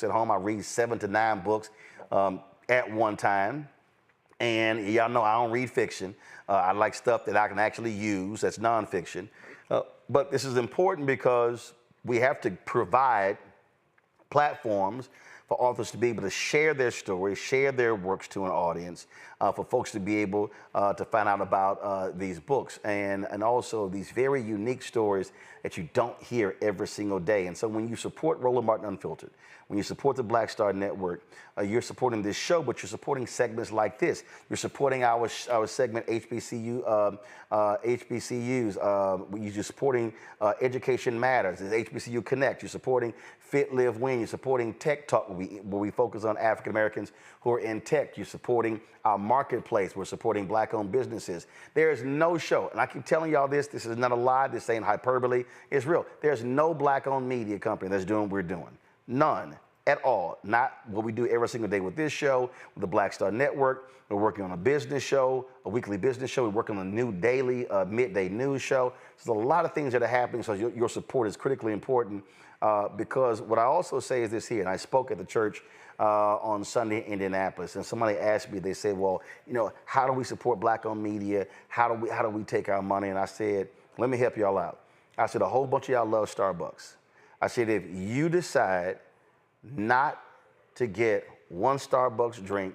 at home. I read 7 to 9 books at one time. And y'all know I don't read fiction. I like stuff that I can actually use that's nonfiction. But this is important because we have to provide platforms for authors to be able to share their stories, share their works to an audience, for folks to be able to find out about these books and also these very unique stories that you don't hear every single day. And so when you support Roland Martin Unfiltered, when you support the Black Star Network, you're supporting this show, but you're supporting segments like this. You're supporting our segment HBCUs. You're supporting Education Matters, HBCU Connect. You're supporting Fit, Live, Win. You're supporting Tech Talk, where we focus on African Americans who are in tech. You're supporting our marketplace. We're supporting Black-owned businesses. There is no show, and I keep telling y'all this is not a lie. This ain't hyperbole. It's real. There's no Black-owned media company that's doing what we're doing. None at all. Not what we do every single day with this show, with the Black Star Network. We're working on a business show, a weekly business show. We're working on a new daily midday news show. There's a lot of things that are happening, so your support is critically important because what I also say is this here, and I spoke at the church on Sunday in Indianapolis, and somebody asked me, they said, well, you know, how do we support Black-owned media? How do we take our money? And I said, let me help y'all out. I said, a whole bunch of y'all love Starbucks. I said, if you decide not to get one Starbucks drink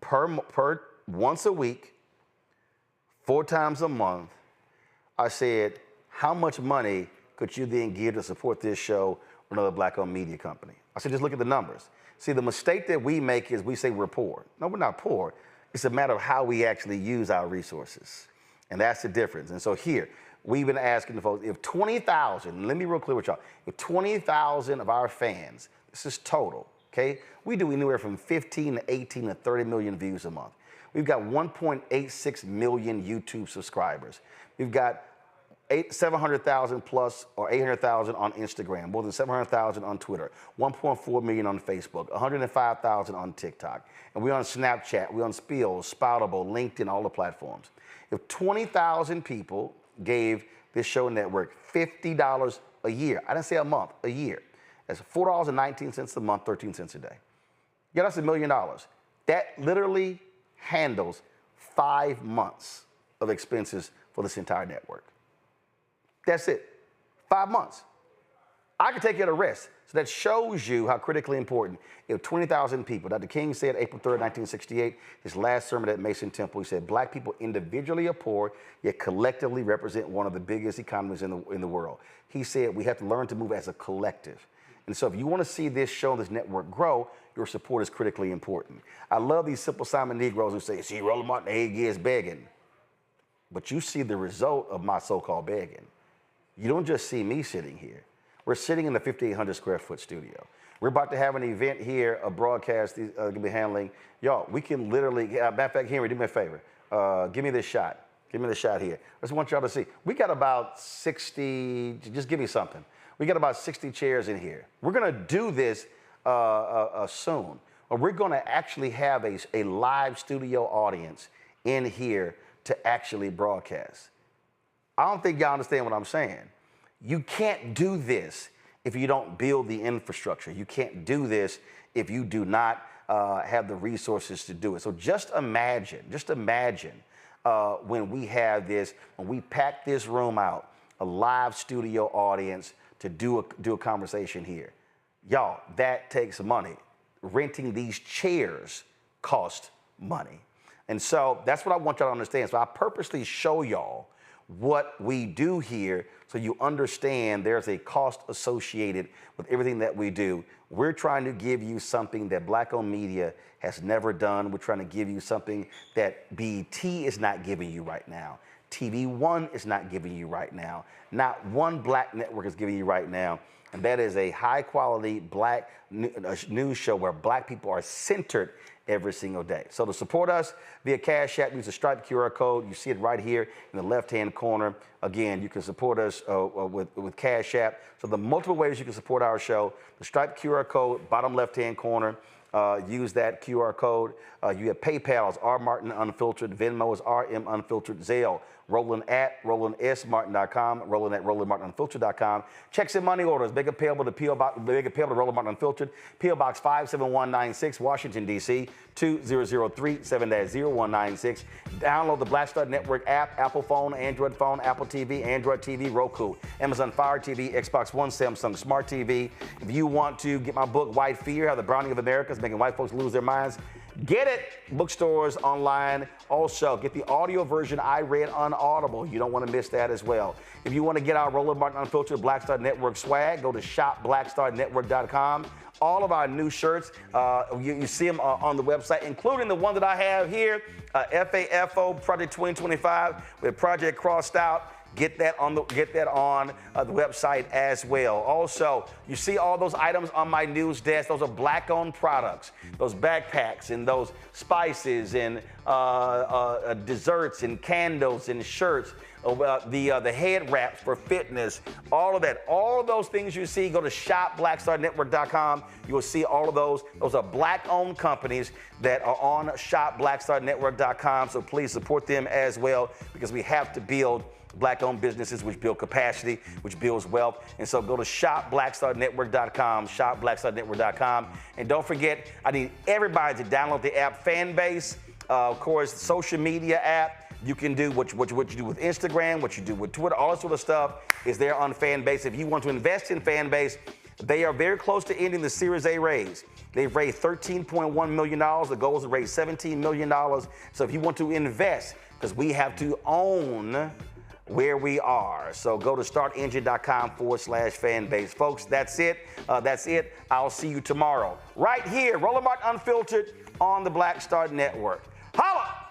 per once a week, 4 times a month, I said, how much money could you then give to support this show or another Black-owned media company? I said, just look at the numbers. See, the mistake that we make is we say we're poor. No, we're not poor. It's a matter of how we actually use our resources. And that's the difference. And so here, we've been asking the folks, if 20,000, let me be real clear with y'all, if 20,000 of our fans, this is total, okay? We do anywhere from 15 to 18 to 30 million views a month. We've got 1.86 million YouTube subscribers. We've got 700,000 plus or 800,000 on Instagram, more than 700,000 on Twitter, 1.4 million on Facebook, 105,000 on TikTok. And we're on Snapchat, we're on Spill, Spoutable, LinkedIn, all the platforms. If 20,000 people gave this show network $50 a year, I didn't say a month, a year. That's $4.19 a month, 13 cents a day. Yeah, that's $1 million. That literally handles 5 months of expenses for this entire network. That's it, 5 months. I could take care of the rest. So that shows you how critically important. If 20,000 people, Dr. King said April 3rd, 1968, his last sermon at Mason Temple, he said, Black people individually are poor, yet collectively represent one of the biggest economies in the world. He said we have to learn to move as a collective. And so if you want to see this show, this network grow, your support is critically important. I love these Simple Simon Negroes who say, see, Roland Martin, 8 years begging. But you see the result of my so-called begging. You don't just see me sitting here. We're sitting in the 5,800 square foot studio. We're about to have an event here, a broadcast going to be handling. Y'all, we can literally, matter of fact, Henry, do me a favor. Give me this shot. Give me the shot here. I just want y'all to see. We got about 60, just give me something. We got about 60 chairs in here. We're going to do this soon. We're going to actually have a live studio audience in here to actually broadcast. I don't think y'all understand what I'm saying. You can't do this if you don't build the infrastructure. You can't do this if you do not have the resources to do it. So just imagine when we have this, when we pack this room out, a live studio audience to do a conversation here. Y'all, that takes money. Renting these chairs costs money. And so that's what I want y'all to understand. So I purposely show y'all what we do here so you understand there's a cost associated with everything that we do. We're trying to give you something that Black-owned media has never done. We're trying to give you something that BET is not giving you right now. TV One is not giving you right now. Not one black network is giving you right now. And that is a high-quality black news show where black people are centered every single day. So to support us via Cash App, use the Stripe QR code. You see it right here in the left-hand corner. Again, you can support us with Cash App. So the multiple ways you can support our show, the Stripe QR code, bottom left-hand corner. Use that QR code. You have PayPal is R Martin Unfiltered, Venmo is RM Unfiltered, Zelle, Roland at RolandSMartin.com, Roland at RolandMartinUnfiltered.com. Checks and money orders, make it payable to Roland Martin Unfiltered, P.O. Box 57196, Washington, D.C. 20037-0196. Download the Black Star Network app, Apple phone, Android phone, Apple TV, Android TV, Roku, Amazon Fire TV, Xbox One, Samsung Smart TV. If you want to get my book, White Fear, How the Browning of America is Making White Folks Lose Their Minds, get it. Bookstores, online. Also, get the audio version I read on Audible. You don't want to miss that as well. If you want to get our Roland Martin Unfiltered Black Star Network swag, go to shopblackstarnetwork.com. All of our new shirts, you see them on the website, including the one that I have here, FAFO Project 2025 with Project Crossed Out. Get that on the website as well. Also, you see all those items on my news desk. Those are black-owned products. Those backpacks and those spices and desserts and candles and shirts. The head wraps for fitness, all of that. All of those things you see, go to shopblackstarnetwork.com. You will see all of those. Those are black-owned companies that are on shopblackstarnetwork.com. So please support them as well, because we have to build black-owned businesses, which build capacity, which builds wealth. And so go to shopblackstarnetwork.com, shopblackstarnetwork.com. And don't forget, I need everybody to download the app Fanbase, of course, social media app. You can do what you do with Instagram, what you do with Twitter, all that sort of stuff is there on Fanbase. If you want to invest in Fanbase, they are very close to ending the Series A raise. They've raised $13.1 million. The goal is to raise $17 million. So if you want to invest, because we have to own where we are. So go to startengine.com/Fanbase. Folks, that's it. I'll see you tomorrow right here, Roland Martin Unfiltered on the Black Star Network. Holla!